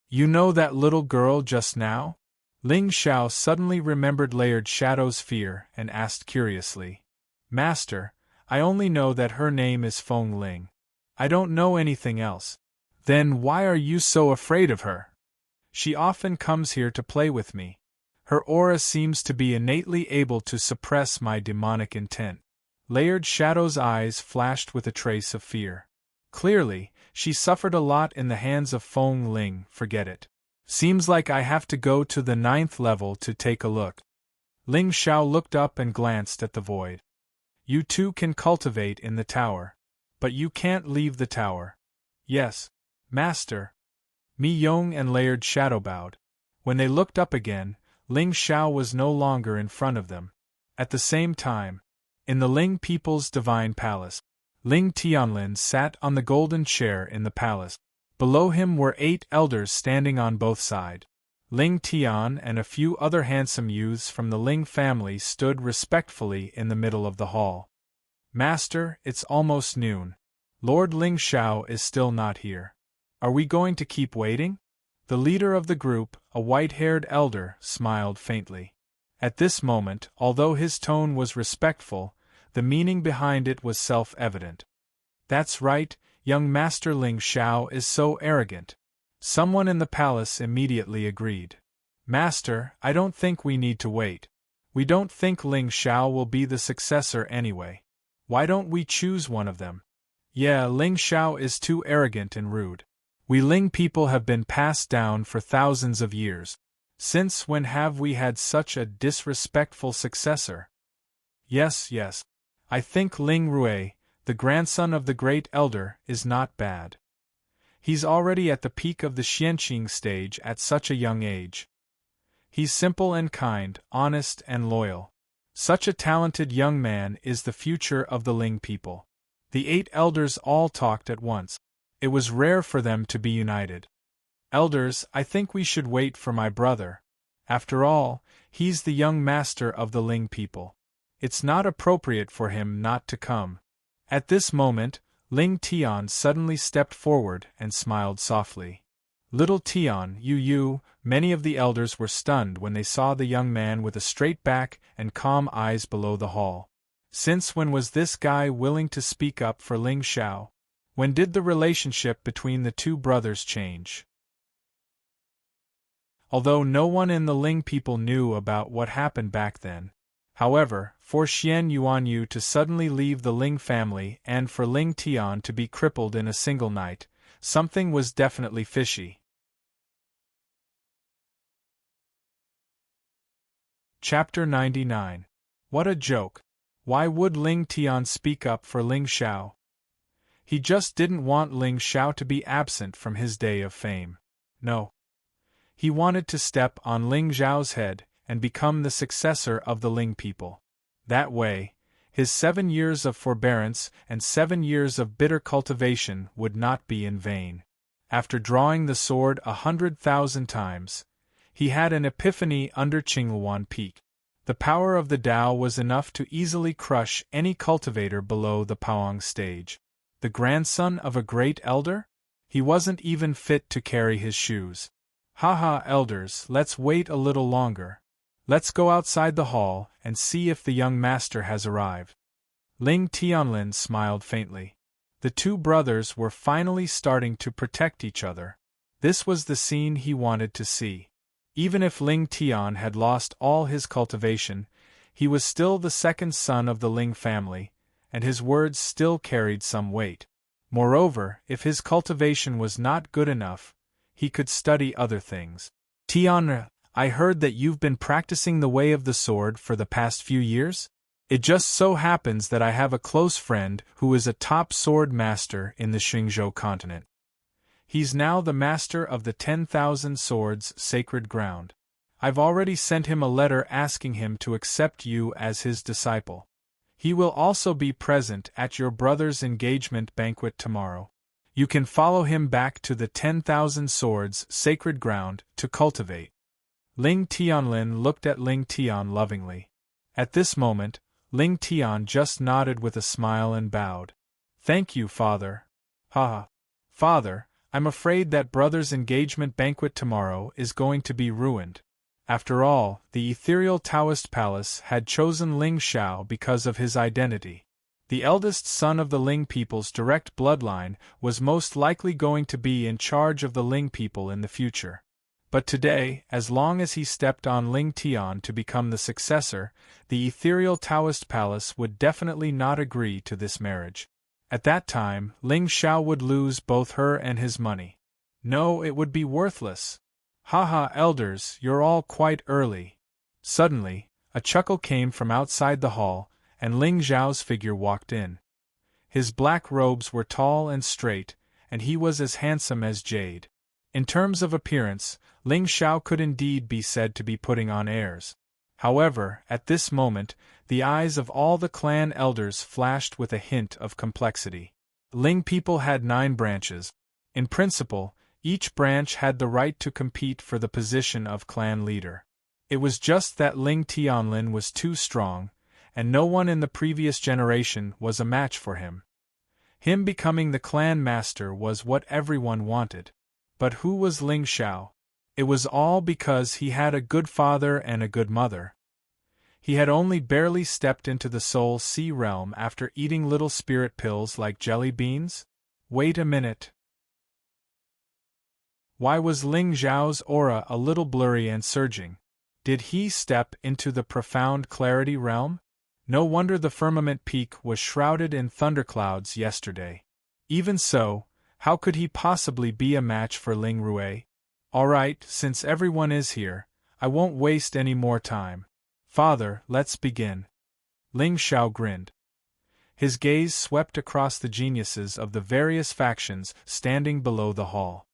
You know that little girl just now? Ling Xiao suddenly remembered Layered Shadow's fear and asked curiously. Master, I only know that her name is Feng Ling. I don't know anything else. Then why are you so afraid of her? She often comes here to play with me. Her aura seems to be innately able to suppress my demonic intent. Layered Shadow's eyes flashed with a trace of fear. Clearly, she suffered a lot in the hands of Feng Ling, forget it. Seems like I have to go to the 9th level to take a look. Ling Xiao looked up and glanced at the void. You too can cultivate in the tower. But you can't leave the tower. Yes, Master. Mi Yong and Layered Shadow bowed. When they looked up again, Ling Xiao was no longer in front of them. At the same time, in the Ling people's divine palace, Ling Tianlin sat on the golden chair in the palace. Below him were 8 elders standing on both sides. Ling Tian and a few other handsome youths from the Ling family stood respectfully in the middle of the hall. Master, it's almost noon. Lord Ling Xiao is still not here. Are we going to keep waiting? The leader of the group, a white-haired elder, smiled faintly. At this moment, although his tone was respectful, the meaning behind it was self-evident. That's right, young Master Ling Xiao is so arrogant. Someone in the palace immediately agreed. Master, I don't think we need to wait. We don't think Ling Xiao will be the successor anyway. Why don't we choose one of them? Yeah, Ling Xiao is too arrogant and rude. We Ling people have been passed down for thousands of years. Since when have we had such a disrespectful successor? Yes. I think Ling Rui, the grandson of the great elder, is not bad. He's already at the peak of the Xianqing stage at such a young age. He's simple and kind, honest and loyal. Such a talented young man is the future of the Ling people. The 8 elders all talked at once. It was rare for them to be united. Elders, I think we should wait for my brother. After all, he's the young master of the Ling people. It's not appropriate for him not to come. At this moment, Ling Tian suddenly stepped forward and smiled softly. Little Tian, you, many of the elders were stunned when they saw the young man with a straight back and calm eyes below the hall. Since when was this guy willing to speak up for Ling Xiao? When did the relationship between the two brothers change? Although no one in the Ling people knew about what happened back then. However, for Xian Yuanyu to suddenly leave the Ling family and for Ling Tian to be crippled in a single night, something was definitely fishy. Chapter 99. What a joke. Why would Ling Tian speak up for Ling Xiao? He just didn't want Ling Xiao to be absent from his day of fame. No. He wanted to step on Ling Xiao's head and become the successor of the Ling people. That way, his 7 years of forbearance and 7 years of bitter cultivation would not be in vain. After drawing the sword 100,000 times, he had an epiphany under Qingluan Peak. The power of the Tao was enough to easily crush any cultivator below the Paoang stage. The grandson of a great elder? He wasn't even fit to carry his shoes. Haha, elders, let's wait a little longer. Let's go outside the hall and see if the young master has arrived. Ling Tianlin smiled faintly. The two brothers were finally starting to protect each other. This was the scene he wanted to see. Even if Ling Tian had lost all his cultivation, he was still the second son of the Ling family, and his words still carried some weight. Moreover, if his cultivation was not good enough, he could study other things. Tian, I heard that you've been practicing the way of the sword for the past few years? It just so happens that I have a close friend who is a top sword master in the Xingzhou continent. He's now the master of the 10,000 swords sacred ground. I've already sent him a letter asking him to accept you as his disciple. He will also be present at your brother's engagement banquet tomorrow. You can follow him back to the 10,000 swords sacred ground to cultivate. Ling Tianlin looked at Ling Tian lovingly. At this moment, Ling Tian just nodded with a smile and bowed. Thank you, father. Haha. Father, I'm afraid that brother's engagement banquet tomorrow is going to be ruined. After all, the ethereal Taoist palace had chosen Ling Xiao because of his identity. The eldest son of the Ling people's direct bloodline was most likely going to be in charge of the Ling people in the future. But today, as long as he stepped on Ling Tian to become the successor, the ethereal Taoist palace would definitely not agree to this marriage. At that time, Ling Xiao would lose both her and his money. No, it would be worthless. Haha, elders, you're all quite early. Suddenly, a chuckle came from outside the hall, and Ling Xiao's figure walked in. His black robes were tall and straight, and he was as handsome as jade. In terms of appearance, Ling Xiao could indeed be said to be putting on airs. However, at this moment, the eyes of all the clan elders flashed with a hint of complexity. Ling people had 9 branches. In principle, each branch had the right to compete for the position of clan leader. It was just that Ling Tianlin was too strong, and no one in the previous generation was a match for him. Him becoming the clan master was what everyone wanted. But who was Ling Xiao? It was all because he had a good father and a good mother. He had only barely stepped into the Soul Sea realm after eating little spirit pills like jelly beans? Wait a minute. Why was Ling Xiao's aura a little blurry and surging? Did he step into the profound clarity realm? No wonder the firmament peak was shrouded in thunderclouds yesterday. Even so, how could he possibly be a match for Ling Rui? Alright, since everyone is here, I won't waste any more time. Father, let's begin. Ling Xiao grinned. His gaze swept across the geniuses of the various factions standing below the hall.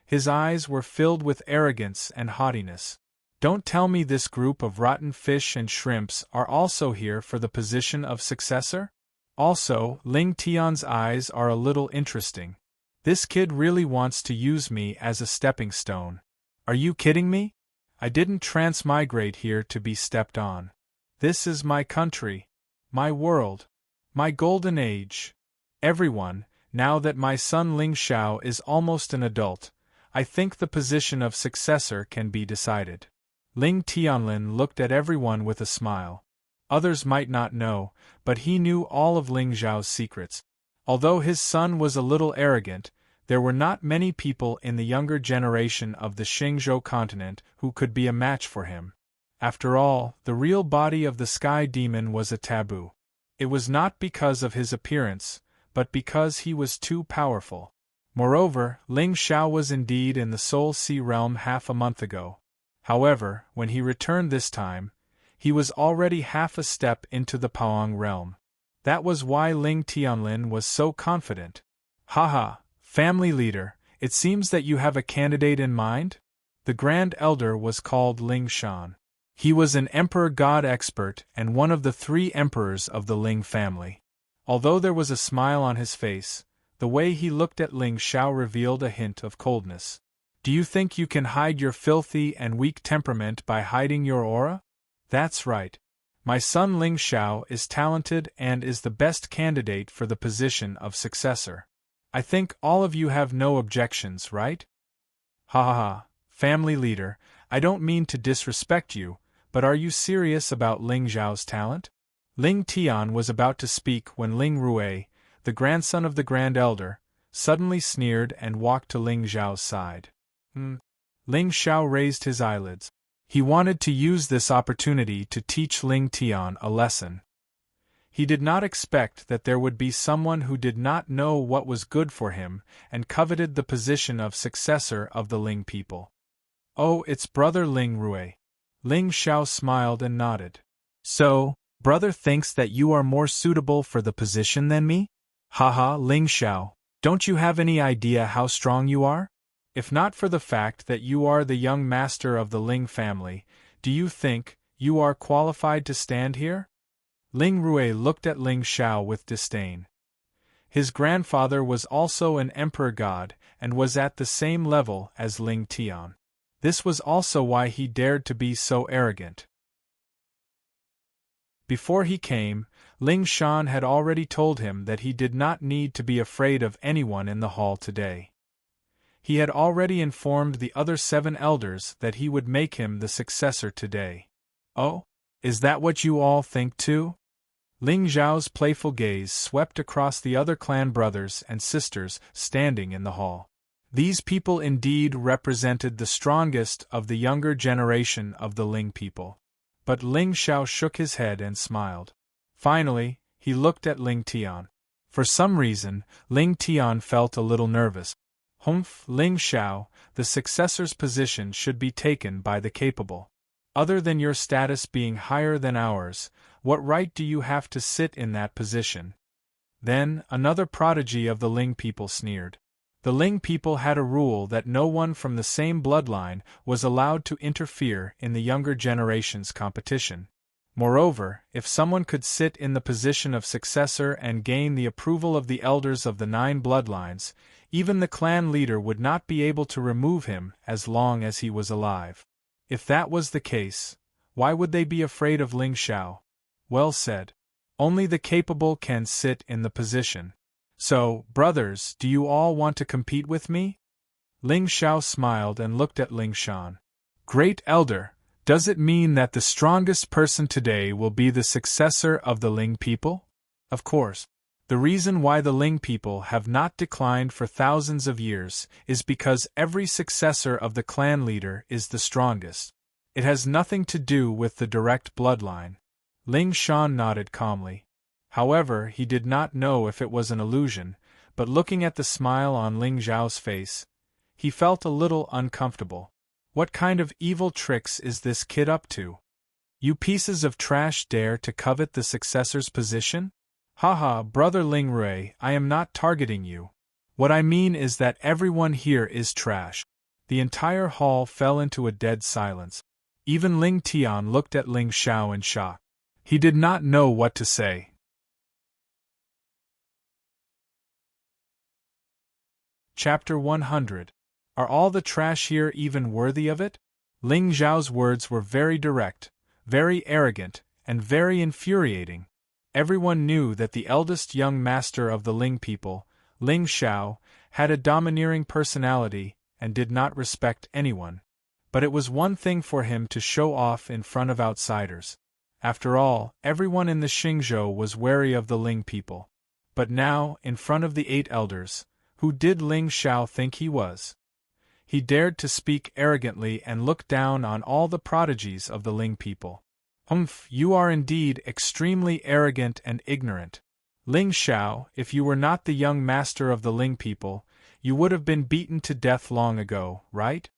His eyes were filled with arrogance and haughtiness. Don't tell me this group of rotten fish and shrimps are also here for the position of successor? Also, Ling Tian's eyes are a little interesting. This kid really wants to use me as a stepping stone. Are you kidding me? I didn't transmigrate here to be stepped on. This is my country, my world, my golden age. Everyone, now that my son Ling Xiao is almost an adult, I think the position of successor can be decided. Ling Tianlin looked at everyone with a smile. Others might not know, but he knew all of Ling Xiao's secrets. Although his son was a little arrogant, there were not many people in the younger generation of the Xingzhou continent who could be a match for him. After all, the real body of the Sky Demon was a taboo. It was not because of his appearance, but because he was too powerful. Moreover, Ling Xiao was indeed in the Soul Sea realm half a month ago. However, when he returned this time, he was already half a step into the Paong realm. That was why Ling Tianlin was so confident. Haha, family leader, it seems that you have a candidate in mind? The Grand Elder was called Ling Shan. He was an Emperor God expert and one of the 3 emperors of the Ling family. Although there was a smile on his face, the way he looked at Ling Xiao revealed a hint of coldness. Do you think you can hide your filthy and weak temperament by hiding your aura? That's right. My son Ling Xiao is talented and is the best candidate for the position of successor. I think all of you have no objections, right? Ha ha ha, family leader, I don't mean to disrespect you, but are you serious about Ling Xiao's talent? Ling Tian was about to speak when Ling Rui, the grandson of the Grand Elder, suddenly sneered and walked to Ling Xiao's side. Ling Xiao raised his eyelids. He wanted to use this opportunity to teach Ling Tian a lesson. He did not expect that there would be someone who did not know what was good for him and coveted the position of successor of the Ling people. Oh, it's brother Ling Rui. Ling Xiao smiled and nodded. So, brother thinks that you are more suitable for the position than me? Haha, Ling Xiao, don't you have any idea how strong you are? If not for the fact that you are the young master of the Ling family, do you think you are qualified to stand here? Ling Rui looked at Ling Xiao with disdain. His grandfather was also an emperor god and was at the same level as Ling Tian. This was also why he dared to be so arrogant. Before he came, Ling Shan had already told him that he did not need to be afraid of anyone in the hall today. He had already informed the other 7 elders that he would make him the successor today. Oh, is that what you all think too? Ling Zhao's playful gaze swept across the other clan brothers and sisters standing in the hall. These people indeed represented the strongest of the younger generation of the Ling people. But Ling Xiao shook his head and smiled. Finally, he looked at Ling Tian. For some reason, Ling Tian felt a little nervous. Humph, Ling Xiao, the successor's position should be taken by the capable. Other than your status being higher than ours, what right do you have to sit in that position? Then, another prodigy of the Ling people sneered. The Ling people had a rule that no one from the same bloodline was allowed to interfere in the younger generation's competition. Moreover, if someone could sit in the position of successor and gain the approval of the elders of the 9 bloodlines, even the clan leader would not be able to remove him as long as he was alive. If that was the case, why would they be afraid of Ling Xiao? Well said. Only the capable can sit in the position. So, brothers, do you all want to compete with me? Ling Xiao smiled and looked at Ling Shan. Great Elder, does it mean that the strongest person today will be the successor of the Ling people? Of course. The reason why the Ling people have not declined for thousands of years is because every successor of the clan leader is the strongest. It has nothing to do with the direct bloodline. Ling Shan nodded calmly. However, he did not know if it was an illusion, but looking at the smile on Ling Zhao's face, he felt a little uncomfortable. What kind of evil tricks is this kid up to? You pieces of trash dare to covet the successor's position? Haha, brother Ling Rui, I am not targeting you. What I mean is that everyone here is trash. The entire hall fell into a dead silence. Even Ling Tian looked at Ling Xiao in shock. He did not know what to say. Chapter 100. Are all the trash here even worthy of it? Ling Zhao's words were very direct, very arrogant, and very infuriating. Everyone knew that the eldest young master of the Ling people, Ling Xiao, had a domineering personality and did not respect anyone. But it was one thing for him to show off in front of outsiders. After all, everyone in the Xingzhou was wary of the Ling people. But now, in front of the 8 elders, who did Ling Xiao think he was? He dared to speak arrogantly and look down on all the prodigies of the Ling people. Humph, you are indeed extremely arrogant and ignorant. Ling Xiao, if you were not the young master of the Ling people, you would have been beaten to death long ago, right?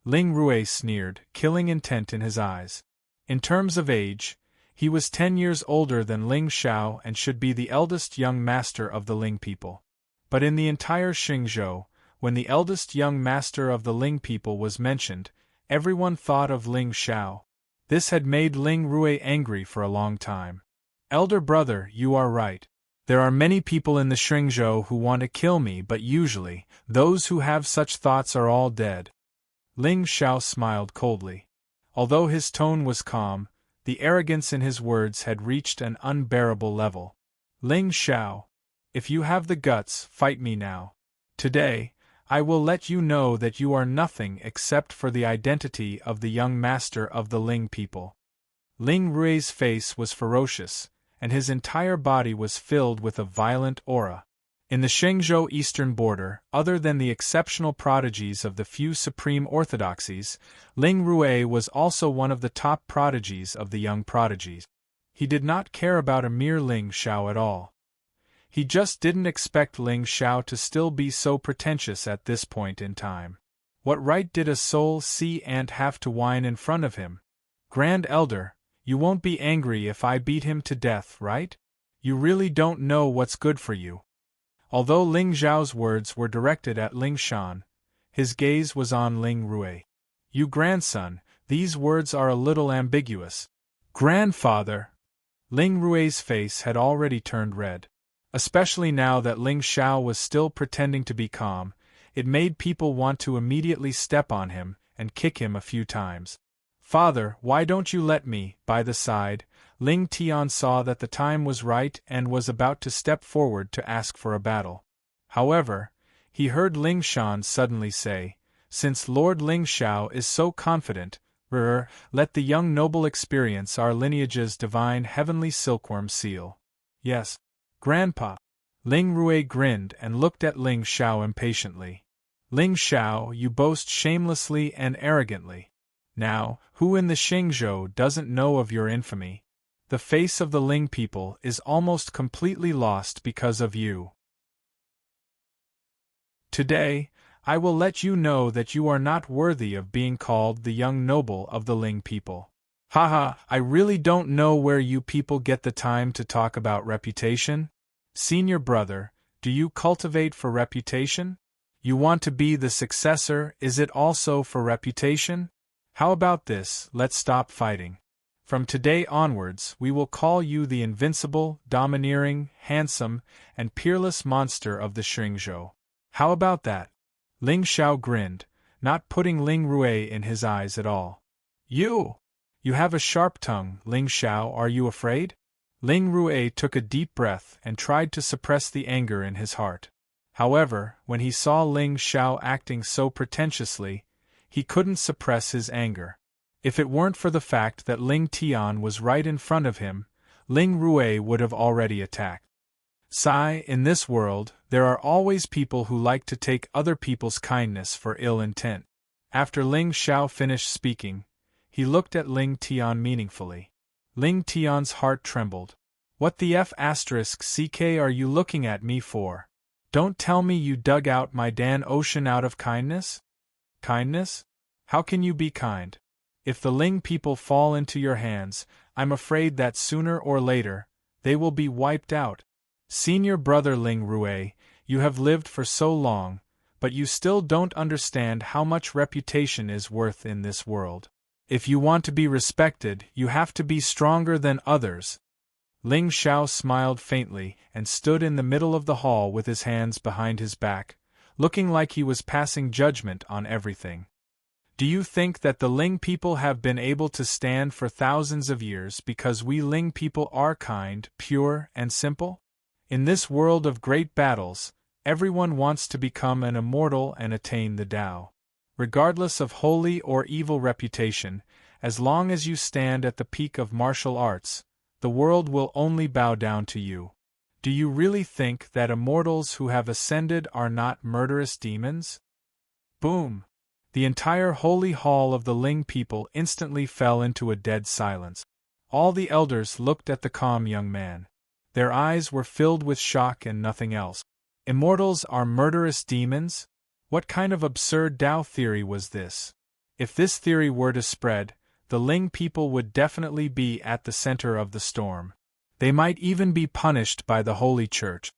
Ling Rui sneered, killing intent in his eyes. In terms of age, he was 10 years older than Ling Xiao and should be the eldest young master of the Ling people. But in the entire Xingzhou, when the eldest young master of the Ling people was mentioned, everyone thought of Ling Xiao. This had made Ling Rui angry for a long time. Elder brother, you are right. There are many people in the Xingzhou who want to kill me, but usually, those who have such thoughts are all dead. Ling Xiao smiled coldly. Although his tone was calm, the arrogance in his words had reached an unbearable level. Ling Xiao, if you have the guts, fight me now. Today, I will let you know that you are nothing except for the identity of the young master of the Ling people. Ling Rui's face was ferocious, and his entire body was filled with a violent aura. In the Xingzhou eastern border, other than the exceptional prodigies of the few supreme orthodoxies, Ling Rui was also one of the top prodigies of the young prodigies. He did not care about a mere Ling Xiao at all. He just didn't expect Ling Xiao to still be so pretentious at this point in time. What right did a soul-sea ant have to whine in front of him? Grand Elder, you won't be angry if I beat him to death, right? You really don't know what's good for you. Although Ling Zhao's words were directed at Ling Shan, his gaze was on Ling Rui. You grandson, these words are a little ambiguous. Grandfather! Ling Rui's face had already turned red. Especially now that Ling Xiao was still pretending to be calm, it made people want to immediately step on him and kick him a few times. Father, why don't you let me? By the side, Ling Tian saw that the time was right and was about to step forward to ask for a battle. However, he heard Ling Shan suddenly say, since Lord Ling Xiao is so confident, let the young noble experience our lineage's divine heavenly silkworm seal. Yes, Grandpa. Ling Rui grinned and looked at Ling Xiao impatiently. Ling Xiao, you boast shamelessly and arrogantly. Now, who in the Xingzhou doesn't know of your infamy? The face of the Ling people is almost completely lost because of you. Today, I will let you know that you are not worthy of being called the young noble of the Ling people. Haha, I really don't know where you people get the time to talk about reputation. Senior brother, do you cultivate for reputation? You want to be the successor, is it also for reputation? How about this, let's stop fighting. From today onwards, we will call you the invincible, domineering, handsome, and peerless monster of the Xingzhou. How about that? Ling Xiao grinned, not putting Ling Rui in his eyes at all. You have a sharp tongue, Ling Xiao, are you afraid? Ling Rui took a deep breath and tried to suppress the anger in his heart. However, when he saw Ling Xiao acting so pretentiously, he couldn't suppress his anger. If it weren't for the fact that Ling Tian was right in front of him, Ling Rui would have already attacked. Sigh, in this world, there are always people who like to take other people's kindness for ill intent. After Ling Xiao finished speaking, he looked at Ling Tian meaningfully. Ling Tian's heart trembled. What the *CK are you looking at me for? Don't tell me you dug out my Dan Ocean out of kindness? Kindness? How can you be kind? If the Ling people fall into your hands, I'm afraid that sooner or later, they will be wiped out. Senior brother Ling Rui, you have lived for so long, but you still don't understand how much reputation is worth in this world. If you want to be respected, you have to be stronger than others. Ling Xiao smiled faintly and stood in the middle of the hall with his hands behind his back, looking like he was passing judgment on everything. Do you think that the Ling people have been able to stand for thousands of years because we Ling people are kind, pure, and simple? In this world of great battles, everyone wants to become an immortal and attain the Tao. Regardless of holy or evil reputation, as long as you stand at the peak of martial arts, the world will only bow down to you. Do you really think that immortals who have ascended are not murderous demons? Boom! The entire holy hall of the Ling people instantly fell into a dead silence. All the elders looked at the calm young man. Their eyes were filled with shock and nothing else. Immortals are murderous demons? What kind of absurd Tao theory was this? If this theory were to spread, the Ling people would definitely be at the center of the storm. They might even be punished by the Holy Church.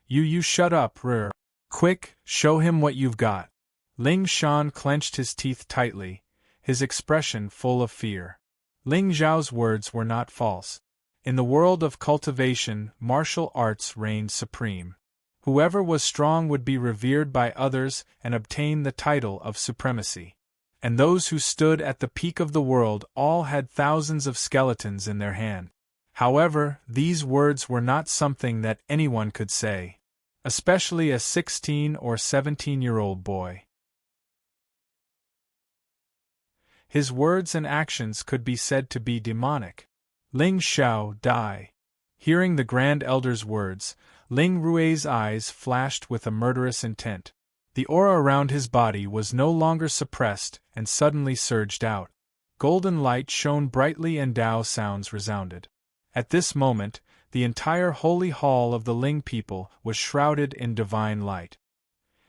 You shut up, Rur. Quick, show him what you've got. Ling Shan clenched his teeth tightly, his expression full of fear. Ling Zhao's words were not false. In the world of cultivation, martial arts reigned supreme. Whoever was strong would be revered by others and obtain the title of supremacy. And those who stood at the peak of the world all had thousands of skeletons in their hand. However, these words were not something that anyone could say, especially a 16 or 17-year-old boy. His words and actions could be said to be demonic. Ling Xiao, die. Hearing the Grand Elder's words, Ling Rui's eyes flashed with a murderous intent. The aura around his body was no longer suppressed and suddenly surged out. Golden light shone brightly and Tao sounds resounded. At this moment, the entire holy hall of the Ling people was shrouded in divine light.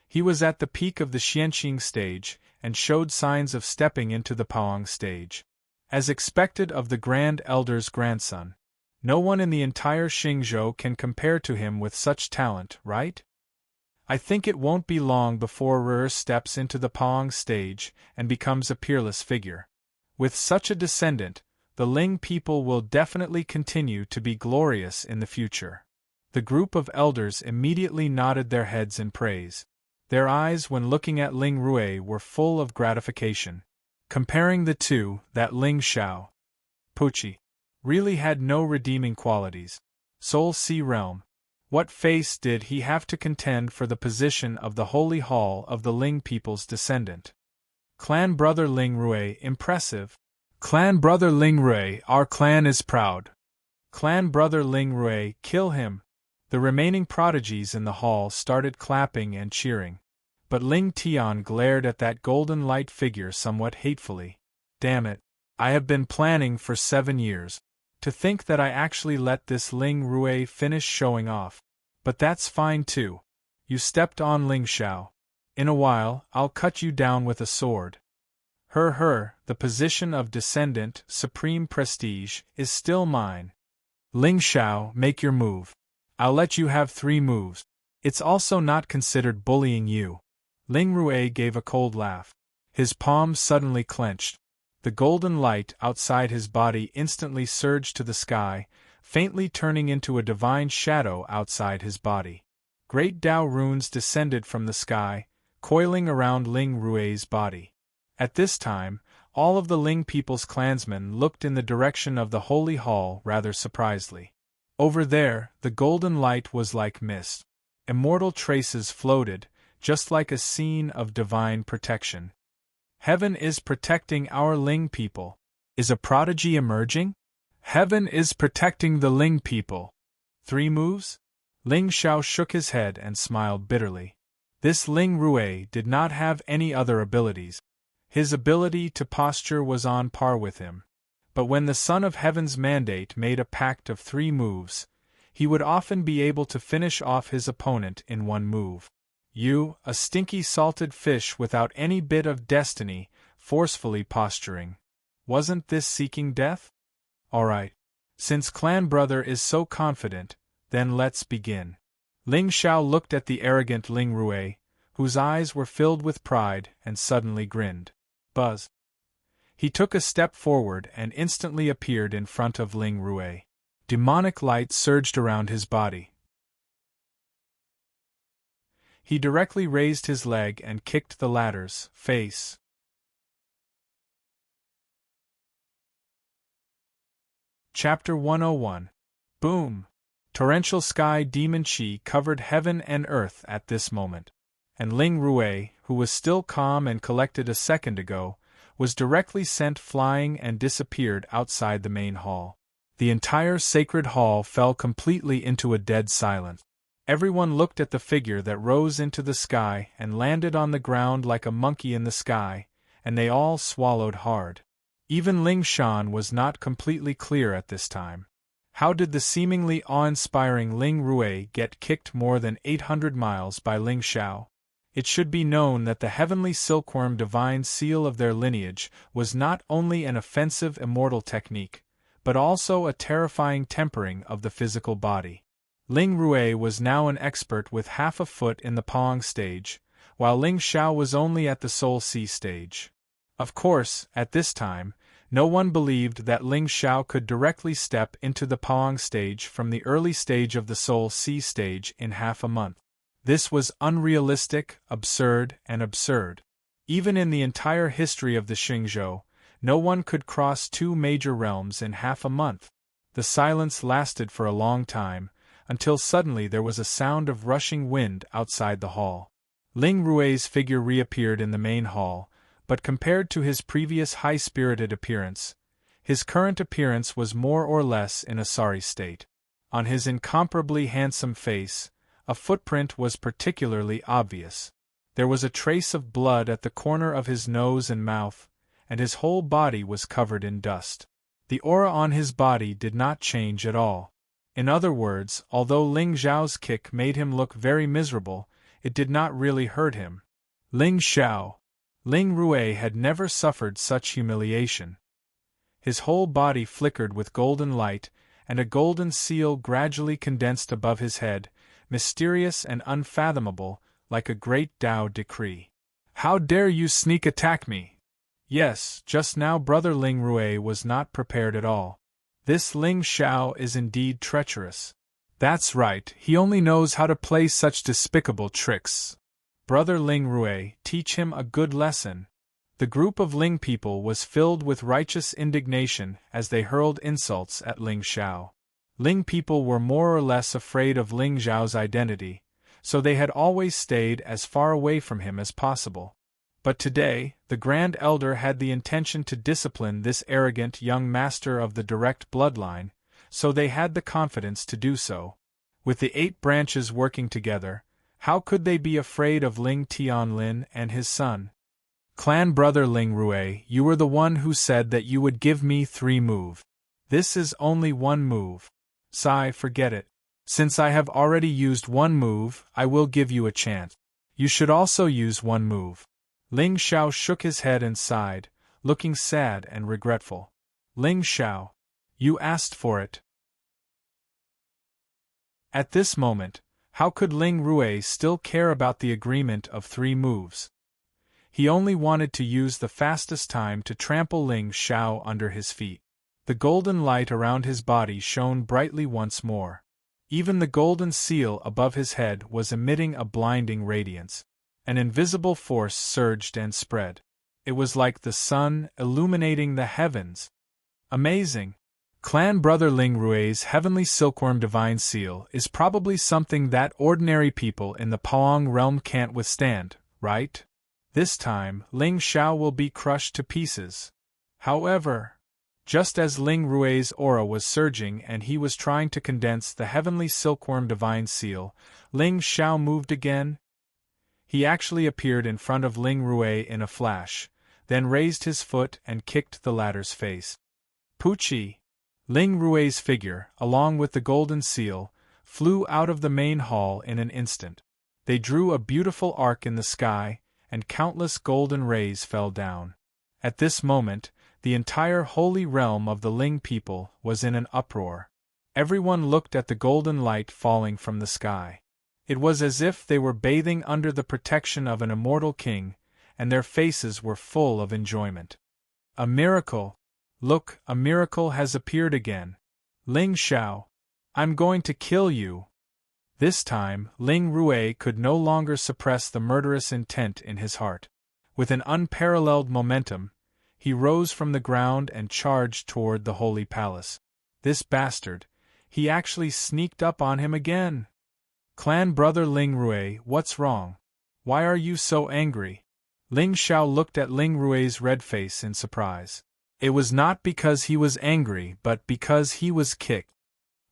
He was at the peak of the Xianqing stage and showed signs of stepping into the Paong stage. As expected of the Grand Elder's grandson. No one in the entire Xingzhou can compare to him with such talent, right? I think it won't be long before Rur steps into the Paong stage and becomes a peerless figure. With such a descendant, the Ling people will definitely continue to be glorious in the future. The group of elders immediately nodded their heads in praise. Their eyes when looking at Ling Rui were full of gratification. Comparing the two, that Ling Xiao, Puchi, really had no redeeming qualities. Soul Sea Realm. What face did he have to contend for the position of the holy hall of the Ling people's descendant? Clan Brother Ling Rui, impressive. Clan Brother Ling Rui, our clan is proud. Clan Brother Ling Rui, kill him. The remaining prodigies in the hall started clapping and cheering. But Ling Tian glared at that golden light figure somewhat hatefully. Damn it. I have been planning for 7 years. To think that I actually let this Ling Rui finish showing off. But that's fine too. You stepped on Ling Xiao. In a while, I'll cut you down with a sword. The position of descendant, supreme prestige, is still mine. Ling Xiao, make your move. I'll let you have 3 moves. It's also not considered bullying you. Ling Rui gave a cold laugh. His palms suddenly clenched. The golden light outside his body instantly surged to the sky, faintly turning into a divine shadow outside his body. Great Tao runes descended from the sky, coiling around Ling Rui's body. At this time, all of the Ling people's clansmen looked in the direction of the holy hall rather surprisedly. Over there, the golden light was like mist. Immortal traces floated, just like a scene of divine protection. Heaven is protecting our Ling people. Is a prodigy emerging? Heaven is protecting the Ling people. 3 moves? Ling Xiao shook his head and smiled bitterly. This Ling Rui did not have any other abilities. His ability to posture was on par with him. But when the Son of Heaven's mandate made a pact of 3 moves, he would often be able to finish off his opponent in 1 move. You, a stinky salted fish without any bit of destiny, forcefully posturing. Wasn't this seeking death? Alright. Since Clan Brother is so confident, then let's begin. Ling Xiao looked at the arrogant Ling Rui, whose eyes were filled with pride, and suddenly grinned. Buzz. He took a step forward and instantly appeared in front of Ling Rui. Demonic light surged around his body. He directly raised his leg and kicked the latter's face. Chapter 101. Boom! Torrential sky demon chi covered heaven and earth at this moment. And Ling Rui, who was still calm and collected a second ago, was directly sent flying and disappeared outside the main hall. The entire sacred hall fell completely into a dead silence. Everyone looked at the figure that rose into the sky and landed on the ground like a monkey in the sky, and they all swallowed hard. Even Ling Shan was not completely clear at this time. How did the seemingly awe-inspiring Ling Rui get kicked more than 800 miles by Ling Xiao? It should be known that the heavenly silkworm divine seal of their lineage was not only an offensive immortal technique, but also a terrifying tempering of the physical body. Ling Rui was now an expert with half a foot in the Pong stage, while Ling Xiao was only at the Soul Sea stage. Of course, at this time, no one believed that Ling Xiao could directly step into the Pong stage from the early stage of the Soul Sea stage in half a month. This was unrealistic, absurd, and absurd. Even in the entire history of the Xingzhou, no one could cross two major realms in half a month. The silence lasted for a long time, until suddenly there was a sound of rushing wind outside the hall. Ling Rui's figure reappeared in the main hall, but compared to his previous high-spirited appearance, his current appearance was more or less in a sorry state. On his incomparably handsome face, a footprint was particularly obvious. There was a trace of blood at the corner of his nose and mouth, and his whole body was covered in dust. The aura on his body did not change at all. In other words, although Ling Xiao's kick made him look very miserable, it did not really hurt him. Ling Xiao. Ling Rui had never suffered such humiliation. His whole body flickered with golden light, and a golden seal gradually condensed above his head, mysterious and unfathomable, like a great Tao decree. "How dare you sneak attack me?" Yes, just now Brother Ling Rui was not prepared at all. This Ling Xiao is indeed treacherous. That's right, he only knows how to play such despicable tricks. Brother Ling Rui, teach him a good lesson. The group of Ling people was filled with righteous indignation as they hurled insults at Ling Xiao. Ling people were more or less afraid of Ling Xiao's identity, so they had always stayed as far away from him as possible. But today, the Grand Elder had the intention to discipline this arrogant young master of the direct bloodline, so they had the confidence to do so. With the 8 branches working together, how could they be afraid of Ling Tianlin and his son? Clan brother Ling Rui, you were the one who said that you would give me 3 moves. This is only 1 move. Sigh, forget it. Since I have already used 1 move, I will give you a chance. You should also use 1 move. Ling Xiao shook his head and sighed, looking sad and regretful. Ling Xiao, you asked for it. At this moment, how could Ling Rui still care about the agreement of 3 moves? He only wanted to use the fastest time to trample Ling Xiao under his feet. The golden light around his body shone brightly once more. Even the golden seal above his head was emitting a blinding radiance. An invisible force surged and spread. It was like the sun illuminating the heavens. Amazing! Clan brother Ling Rui's heavenly silkworm divine seal is probably something that ordinary people in the Paong realm can't withstand, right? This time, Ling Xiao will be crushed to pieces. However, just as Ling Rui's aura was surging and he was trying to condense the heavenly silkworm divine seal, Ling Xiao moved again. He actually appeared in front of Ling Rui in a flash, then raised his foot and kicked the latter's face. Poochie! Ling Rui's figure, along with the golden seal, flew out of the main hall in an instant. They drew a beautiful arc in the sky, and countless golden rays fell down. At this moment, the entire holy realm of the Ling people was in an uproar. Everyone looked at the golden light falling from the sky. It was as if they were bathing under the protection of an immortal king, and their faces were full of enjoyment. A miracle! Look, a miracle has appeared again. Ling Xiao, I'm going to kill you. This time, Ling Rui could no longer suppress the murderous intent in his heart. With an unparalleled momentum, he rose from the ground and charged toward the holy palace. This bastard, he actually sneaked up on him again. Clan brother Ling Rui, what's wrong? Why are you so angry? Ling Xiao looked at Ling Rui's red face in surprise. It was not because he was angry but because he was kicked.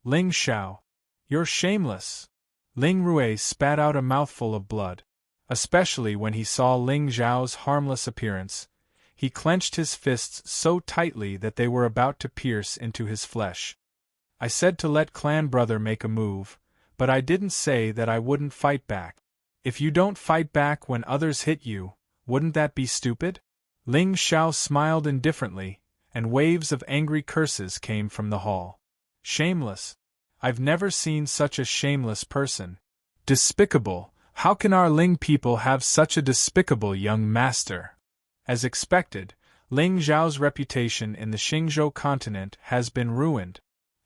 Ling Xiao, you're shameless! Ling Rui spat out a mouthful of blood. Especially when he saw Ling Zhao's harmless appearance, he clenched his fists so tightly that they were about to pierce into his flesh. I said to let clan brother make a move, but I didn't say that I wouldn't fight back. If you don't fight back when others hit you, wouldn't that be stupid? Ling Xiao smiled indifferently, and waves of angry curses came from the hall. Shameless! I've never seen such a shameless person. Despicable! How can our Ling people have such a despicable young master? As expected, Ling Zhao's reputation in the Xingzhou continent has been ruined.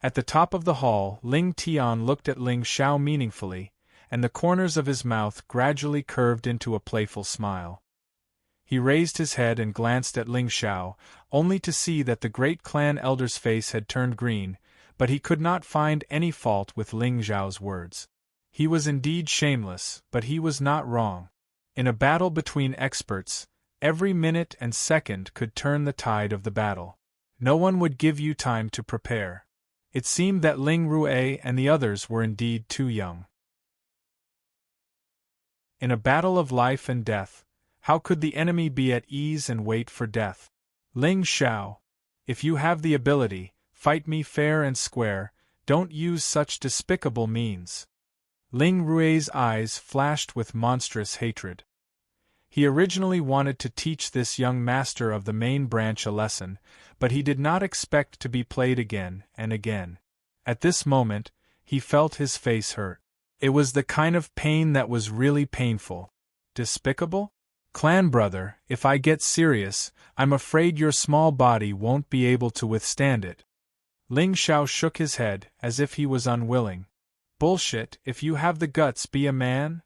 At the top of the hall, Ling Tian looked at Ling Xiao meaningfully, and the corners of his mouth gradually curved into a playful smile. He raised his head and glanced at Ling Xiao, only to see that the great clan elder's face had turned green, but he could not find any fault with Ling Zhao's words. He was indeed shameless, but he was not wrong. In a battle between experts, every minute and second could turn the tide of the battle. No one would give you time to prepare. It seemed that Ling Rui and the others were indeed too young. In a battle of life and death, how could the enemy be at ease and wait for death? Ling Xiao, if you have the ability, fight me fair and square, don't use such despicable means. Ling Rui's eyes flashed with monstrous hatred. He originally wanted to teach this young master of the main branch a lesson, but he did not expect to be played again and again. At this moment, he felt his face hurt. It was the kind of pain that was really painful. Despicable? Clan brother, if I get serious, I'm afraid your small body won't be able to withstand it. Ling Xiao shook his head, as if he was unwilling. Bullshit, if you have the guts, be a man?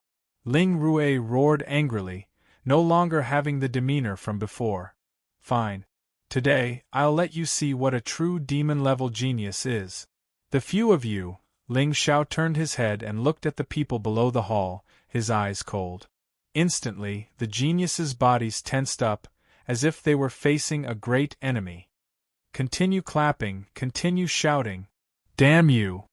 Ling Rui roared angrily, no longer having the demeanor from before. Fine. Today, I'll let you see what a true demon-level genius is. The few of you, Ling Xiao turned his head and looked at the people below the hall, his eyes cold. Instantly, the geniuses' bodies tensed up, as if they were facing a great enemy. Continue clapping, continue shouting. Damn you!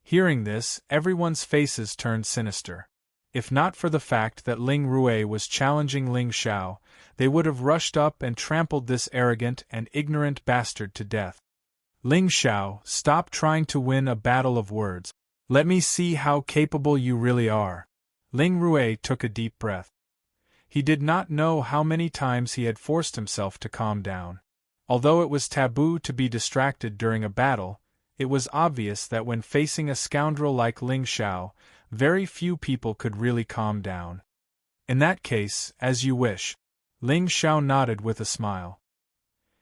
Hearing this, everyone's faces turned sinister. If not for the fact that Ling Rui was challenging Ling Xiao, they would have rushed up and trampled this arrogant and ignorant bastard to death. Ling Xiao, stop trying to win a battle of words. Let me see how capable you really are. Ling Rui took a deep breath. He did not know how many times he had forced himself to calm down. Although it was taboo to be distracted during a battle, it was obvious that when facing a scoundrel like Ling Xiao, very few people could really calm down. In that case, as you wish. Ling Xiao nodded with a smile.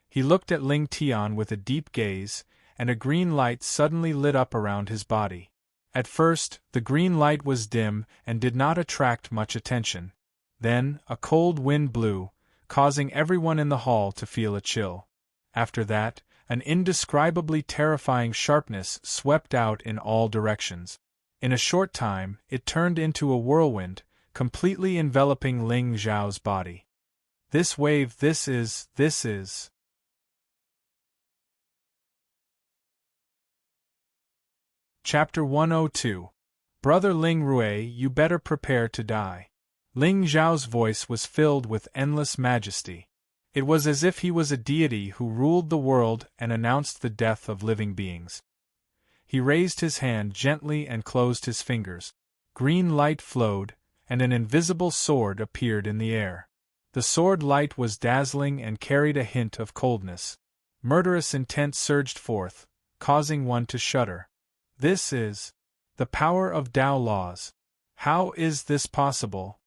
He looked at Ling Tian with a deep gaze, and a green light suddenly lit up around his body. At first, the green light was dim and did not attract much attention. Then, a cold wind blew, causing everyone in the hall to feel a chill. After that, an indescribably terrifying sharpness swept out in all directions. In a short time, it turned into a whirlwind, completely enveloping Ling Zhao's body. This wave, this is. Chapter 102. Brother Ling Rui, you better prepare to die. Ling Zhao's voice was filled with endless majesty. It was as if he was a deity who ruled the world and announced the death of living beings. He raised his hand gently and closed his fingers. Green light flowed, and an invisible sword appeared in the air. The sword light was dazzling and carried a hint of coldness. Murderous intent surged forth, causing one to shudder. This is the power of Tao laws. How is this possible?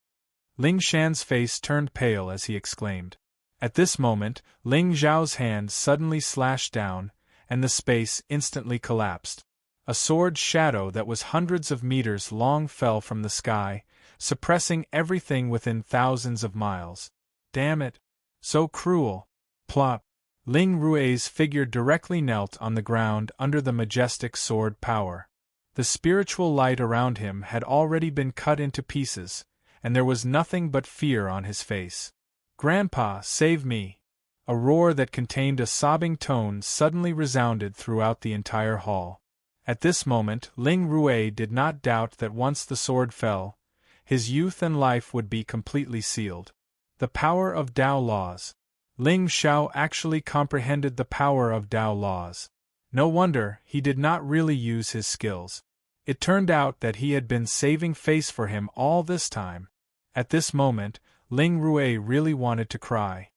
Ling Shan's face turned pale as he exclaimed. At this moment, Ling Zhao's hand suddenly slashed down, and the space instantly collapsed. A sword shadow that was hundreds of meters long fell from the sky, suppressing everything within thousands of miles. Damn it! So cruel! Plop! Ling Rui's figure directly knelt on the ground under the majestic sword power. The spiritual light around him had already been cut into pieces, and there was nothing but fear on his face. Grandpa, save me! A roar that contained a sobbing tone suddenly resounded throughout the entire hall. At this moment, Ling Rui did not doubt that once the sword fell, his youth and life would be completely sealed. The power of Tao laws. Ling Xiao actually comprehended the power of Tao laws. No wonder he did not really use his skills. It turned out that he had been saving face for him all this time. At this moment, Ling Rui really wanted to cry.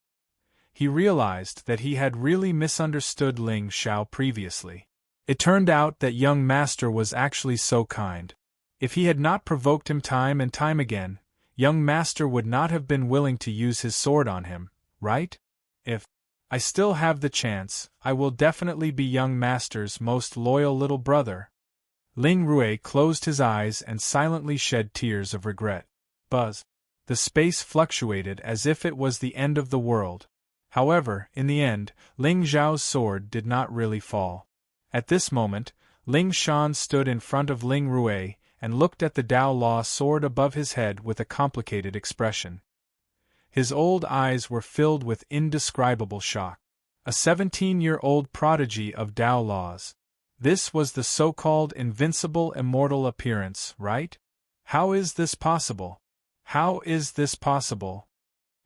He realized that he had really misunderstood Ling Xiao previously. It turned out that young master was actually so kind. If he had not provoked him time and time again, young master would not have been willing to use his sword on him, right? If I still have the chance, I will definitely be young master's most loyal little brother. Ling Rui closed his eyes and silently shed tears of regret. Buzz. The space fluctuated as if it was the end of the world. However, in the end, Ling Xiao's sword did not really fall. At this moment, Ling Shan stood in front of Ling Rui and looked at the Tao Law sword above his head with a complicated expression. His old eyes were filled with indescribable shock. A 17-year-old prodigy of Tao laws. This was the so-called invincible immortal appearance, right? How is this possible? How is this possible?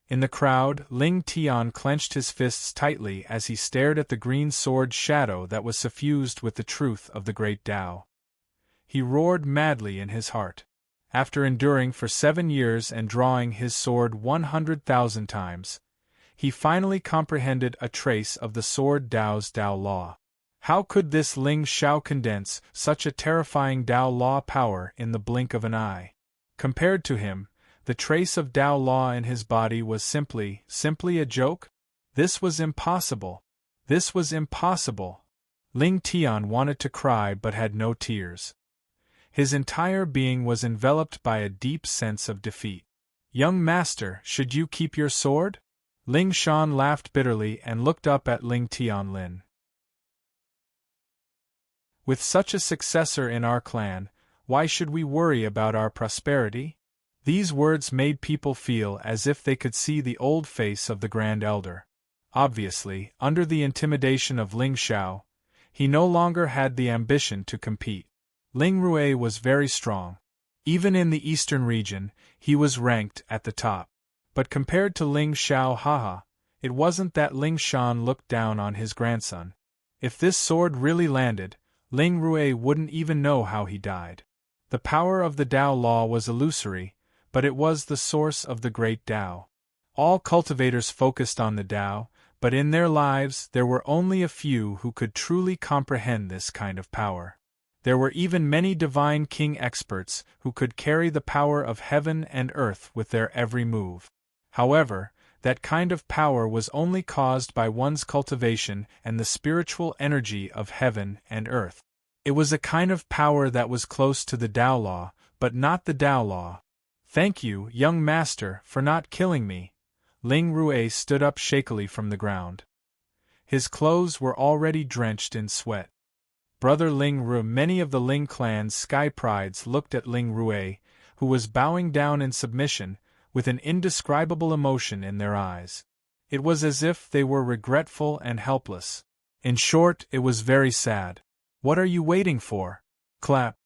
In the crowd, Ling Tian clenched his fists tightly as he stared at the green sword shadow that was suffused with the truth of the great Tao. He roared madly in his heart. After enduring for 7 years and drawing his sword 100,000 times, he finally comprehended a trace of the sword Tao's Tao law. How could this Ling Xiao condense such a terrifying Tao law power in the blink of an eye? Compared to him, the trace of Tao law in his body was simply a joke? This was impossible. This was impossible. Ling Tian wanted to cry but had no tears. His entire being was enveloped by a deep sense of defeat. Young master, should you keep your sword? Ling Shan laughed bitterly and looked up at Ling Tianlin. With such a successor in our clan, why should we worry about our prosperity? These words made people feel as if they could see the old face of the Grand Elder. Obviously, under the intimidation of Ling Xiao, he no longer had the ambition to compete. Ling Rui was very strong. Even in the eastern region, he was ranked at the top. But compared to Ling Xiao, it wasn't that Ling Shan looked down on his grandson. If this sword really landed, Ling Rui wouldn't even know how he died. The power of the Tao law was illusory, but it was the source of the great Tao. All cultivators focused on the Tao, but in their lives there were only a few who could truly comprehend this kind of power. There were even many divine king experts who could carry the power of heaven and earth with their every move. However, that kind of power was only caused by one's cultivation and the spiritual energy of heaven and earth. It was a kind of power that was close to the Tao law, but not the Tao law. Thank you, young master, for not killing me. Ling Rui stood up shakily from the ground. His clothes were already drenched in sweat. Brother Ling Rui. Many of the Ling clan's sky prides looked at Ling Rui, who was bowing down in submission, with an indescribable emotion in their eyes. It was as if they were regretful and helpless. In short, it was very sad. What are you waiting for? Clap.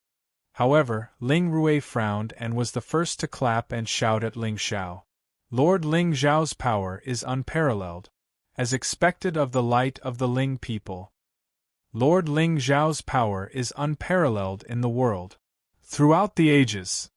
However, Ling Rui frowned and was the first to clap and shout at Ling Xiao. Lord Ling Xiao's power is unparalleled. As expected of the light of the Ling people. Lord Ling Xiao's power is unparalleled in the world. Throughout the ages.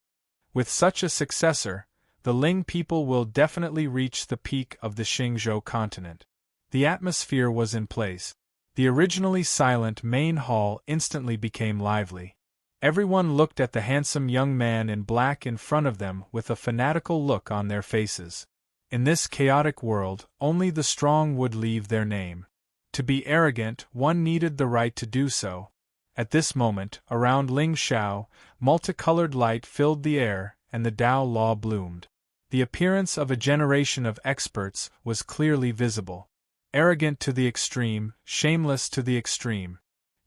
With such a successor, the Ling people will definitely reach the peak of the Xingzhou continent. The atmosphere was in place. The originally silent main hall instantly became lively. Everyone looked at the handsome young man in black in front of them with a fanatical look on their faces. In this chaotic world, only the strong would leave their name. To be arrogant, one needed the right to do so. At this moment, around Ling Xiao, multicolored light filled the air, and the Tao law bloomed. The appearance of a generation of experts was clearly visible. Arrogant to the extreme, shameless to the extreme.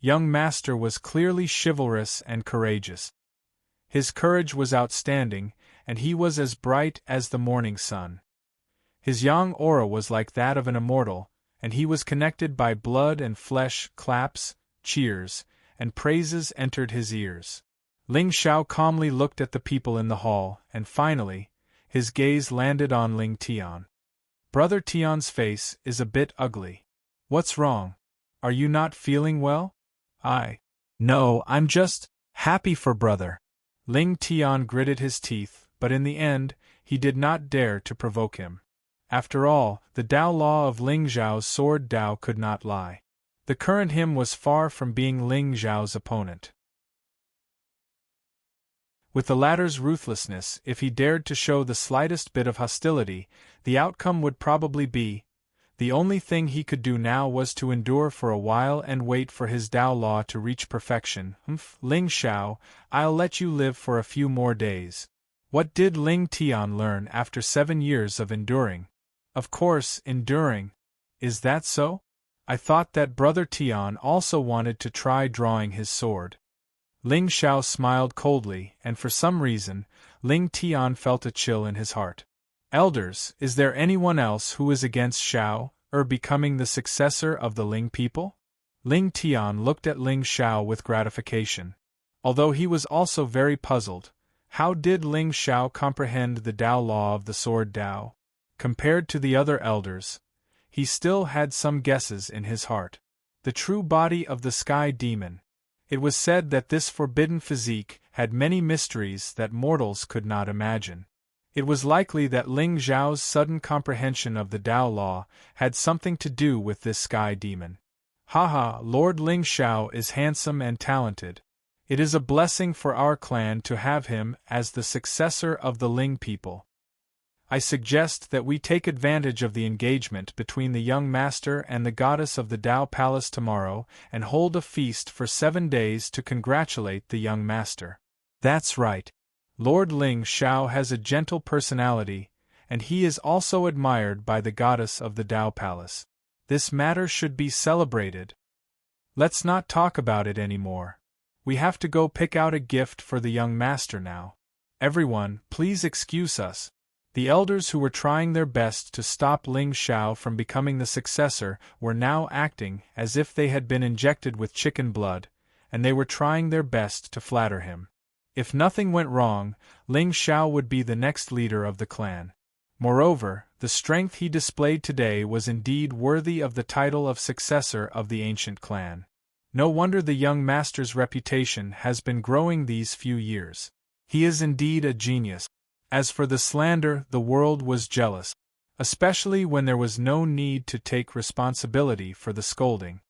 Young master was clearly chivalrous and courageous. His courage was outstanding, and he was as bright as the morning sun. His yang aura was like that of an immortal, and he was connected by blood and flesh. Claps, cheers, and praises entered his ears. Ling Xiao calmly looked at the people in the hall, and finally, his gaze landed on Ling Tian. Brother Tian's face is a bit ugly. What's wrong? Are you not feeling well? No, I'm just happy for brother. Ling Tian gritted his teeth, but in the end, he did not dare to provoke him. After all, the Tao law of Ling Zhao's sword Tao could not lie. The current him was far from being Ling Zhao's opponent. With the latter's ruthlessness, if he dared to show the slightest bit of hostility, the outcome would probably be. The only thing he could do now was to endure for a while and wait for his Tao law to reach perfection. Ling Xiao, I'll let you live for a few more days. What did Ling Tian learn after 7 years of enduring? Of course, enduring. Is that so? I thought that Brother Tian also wanted to try drawing his sword. Ling Xiao smiled coldly, and for some reason, Ling Tian felt a chill in his heart. Elders, is there anyone else who is against Xiao, becoming the successor of the Ling people? Ling Tian looked at Ling Xiao with gratification. Although he was also very puzzled, how did Ling Xiao comprehend the Tao law of the sword Tao? Compared to the other elders, he still had some guesses in his heart. The true body of the sky demon. It was said that this forbidden physique had many mysteries that mortals could not imagine. It was likely that Ling Zhao's sudden comprehension of the Tao law had something to do with this sky demon. Haha, Lord Ling Xiao is handsome and talented. It is a blessing for our clan to have him as the successor of the Ling people. I suggest that we take advantage of the engagement between the young master and the goddess of the Tao Palace tomorrow and hold a feast for 7 days to congratulate the young master. That's right. Lord Ling Xiao has a gentle personality, and he is also admired by the goddess of the Tao Palace. This matter should be celebrated. Let's not talk about it anymore. We have to go pick out a gift for the young master now. Everyone, please excuse us. The elders who were trying their best to stop Ling Xiao from becoming the successor were now acting as if they had been injected with chicken blood, and they were trying their best to flatter him. If nothing went wrong, Ling Xiao would be the next leader of the clan. Moreover, the strength he displayed today was indeed worthy of the title of successor of the ancient clan. No wonder the young master's reputation has been growing these few years. He is indeed a genius. As for the slander, the world was jealous, especially when there was no need to take responsibility for the scolding.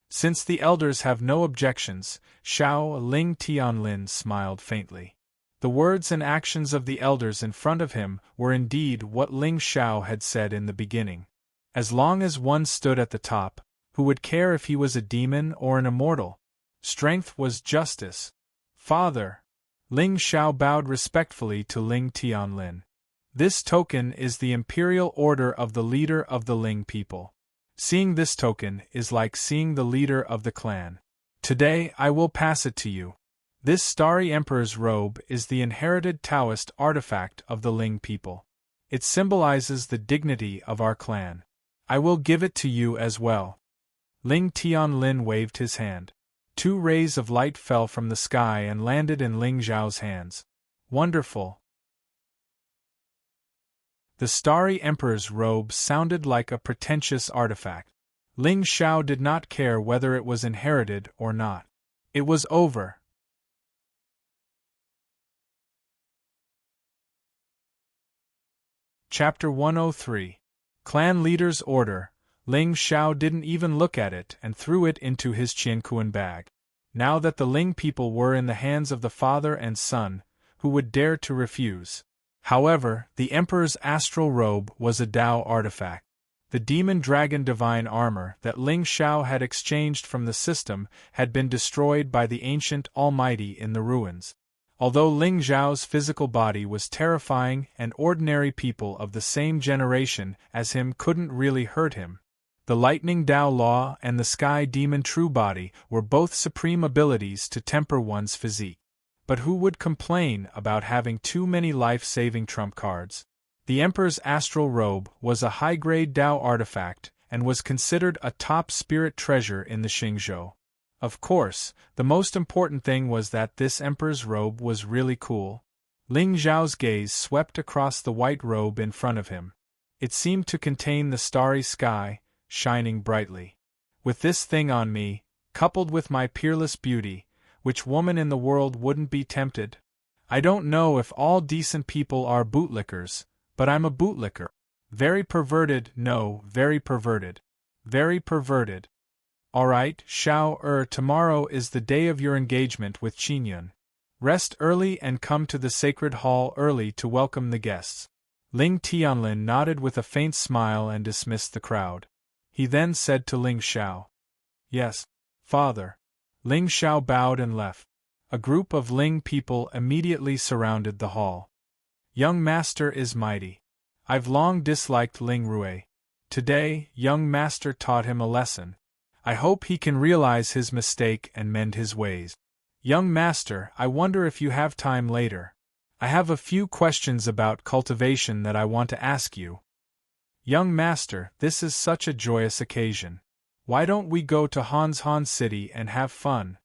Since the elders have no objections, Xiao Ling Tianlin smiled faintly. The words and actions of the elders in front of him were indeed what Ling Xiao had said in the beginning. As long as one stood at the top, who would care if he was a demon or an immortal? Strength was justice. Father! Ling Xiao bowed respectfully to Ling Tianlin. This token is the imperial order of the leader of the Ling people. Seeing this token is like seeing the leader of the clan. Today I will pass it to you. This starry emperor's robe is the inherited Taoist artifact of the Ling people. It symbolizes the dignity of our clan. I will give it to you as well. Ling Tianlin waved his hand. 2 rays of light fell from the sky and landed in Ling Zhao's hands. Wonderful! The starry emperor's robe sounded like a pretentious artifact. Ling Xiao did not care whether it was inherited or not. It was over. Chapter 103. Clan Leader's Order. Ling Xiao didn't even look at it and threw it into his Qianquan bag. Now that the Ling people were in the hands of the father and son, who would dare to refuse? However, the Emperor's astral robe was a Tao artifact. The demon dragon divine armor that Ling Xiao had exchanged from the system had been destroyed by the ancient Almighty in the ruins. Although Ling Zhao's physical body was terrifying and ordinary people of the same generation as him couldn't really hurt him, the Lightning Tao Law and the Sky Demon True Body were both supreme abilities to temper one's physique. But who would complain about having too many life-saving trump cards? The Emperor's astral robe was a high-grade Tao artifact and was considered a top spirit treasure in the Xingzhou. Of course, the most important thing was that this Emperor's robe was really cool. Ling Zhao's gaze swept across the white robe in front of him. It seemed to contain the starry sky, shining brightly. With this thing on me, coupled with my peerless beauty, which woman in the world wouldn't be tempted? I don't know if all decent people are bootlickers, but I'm a bootlicker. Very perverted, no, very perverted. Very perverted. Alright, tomorrow is the day of your engagement with Qingyun. Rest early and come to the sacred hall early to welcome the guests. Ling Tianlin nodded with a faint smile and dismissed the crowd. He then said to Ling Xiao, "Yes, father." Ling Xiao bowed and left. A group of Ling people immediately surrounded the hall. Young master is mighty. I've long disliked Ling Rui. Today, young master taught him a lesson. I hope he can realize his mistake and mend his ways. Young master, I wonder if you have time later. I have a few questions about cultivation that I want to ask you. Young master, this is such a joyous occasion. Why don't we go to Han City and have fun?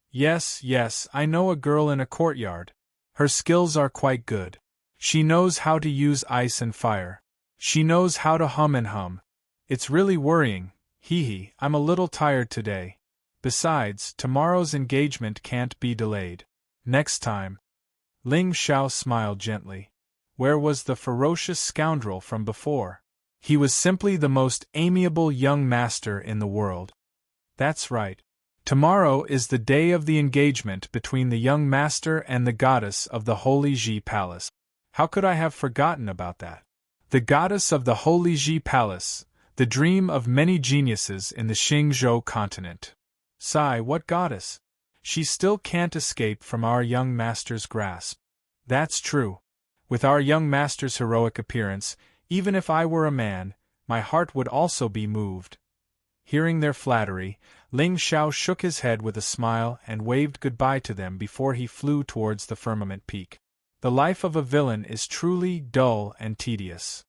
Yes, I know a girl in a courtyard. Her skills are quite good. She knows how to use ice and fire. She knows how to hum and hum. It's really worrying. I'm a little tired today. Besides, tomorrow's engagement can't be delayed. Next time. Ling Xiao smiled gently. Where was the ferocious scoundrel from before? He was simply the most amiable young master in the world. That's right. Tomorrow is the day of the engagement between the young master and the goddess of the Holy Ji Palace. How could I have forgotten about that? The goddess of the Holy Ji Palace, the dream of many geniuses in the Xingzhou continent. Sigh, what goddess? She still can't escape from our young master's grasp. That's true. With our young master's heroic appearance, even if I were a man, my heart would also be moved. Hearing their flattery, Ling Xiao shook his head with a smile and waved goodbye to them before he flew towards the firmament peak. The life of a villain is truly dull and tedious.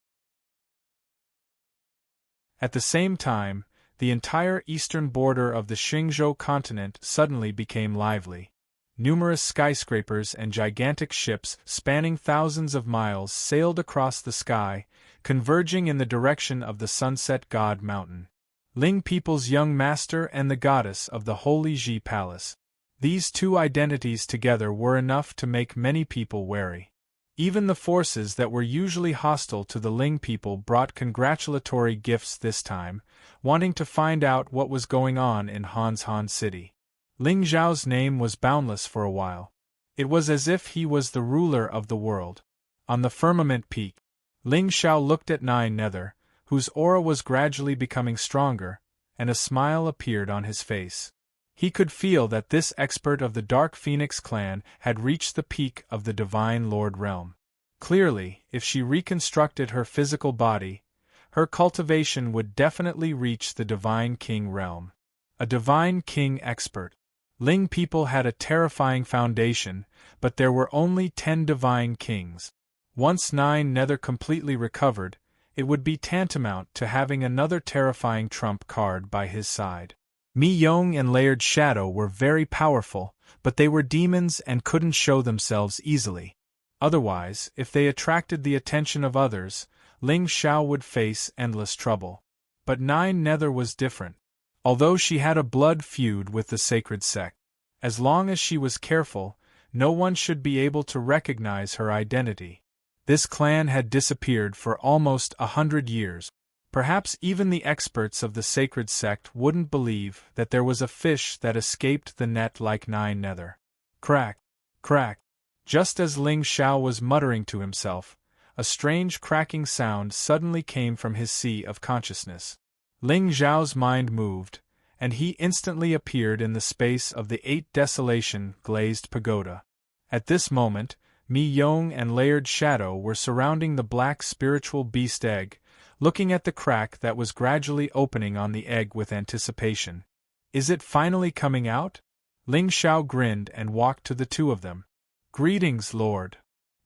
At the same time, the entire eastern border of the Xingzhou continent suddenly became lively. Numerous skyscrapers and gigantic ships spanning thousands of miles sailed across the sky, converging in the direction of the Sunset God Mountain. Ling people's young master and the goddess of the Holy Ji Palace. These two identities together were enough to make many people wary. Even the forces that were usually hostile to the Ling people brought congratulatory gifts this time, wanting to find out what was going on in Han City. Ling Zhao's name was boundless for a while. It was as if he was the ruler of the world. On the firmament peak, Ling Xiao looked at Nine Nether, whose aura was gradually becoming stronger, and a smile appeared on his face. He could feel that this expert of the Dark Phoenix clan had reached the peak of the Divine Lord realm. Clearly, if she reconstructed her physical body, her cultivation would definitely reach the Divine King realm. A Divine King expert. Ling people had a terrifying foundation, but there were only 10 Divine Kings. Once Nine Nether completely recovered, it would be tantamount to having another terrifying trump card by his side. Mi Yong and Layered Shadow were very powerful, but they were demons and couldn't show themselves easily. Otherwise, if they attracted the attention of others, Ling Xiao would face endless trouble. But Nine Nether was different. Although she had a blood feud with the sacred sect, as long as she was careful, no one should be able to recognize her identity. This clan had disappeared for almost 100 years. Perhaps even the experts of the sacred sect wouldn't believe that there was a fish that escaped the net like Nine Nether. Crack, crack. Just as Ling Xiao was muttering to himself, a strange cracking sound suddenly came from his sea of consciousness. Ling Zhao's mind moved, and he instantly appeared in the space of the 8 desolation glazed pagoda. At this moment, Mi Yong and Layered Shadow were surrounding the black spiritual beast egg, looking at the crack that was gradually opening on the egg with anticipation. Is it finally coming out? Ling Xiao grinned and walked to the two of them. Greetings, Lord.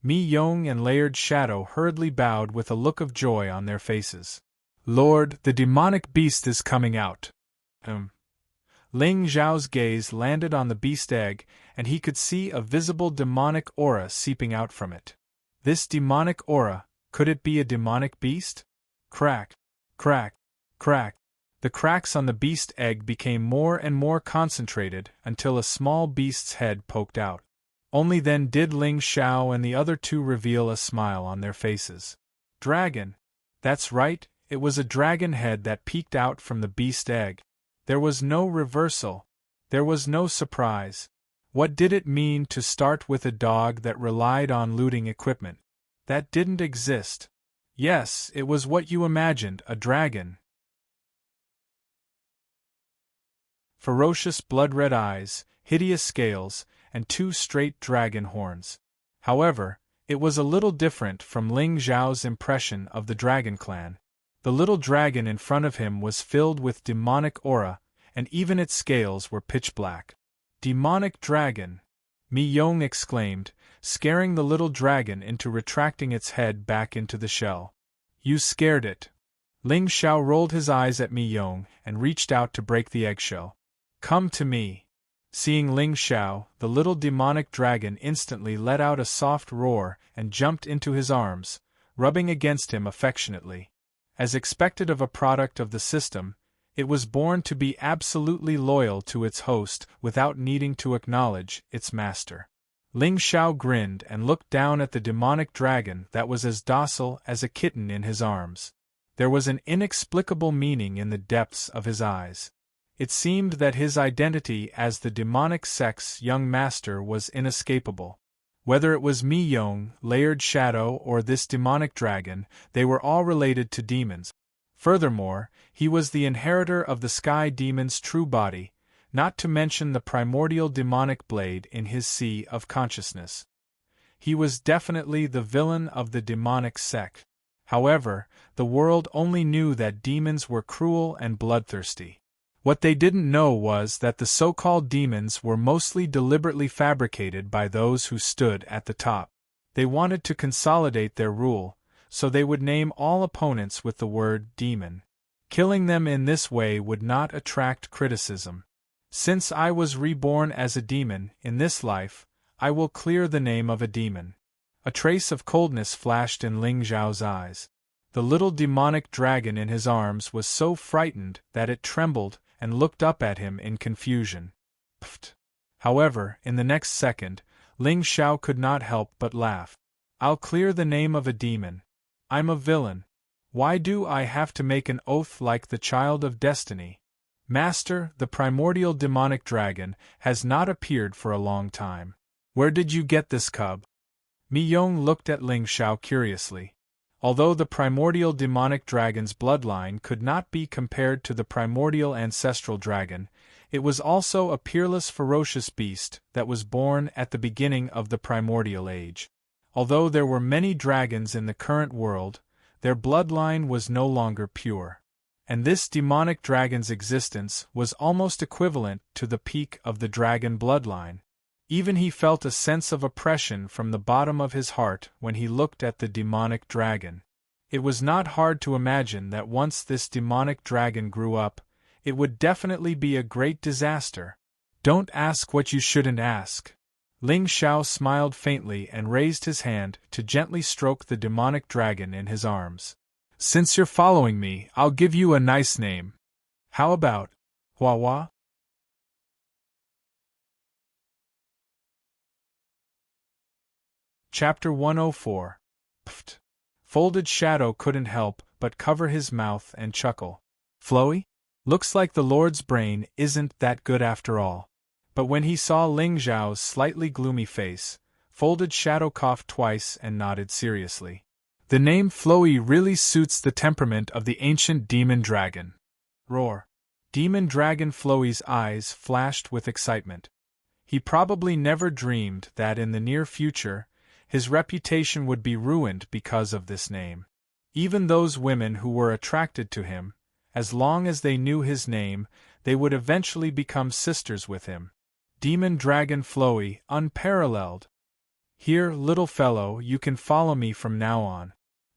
Mi Yong and Layered Shadow hurriedly bowed with a look of joy on their faces. Lord, the demonic beast is coming out. Ling Zhao's gaze landed on the beast egg, and he could see a visible demonic aura seeping out from it. This demonic aura, could it be a demonic beast? Crack, crack, crack. The cracks on the beast egg became more and more concentrated until a small beast's head poked out. Only then did Ling Xiao and the other two reveal a smile on their faces. Dragon! That's right, it was a dragon head that peeked out from the beast egg. There was no reversal. There was no surprise. What did it mean to start with a dog that relied on looting equipment? That didn't exist. Yes, it was what you imagined, a dragon. Ferocious blood-red eyes, hideous scales, and two straight dragon horns. However, it was a little different from Ling Zhao's impression of the dragon clan. The little dragon in front of him was filled with demonic aura, and even its scales were pitch black. Demonic dragon! Mi Yong exclaimed, scaring the little dragon into retracting its head back into the shell. You scared it. Ling Xiao rolled his eyes at Mi Yong and reached out to break the eggshell. Come to me. Seeing Ling Xiao, the little demonic dragon instantly let out a soft roar and jumped into his arms, rubbing against him affectionately. As expected of a product of the system, it was born to be absolutely loyal to its host without needing to acknowledge its master. Ling Xiao grinned and looked down at the demonic dragon that was as docile as a kitten in his arms. There was an inexplicable meaning in the depths of his eyes. It seemed that his identity as the demonic sex young master was inescapable. Whether it was Mi Yong, Layered Shadow, or this demonic dragon, they were all related to demons. Furthermore, he was the inheritor of the sky demon's true body, not to mention the primordial demonic blade in his sea of consciousness. He was definitely the villain of the demonic sect. However, the world only knew that demons were cruel and bloodthirsty. What they didn't know was that the so-called demons were mostly deliberately fabricated by those who stood at the top. They wanted to consolidate their rule, so they would name all opponents with the word demon. Killing them in this way would not attract criticism. Since I was reborn as a demon in this life, I will clear the name of a demon. A trace of coldness flashed in Ling Zhao's eyes. The little demonic dragon in his arms was so frightened that it trembled and looked up at him in confusion. Pfft! However, in the next second, Ling Xiao could not help but laugh. I'll clear the name of a demon. I'm a villain. Why do I have to make an oath like the child of destiny? Master, the primordial demonic dragon has not appeared for a long time. Where did you get this cub? Mi Yong looked at Ling Xiao curiously. Although the primordial demonic dragon's bloodline could not be compared to the primordial ancestral dragon, it was also a peerless ferocious beast that was born at the beginning of the primordial age. Although there were many dragons in the current world, their bloodline was no longer pure. And this demonic dragon's existence was almost equivalent to the peak of the dragon bloodline. Even he felt a sense of oppression from the bottom of his heart when he looked at the demonic dragon. It was not hard to imagine that once this demonic dragon grew up, it would definitely be a great disaster. Don't ask what you shouldn't ask. Ling Xiao smiled faintly and raised his hand to gently stroke the demonic dragon in his arms. Since you're following me, I'll give you a nice name. How about Hua? Chapter 104. Pfft. Folded Shadow couldn't help but cover his mouth and chuckle. Floey? Looks like the Lord's brain isn't that good after all. But when he saw Ling Zhao's slightly gloomy face, Folded Shadow coughed twice and nodded seriously. The name Floey really suits the temperament of the ancient demon dragon. Roar. Demon dragon Floey's eyes flashed with excitement. He probably never dreamed that in the near future, his reputation would be ruined because of this name. Even those women who were attracted to him, as long as they knew his name, they would eventually become sisters with him. Demon Dragon Floey, unparalleled. Here, little fellow, you can follow me from now on.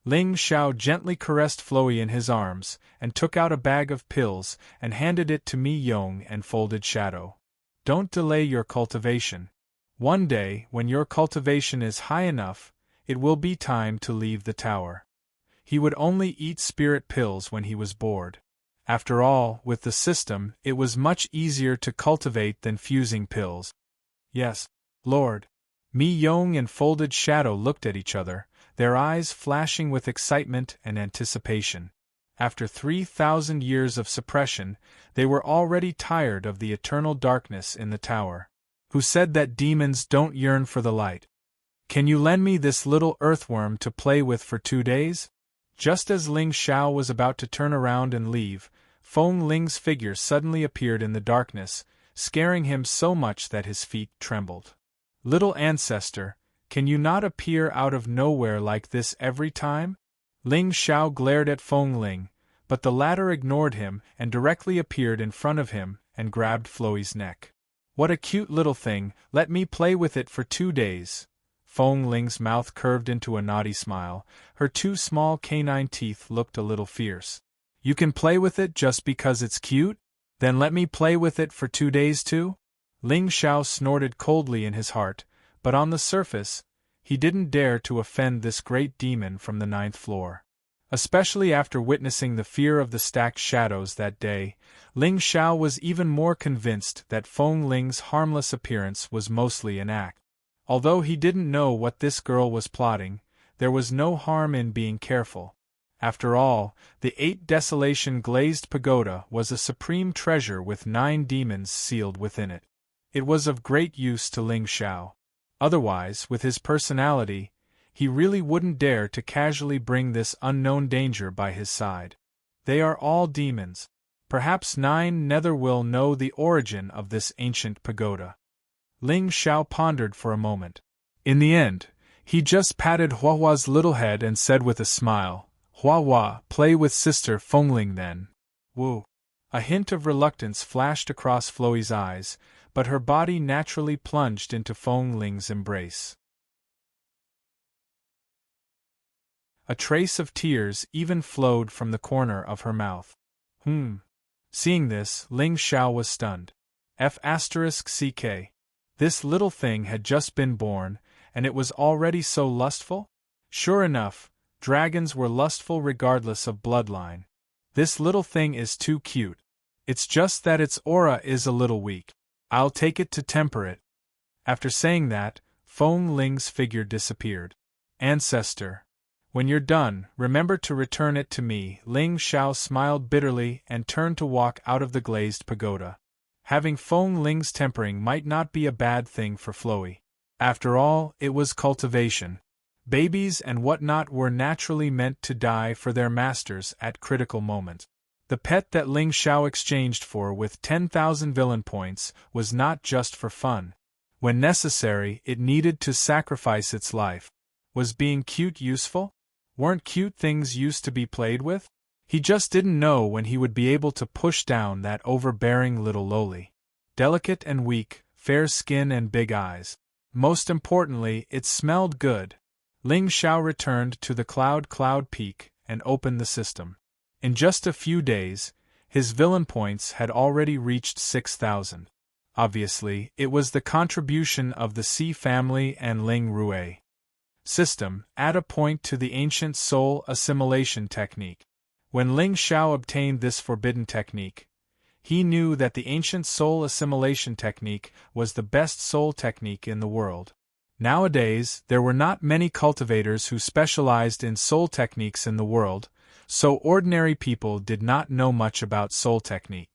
Ling Xiao gently caressed Floey in his arms, and took out a bag of pills, and handed it to Mi Yong and Folded Shadow. Don't delay your cultivation. One day, when your cultivation is high enough, it will be time to leave the tower. He would only eat spirit pills when he was bored. After all, with the system, it was much easier to cultivate than fusing pills. Yes, Lord. Mi Yong and Folded Shadow looked at each other, their eyes flashing with excitement and anticipation. After 3,000 years of suppression, they were already tired of the eternal darkness in the tower. Who said that demons don't yearn for the light? Can you lend me this little earthworm to play with for 2 days? Just as Ling Xiao was about to turn around and leave, Feng Ling's figure suddenly appeared in the darkness, scaring him so much that his feet trembled. Little ancestor, can you not appear out of nowhere like this every time? Ling Xiao glared at Feng Ling, but the latter ignored him and directly appeared in front of him and grabbed Floey's neck. What a cute little thing, let me play with it for 2 days. Feng Ling's mouth curved into a naughty smile, her 2 small canine teeth looked a little fierce. You can play with it just because it's cute? Then let me play with it for 2 days too? Ling Xiao snorted coldly in his heart, but on the surface, he didn't dare to offend this great demon from the 9th floor. Especially after witnessing the fear of the stacked shadows that day, Ling Xiao was even more convinced that Feng Ling's harmless appearance was mostly an act. Although he didn't know what this girl was plotting, there was no harm in being careful. After all, the 8 Desolation glazed pagoda was a supreme treasure with 9 demons sealed within it. It was of great use to Ling Xiao. Otherwise, with his personality, he really wouldn't dare to casually bring this unknown danger by his side. They are all demons. Perhaps 9 Nether will know the origin of this ancient pagoda. Ling Xiao pondered for a moment. In the end, he just patted Huahua's little head and said with a smile, "Huahua, play with Sister Fengling then." Woo! A hint of reluctance flashed across Floey's eyes, but her body naturally plunged into Feng Ling's embrace. A trace of tears even flowed from the corner of her mouth. Seeing this, Ling Xiao was stunned. F***ck. This little thing had just been born, and it was already so lustful? Sure enough, dragons were lustful regardless of bloodline. This little thing is too cute. It's just that its aura is a little weak. I'll take it to temper it. After saying that, Feng Ling's figure disappeared. Ancestor. When you're done, remember to return it to me. Ling Xiao smiled bitterly and turned to walk out of the glazed pagoda. Having Feng Ling's tempering might not be a bad thing for Floey. After all, it was cultivation. Babies and whatnot were naturally meant to die for their masters at critical moments. The pet that Ling Xiao exchanged for with 10,000 villain points was not just for fun. When necessary, it needed to sacrifice its life. Was being cute useful? Weren't cute things used to be played with? He just didn't know when he would be able to push down that overbearing little loli. Delicate and weak, fair skin and big eyes. Most importantly, it smelled good. Ling Xiao returned to the Cloud Peak and opened the system. In just a few days, his villain points had already reached 6,000. Obviously, it was the contribution of the Xi family and Ling Rue. System, add a point to the ancient soul assimilation technique. When Ling Xiao obtained this forbidden technique, he knew that the ancient soul assimilation technique was the best soul technique in the world. Nowadays, there were not many cultivators who specialized in soul techniques in the world, so ordinary people did not know much about soul technique.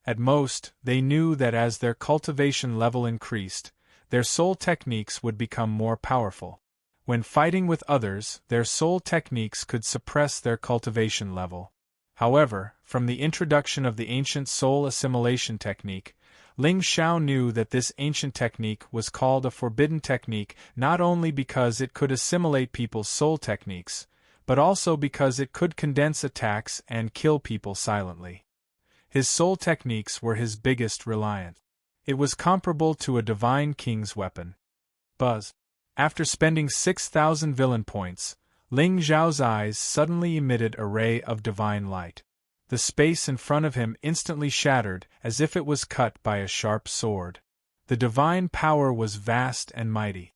At most, they knew that as their cultivation level increased, their soul techniques would become more powerful. When fighting with others, their soul techniques could suppress their cultivation level. However, from the introduction of the ancient soul assimilation technique, Ling Xiao knew that this ancient technique was called a forbidden technique not only because it could assimilate people's soul techniques, but also because it could condense attacks and kill people silently. His soul techniques were his biggest reliance. It was comparable to a divine king's weapon. Buzz. After spending 6,000 villain points, Ling Xiao's eyes suddenly emitted a ray of divine light. The space in front of him instantly shattered as if it was cut by a sharp sword. The divine power was vast and mighty.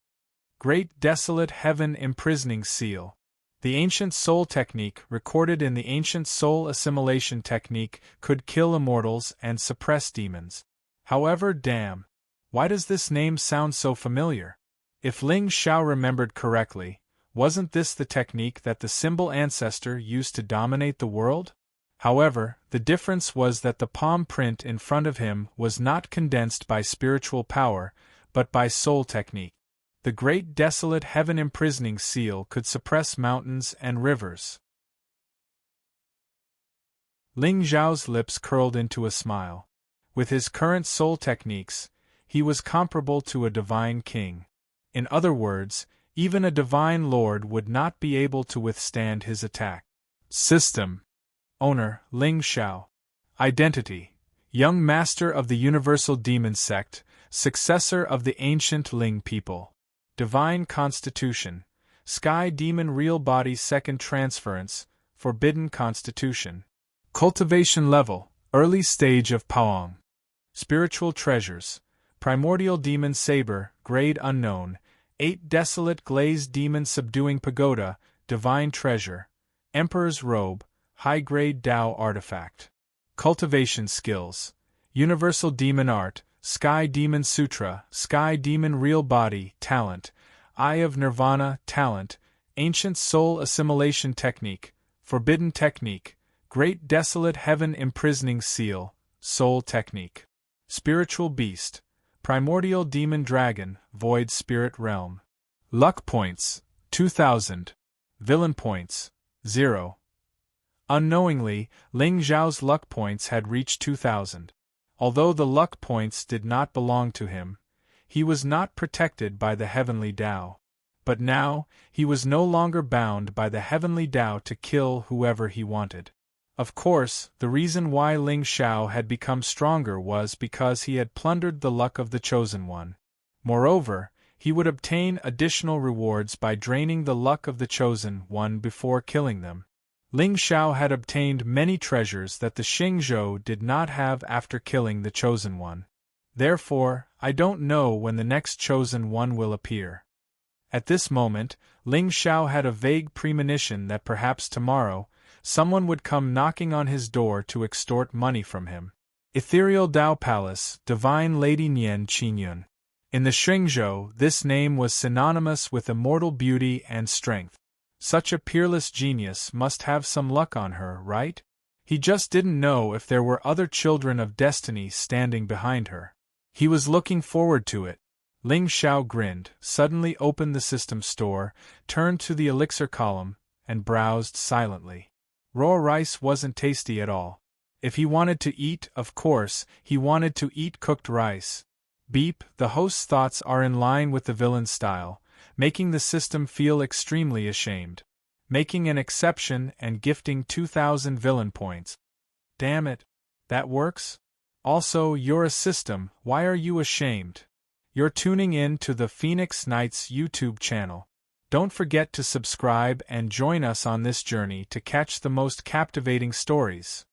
Great desolate heaven imprisoning seal. The ancient soul technique recorded in the ancient soul assimilation technique could kill immortals and suppress demons. However, damn. Why does this name sound so familiar? If Ling Xiao remembered correctly, wasn't this the technique that the symbol ancestor used to dominate the world? However, the difference was that the palm print in front of him was not condensed by spiritual power, but by soul technique. The great desolate heaven imprisoning seal could suppress mountains and rivers. Ling Xiao's lips curled into a smile. With his current soul techniques, he was comparable to a divine king. In other words, even a divine lord would not be able to withstand his attack. System. Owner, Ling Xiao. Identity. Young master of the Universal Demon Sect, successor of the ancient Ling people. Divine Constitution. Sky Demon Real Body Second Transference, Forbidden Constitution. Cultivation Level, Early Stage of Paong. Spiritual Treasures. Primordial Demon Saber, Grade Unknown. 8 Desolate Glazed Demon Subduing Pagoda, Divine Treasure. Emperor's Robe, High-Grade Dao Artifact. Cultivation Skills. Universal Demon Art, Sky Demon Sutra, Sky Demon Real Body, Talent. Eye of Nirvana, Talent. Ancient Soul Assimilation Technique, Forbidden Technique. Great Desolate Heaven Imprisoning Seal, Soul Technique. Spiritual Beast. Primordial Demon Dragon, Void Spirit Realm. Luck Points, 2,000. Villain Points, 0. Unknowingly, Ling Xiao's luck points had reached 2,000. Although the luck points did not belong to him, he was not protected by the heavenly Tao. But now, he was no longer bound by the heavenly Tao to kill whoever he wanted. Of course, the reason why Ling Xiao had become stronger was because he had plundered the luck of the Chosen One. Moreover, he would obtain additional rewards by draining the luck of the Chosen One before killing them. Ling Xiao had obtained many treasures that the Xingzhou did not have after killing the Chosen One. Therefore, I don't know when the next Chosen One will appear. At this moment, Ling Xiao had a vague premonition that perhaps tomorrow, someone would come knocking on his door to extort money from him. Ethereal Dao Palace, Divine Lady Nian Qingyun. In the Xingzhou, this name was synonymous with immortal beauty and strength. Such a peerless genius must have some luck on her, right? He just didn't know if there were other children of destiny standing behind her. He was looking forward to it. Ling Xiao grinned, suddenly opened the system store, turned to the elixir column, and browsed silently. Raw rice wasn't tasty at all. If he wanted to eat, of course, he wanted to eat cooked rice. Beep, the host's thoughts are in line with the villain's style, making the system feel extremely ashamed. Making an exception and gifting 2,000 villain points. Damn it. That works? Also, you're a system, why are you ashamed? You're tuning in to the Phoenix Knights YouTube channel. Don't forget to subscribe and join us on this journey to catch the most captivating stories.